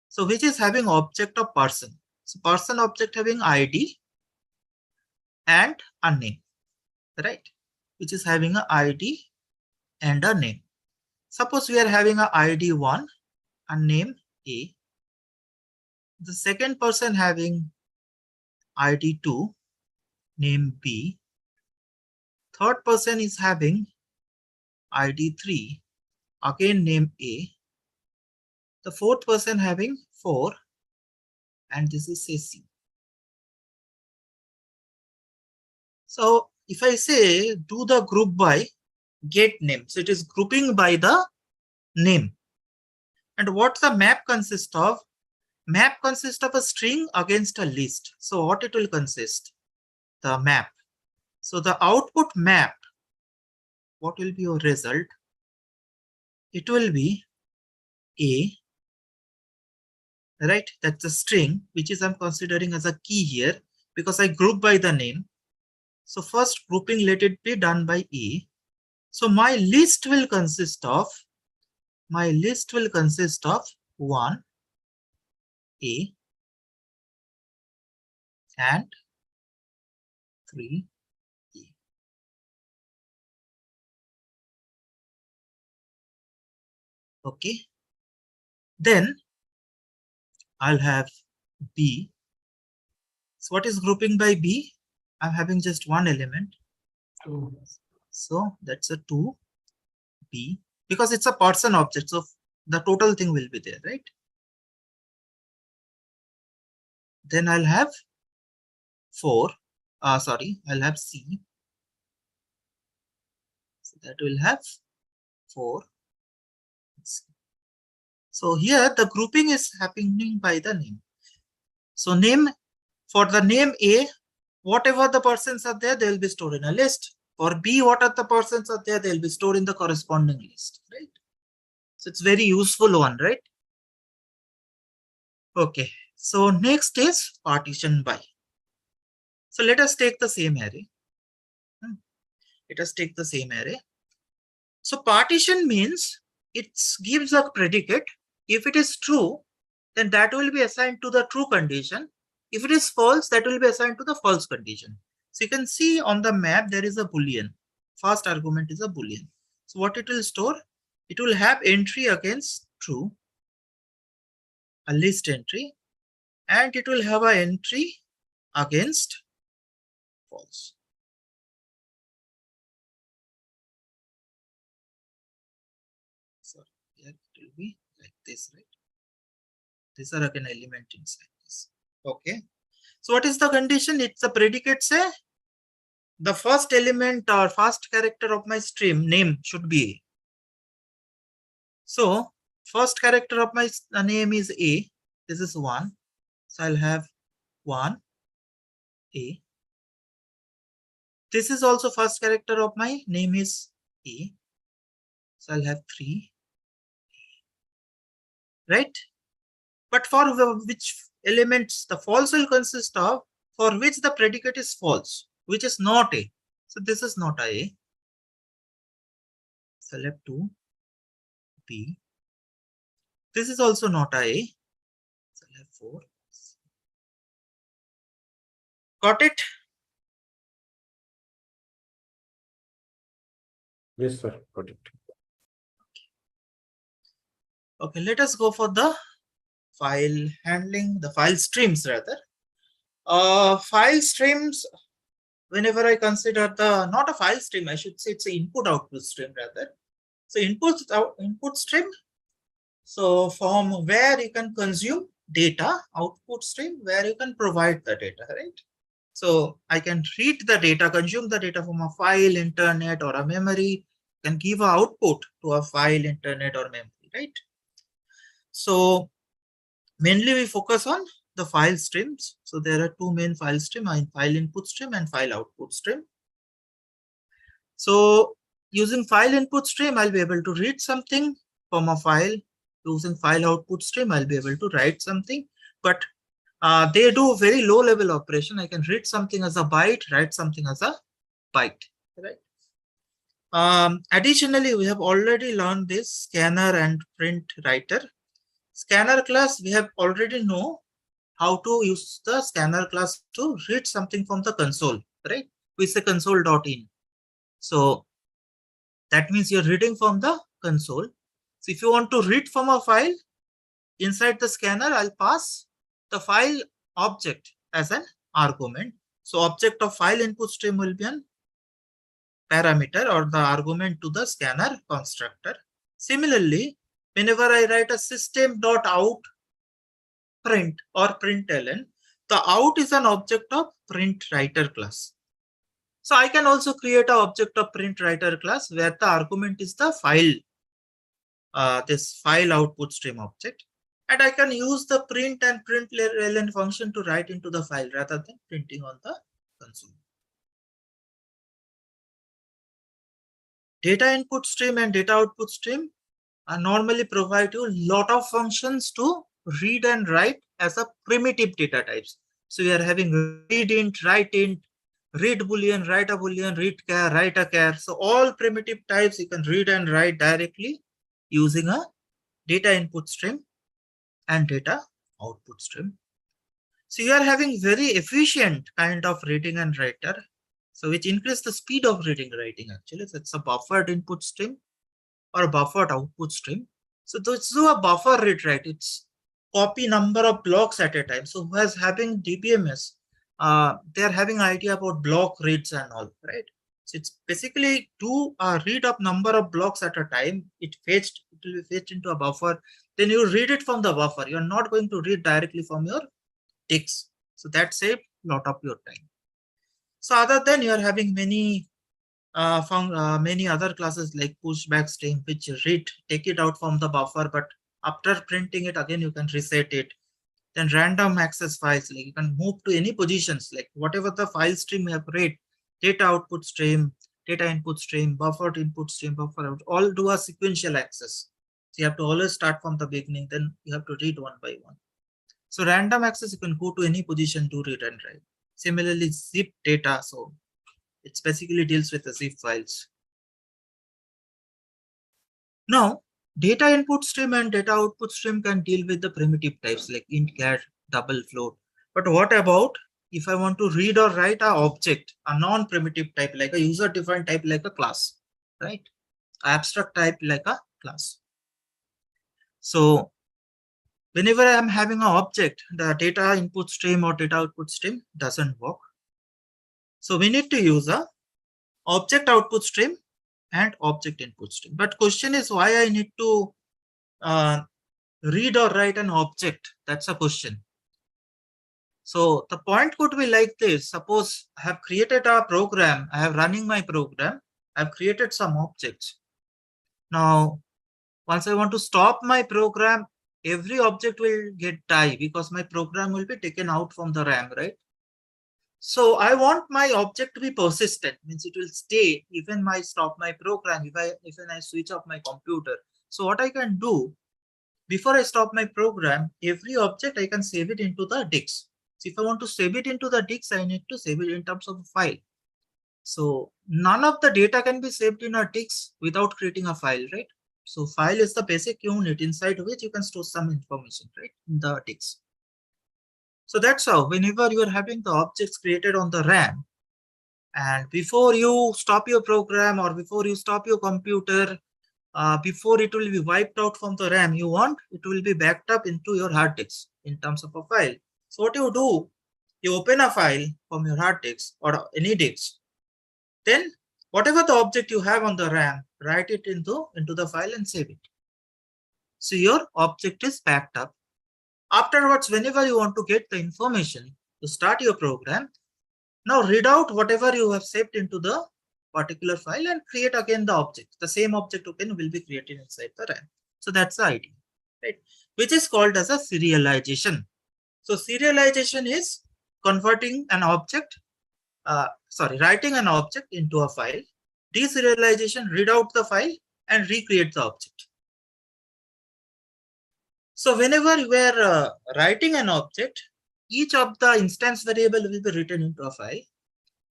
So which is having object of person. So person object having ID and a name, right? Which is having a ID and a name. Suppose we are having a ID 1 and name A. The second person having ID 2, name B. Third person is having ID 3, again name A. The fourth person having 4, and this is say C. So if I say do the group by get name, so it is grouping by the name. And what the map consists of? Map consists of a string against a list. So what it will consist? The map. So the output map, what will be your result? It will be A, right? That's a string, which is I'm considering as a key here because I group by the name. So first grouping, let it be done by A. So my list will consist of 1, A, and 3, E. Okay. Then I'll have B. So what is grouping by B? I'm having just one element. So that's a 2, B, because it's a person object. So the total thing will be there, right? Then I'll have 4. I'll have C. So that will have 4. So here the grouping is happening by the name. So name, for the name A, whatever the persons are there, they will be stored in a list. For B, what are the persons are there, they will be stored in the corresponding list, right? So it's very useful one, right? Okay. So next is partition by. So let us take the same array. Let us take the same array. So partition means it gives a predicate. If it is true, then that will be assigned to the true condition. If it is false, that will be assigned to the false condition. So you can see on the map, there is a Boolean. First argument is a Boolean. So what it will store? It will have entry against true, a list entry, and it will have an entry against false. So here it will be like this, right? These are again element inside this. Okay. So what is the condition? It's the predicate say the first element or first character of my stream name should be A. So first character of my name is A. This is 1. So I'll have 1 A. This is also first character of my name is A. So I'll have 3. Right? But for which elements the false will consist of, for which the predicate is false, which is not A. So this is not A. Select 2, B. This is also not A. Select 4. Got it? Yes, sir. Got it. Okay, let us go for the file handling, the file streams rather. File streams, whenever I consider the, not a file stream, I should say it's an input output stream rather. So input stream, so from where you can consume data, output stream, where you can provide the data, right? So I can read the data, consume the data from a file, internet, or a memory, can give an output to a file, internet, or memory, right? So mainly we focus on the file streams. So there are two main file streams, file input stream and file output stream. So using file input stream, I'll be able to read something from a file. Using file output stream, I'll be able to write something. But they do very low level operation. I can read something as a byte, write something as a byte, right? Additionally, we have already learned this scanner and print writer. Scanner class, we have already know how to use the scanner class to read something from the console, right? We say console.in. So that means you're reading from the console. So if you want to read from a file inside the scanner, I'll pass the file object as an argument. So object of file input stream will be an parameter or the argument to the scanner constructor. Similarly, whenever I write a system.out print or println, the out is an object of print writer class. So I can also create an object of print writer class where the argument is the file, this file output stream object. And I can use the print and println function to write into the file rather than printing on the console. Data input stream and data output stream normally provide you a lot of functions to read and write as a primitive data types. So we are having read int, write int, read boolean, write a boolean, read char, write a char. So all primitive types you can read and write directly using a data input stream and data output stream. So you are having very efficient kind of reading and writer. So which increase the speed of reading writing actually. So it's a buffered input stream or buffered output stream. So this is a buffer read write. It's copy number of blocks at a time. So who is having DBMS, they are having idea about block reads and all, right? So it's basically do a read of number of blocks at a time. It will be fetched into a buffer. Then you read it from the buffer. You're not going to read directly from your ticks. So that saved a lot of your time. So other than you are having many many other classes like pushback stream, which take it out from the buffer, but after printing it again you can reset it. Then random access files, like you can move to any positions, like whatever the file stream you have read, data output stream, data input stream, buffered input stream, buffer out, all do a sequential access. So you have to always start from the beginning, then you have to read one by one. So random access, you can go to any position to read and write. Similarly, zip data, so it basically deals with the zip files. Now, data input stream and data output stream can deal with the primitive types like int, char, double, float. But what about if I want to read or write an object, a non-primitive type like a user-defined type like a class, right? Abstract type like a class. So whenever I am having an object, the data input stream or data output stream doesn't work. So we need to use a object output stream and object input stream. But question is why I need to read or write an object? That's a question. So the point could be like this. Suppose I have created a program, I have running my program, I have created some objects. Now, once I want to stop my program, every object will get die because my program will be taken out from the RAM, right? So I want my object to be persistent, means it will stay even I stop my program, even I switch off my computer. So what I can do, before I stop my program, every object I can save it into the disk. So if I want to save it into the disk, I need to save it in terms of a file. So none of the data can be saved in a disk without creating a file, right? So file is the basic unit inside which you can store some information, right, in the disk. So that's how whenever you are having the objects created on the RAM, and before you stop your program or before you stop your computer, before it will be wiped out from the RAM, you want it will be backed up into your hard disk in terms of a file. So what you do, you open a file from your hard disk or any disk. Then whatever the object you have on the RAM, write it into the file and save it. So your object is backed up. Afterwards, whenever you want to get the information to start your program, now read out whatever you have saved into the particular file and create again the object. The same object again will be created inside the RAM. So that's the idea, right? Which is called as a serialization. So serialization is converting an object, writing an object into a file. Deserialization, read out the file and recreate the object. So whenever you are writing an object, each of the instance variable will be written into a file.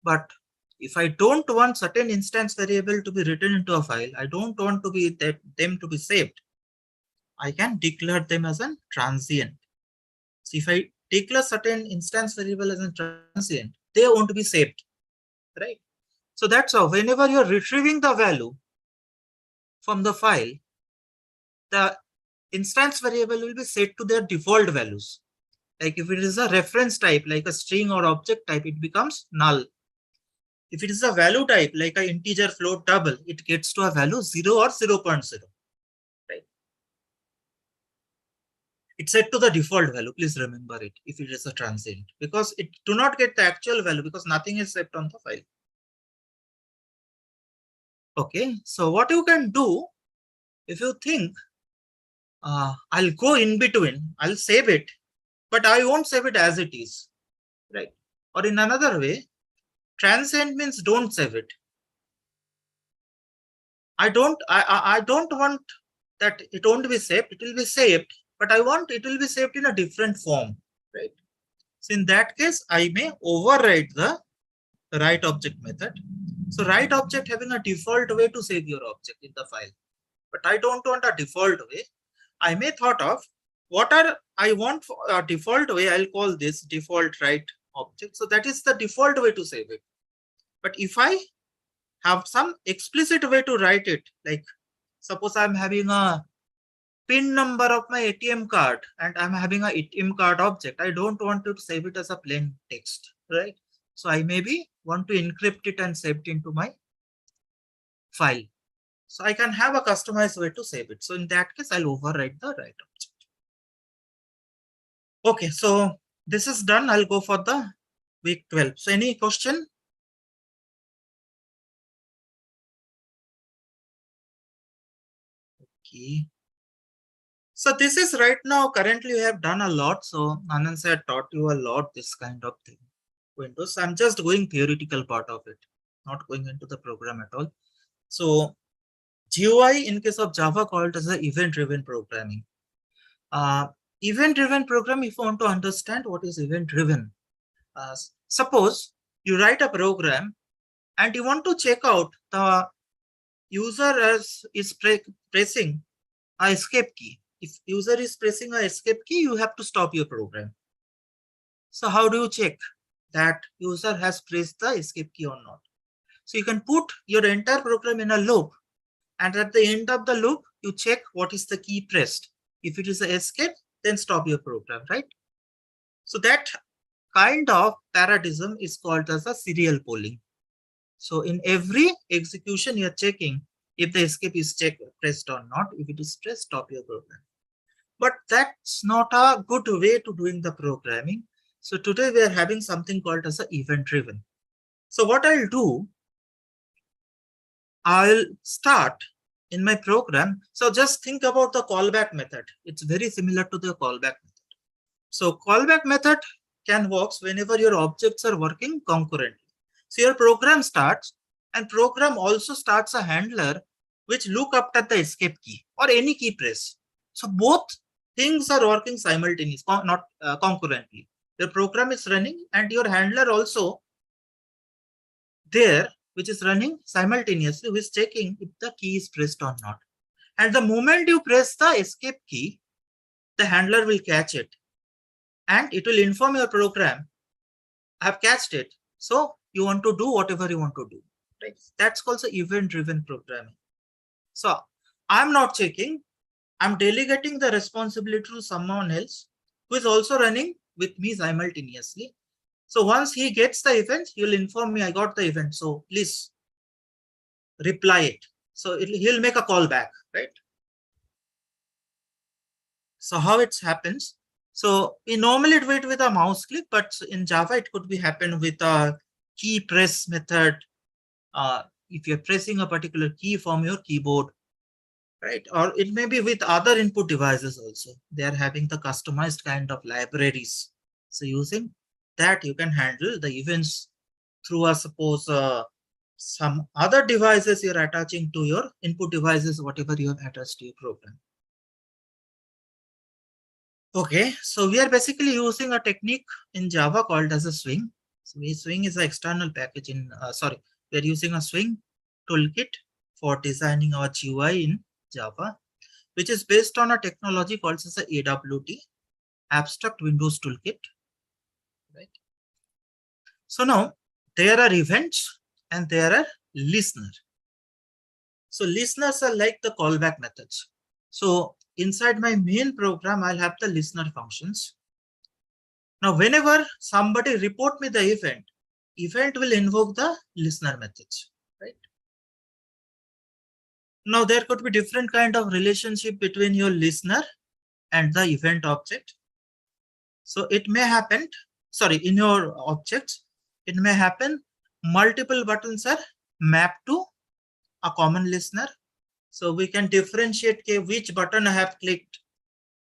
But if I don't want certain instance variable to be written into a file, I don't want to be them to be saved, I can declare them as a transient. So if I declare certain instance variable as a transient, they won't be saved, right? So that's how whenever you're retrieving the value from the file, the instance variable will be set to their default values. Like if it is a reference type, like a string or object type, it becomes null. If it is a value type, like an integer, float, double, it gets to a value 0 or 0.0. Right? It's set to the default value. Please remember it if it is a transient, because it do not get the actual value because nothing is set on the file. Okay, so what you can do, if you think, I'll go in between, I'll save it, but I won't save it as it is, right? Or in another way, transient means don't save it. I don't want that it won't be saved, it will be saved, but I want it will be saved in a different form, right? So in that case, I may override the write object method. So write object having a default way to save your object in the file, but I don't want a default way. I may thought of what are I want for a default way. I'll call this default write object. So that is the default way to save it. But if I have some explicit way to write it, like suppose I'm having a PIN number of my ATM card and I'm having a ATM card object, I don't want to save it as a plain text, right? So I maybe want to encrypt it and save it into my file. So I can have a customized way to save it. So in that case, I'll override the write object. Okay, so this is done. I'll go for the week 12. So any question? Okay. So this is right now, currently we have done a lot. So Anand sir taught you a lot, this kind of thing. Windows, I'm just going theoretical part of it, not going into the program at all. So GUI in case of Java called as a event-driven programming. Event-driven program, if you want to understand what is event-driven, suppose you write a program and you want to check out the user is pressing a escape key. If user is pressing a escape key, you have to stop your program. So how do you check that user has pressed the escape key or not? So you can put your entire program in a loop, and at the end of the loop, you check what is the key pressed. If it is an escape, then stop your program, right? So that kind of paradigm is called as a serial polling. So in every execution, you're checking if the escape is pressed or not. If it is pressed, stop your program. But that's not a good way to doing the programming. So today we are having something called as a event-driven. So what I'll do, I'll start in my program. So just think about the callback method. It's very similar to the callback method. So callback method can work whenever your objects are working concurrently. So your program starts, and program also starts a handler which look up at the escape key or any key press. So both things are working simultaneously, not concurrently. Your program is running and your handler also there, which is running simultaneously, which is checking if the key is pressed or not. And the moment you press the escape key, the handler will catch it and it will inform your program, I have catched it. So you want to do whatever you want to do. Right? That's called the event-driven programming. So I'm not checking, I'm delegating the responsibility to someone else who is also running with me simultaneously. So once he gets the event, he'll inform me I got the event. So please reply it. So he'll make a call back, right? So how it happens? So we normally do it with a mouse click, but in Java it could be happen with a key press method. If you're pressing a particular key from your keyboard, right? Or it may be with other input devices also. They are having the customized kind of libraries. So using that, you can handle the events through suppose some other devices you're attaching to your input devices, whatever you have attached to your program. Okay, so we are basically using a technique in Java called as a swing. So swing is an external package in, we are using a swing toolkit for designing our GUI in Java, which is based on a technology called as a AWT, Abstract Windows Toolkit. Right. So now there are events and there are listeners. So listeners are like the callback methods. So inside my main program, I'll have the listener functions. Now, whenever somebody report me the event will invoke the listener methods, right? Now, there could be different kind of relationship between your listener and the event object. So it may happen, in your objects, it may happen multiple buttons are mapped to a common listener. So we can differentiate which button I have clicked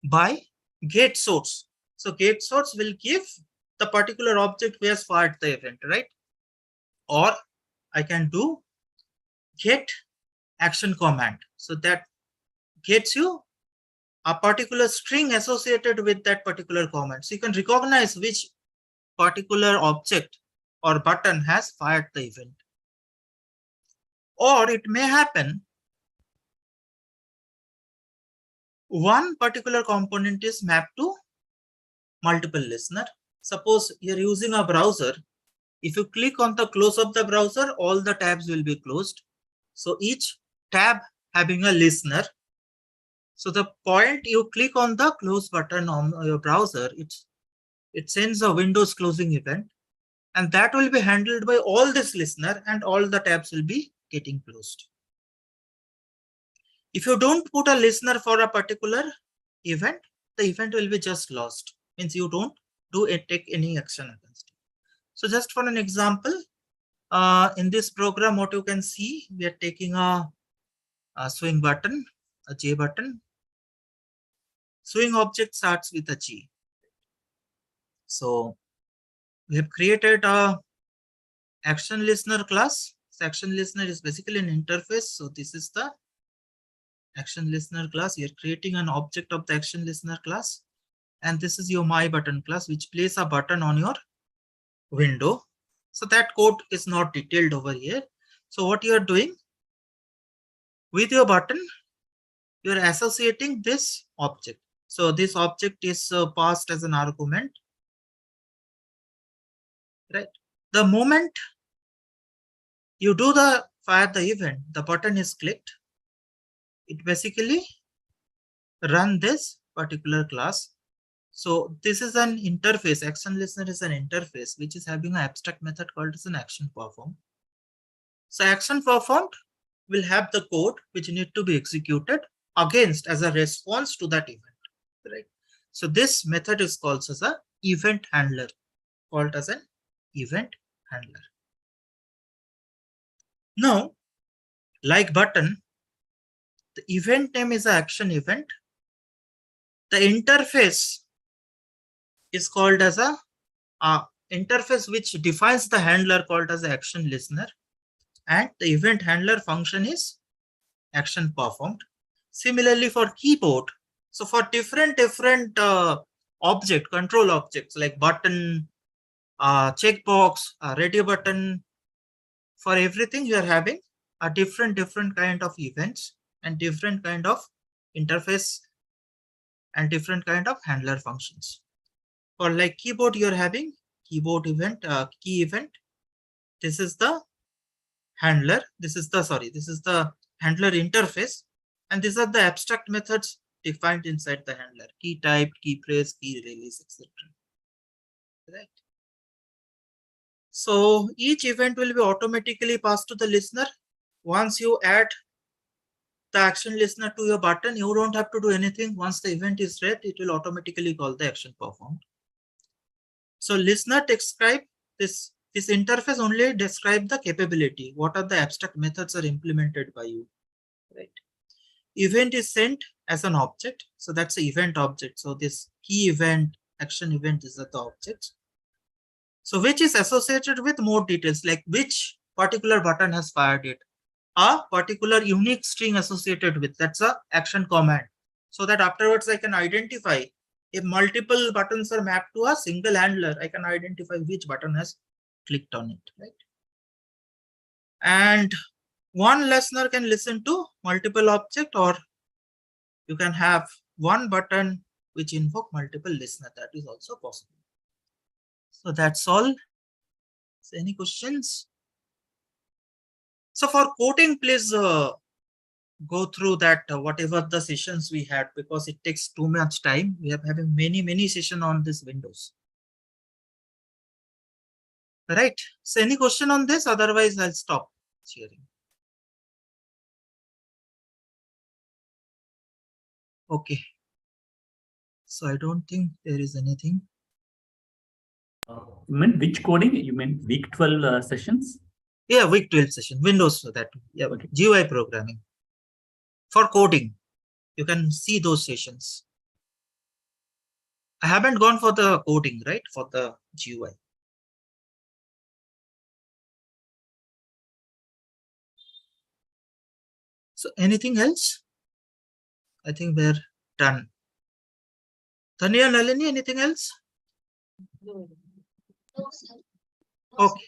by gate source. So gate source will give the particular object who has fired the event, right? Or I can do get action command. So that gets you a particular string associated with that particular command. So you can recognize which particular object or button has fired the event. Or it may happen one particular component is mapped to multiple listener. Suppose you're using a browser. If you click on the close of the browser, all the tabs will be closed. So each tab having a listener. So the point you click on the close button on your browser, it sends a Windows closing event, and that will be handled by all this listener, and all the tabs will be getting closed. If you don't put a listener for a particular event, the event will be just lost. Means you don't take any action against it. So just for an example, in this program, what you can see, we are taking a swing button, a J button. Swing object starts with a G. So we have created a action listener class. So action listener is basically an interface. So this is the action listener class. You're creating an object of the action listener class. And this is your my button class, which places a button on your window. So that code is not detailed over here. So what you are doing with your button, you're associating this object. So this object is passed as an argument, right? The moment you do the fire the event, the button is clicked. It basically run this particular class. So this is an interface. Action listener is an interface which is having an abstract method called as an action performed. So action performed will have the code which need to be executed against as a response to that event, right? So this method is called as a event handler, called as an event handler. Now, like button, the event name is an action event. The interface is called as a interface which defines the handler called as action listener, and the event handler function is action performed. Similarly for keyboard, so for different object control objects like button, checkbox, radio button, for everything you are having a different kind of events and different kind of interface and different kind of handler functions. For like keyboard, you're having keyboard event, key event. This is the handler. This is the handler interface, and these are the abstract methods defined inside the handler: key type, key press, key release, etc. Right. So each event will be automatically passed to the listener. Once you add the action listener to your button, you don't have to do anything. Once the event is read, it will automatically call the action performed. So listener describe this interface only describe the capability. What are the abstract methods are implemented by you, right? Event is sent as an object. So that's the event object. So this key event, action event is the objects. So which is associated with more details, like which particular button has fired it, a particular unique string associated with, that's a action command. So that afterwards I can identify if multiple buttons are mapped to a single handler, I can identify which button has clicked on it, right? And one listener can listen to multiple objects, or you can have one button which invoke multiple listener. That is also possible. So that's all. So any questions? So for coding, please go through that whatever the sessions we had, because it takes too much time. We are having many sessions on this Windows. Right. So any question on this? Otherwise, I'll stop sharing. Okay. So I don't think there is anything. You meant which coding? You meant week 12 sessions? Yeah, week 12 session, Windows for that. Yeah, Okay. GUI programming. For coding, you can see those sessions. I haven't gone for the coding, right? For the GUI. So anything else? I think we're done. Tanya, Nalini, anything else? No. No, sir. Okay.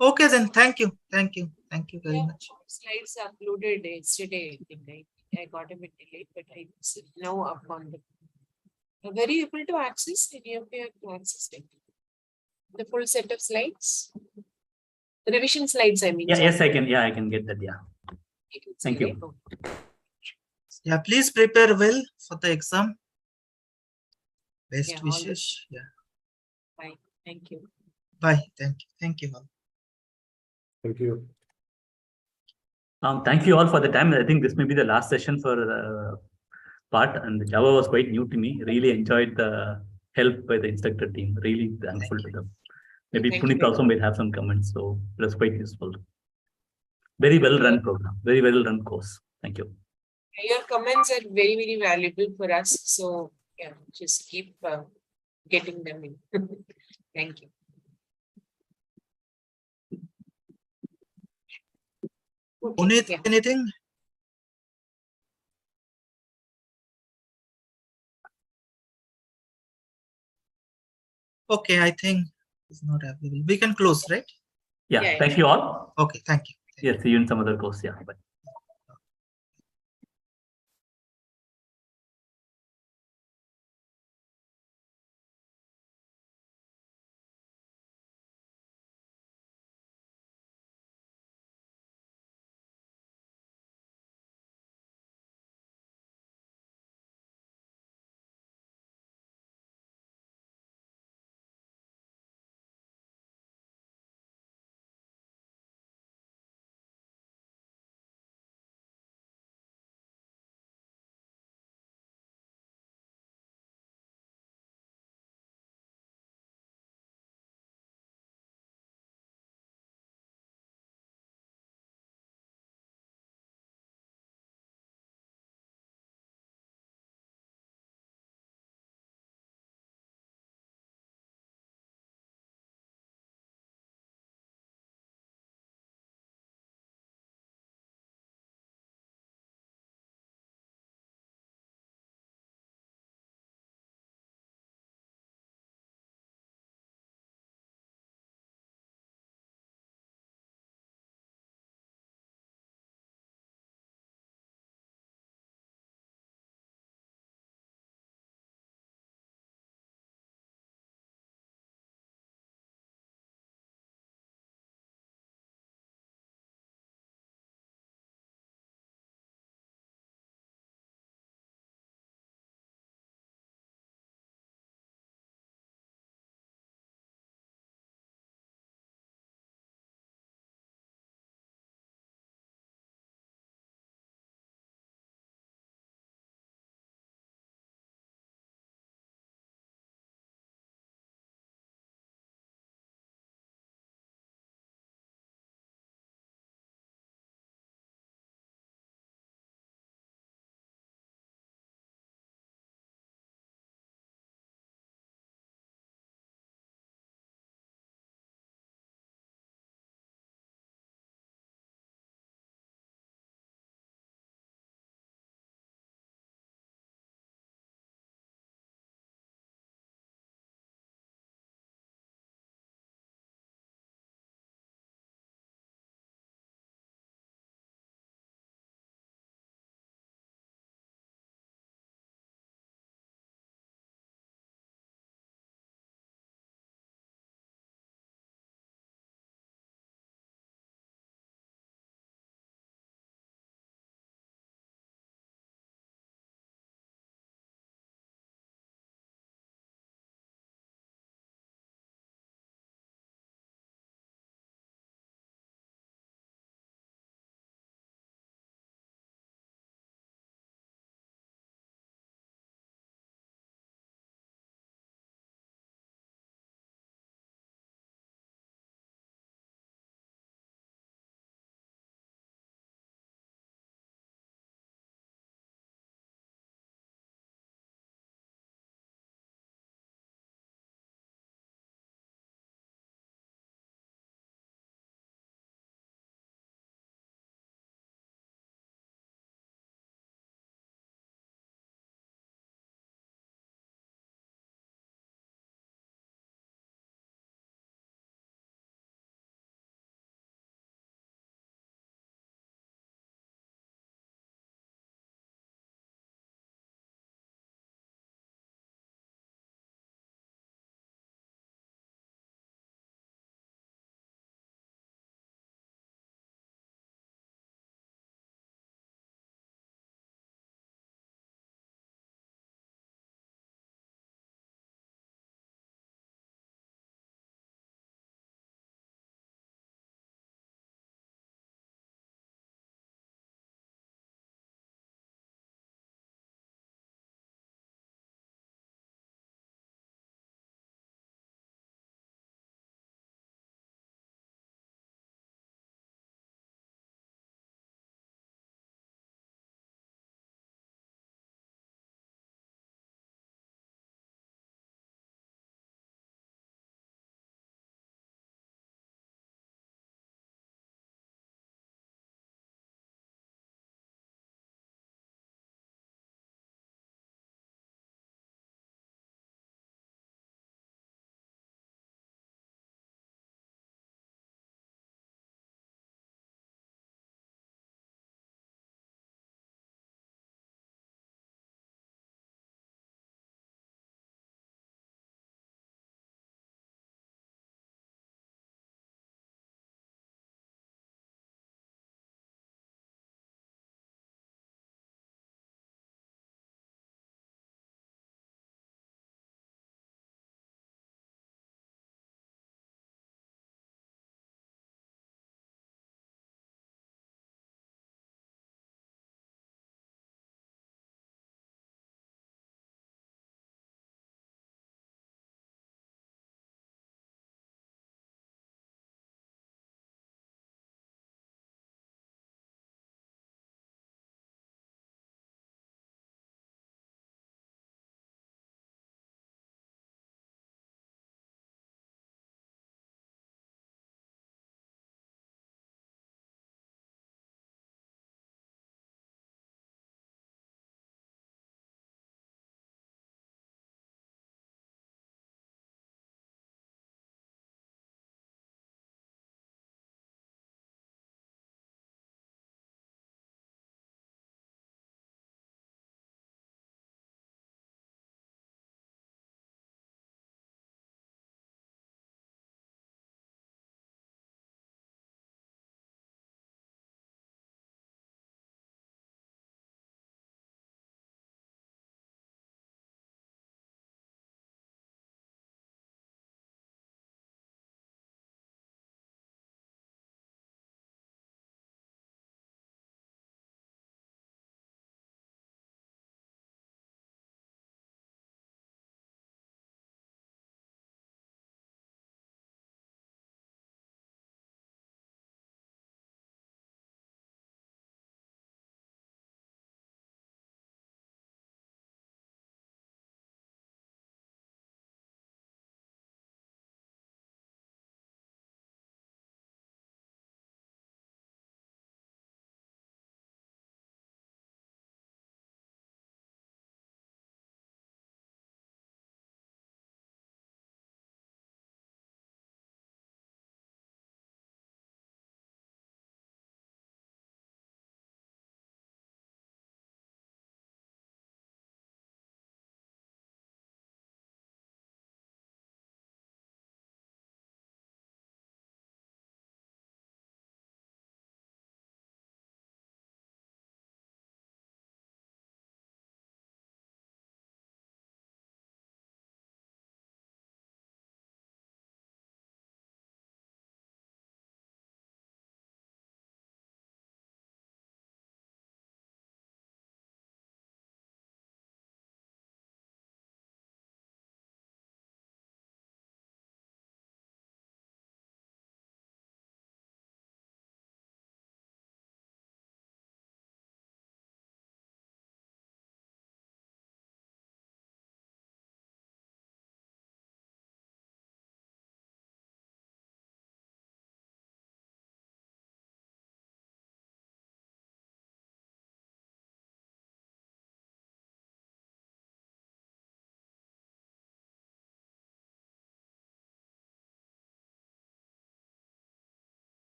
Okay, then thank you. Thank you. Thank you very Yeah, much. slides uploaded yesterday, I think. I got a bit delayed, but I now up on the. Were you able to access any of your classes? The full set of slides? The revision slides, I mean. Yeah, sorry. yes, I can. Yeah, I can get that. Yeah. Thank you. Right? Yeah, please prepare well for the exam. Best Yeah, all wishes. Yeah. Bye. Thank you. Bye. Thank you. Thank you all. Thank you. Thank you all for the time. I think this may be the last session for the part, and Java was quite new to me. Really enjoyed the help by the instructor team. Really thankful to them. Maybe Thank Puneet you. also might have some comments, so it was quite useful. Very well run program, very well run course. Thank you. Your comments are very, very valuable for us. So, yeah, just keep getting them in. Thank you. Okay, Puneet, yeah. anything? Okay, I think it's not available. We can close, right? Yeah, Yeah. thank you all. Okay, thank you. Yeah, see you in some other course. Yeah, bye.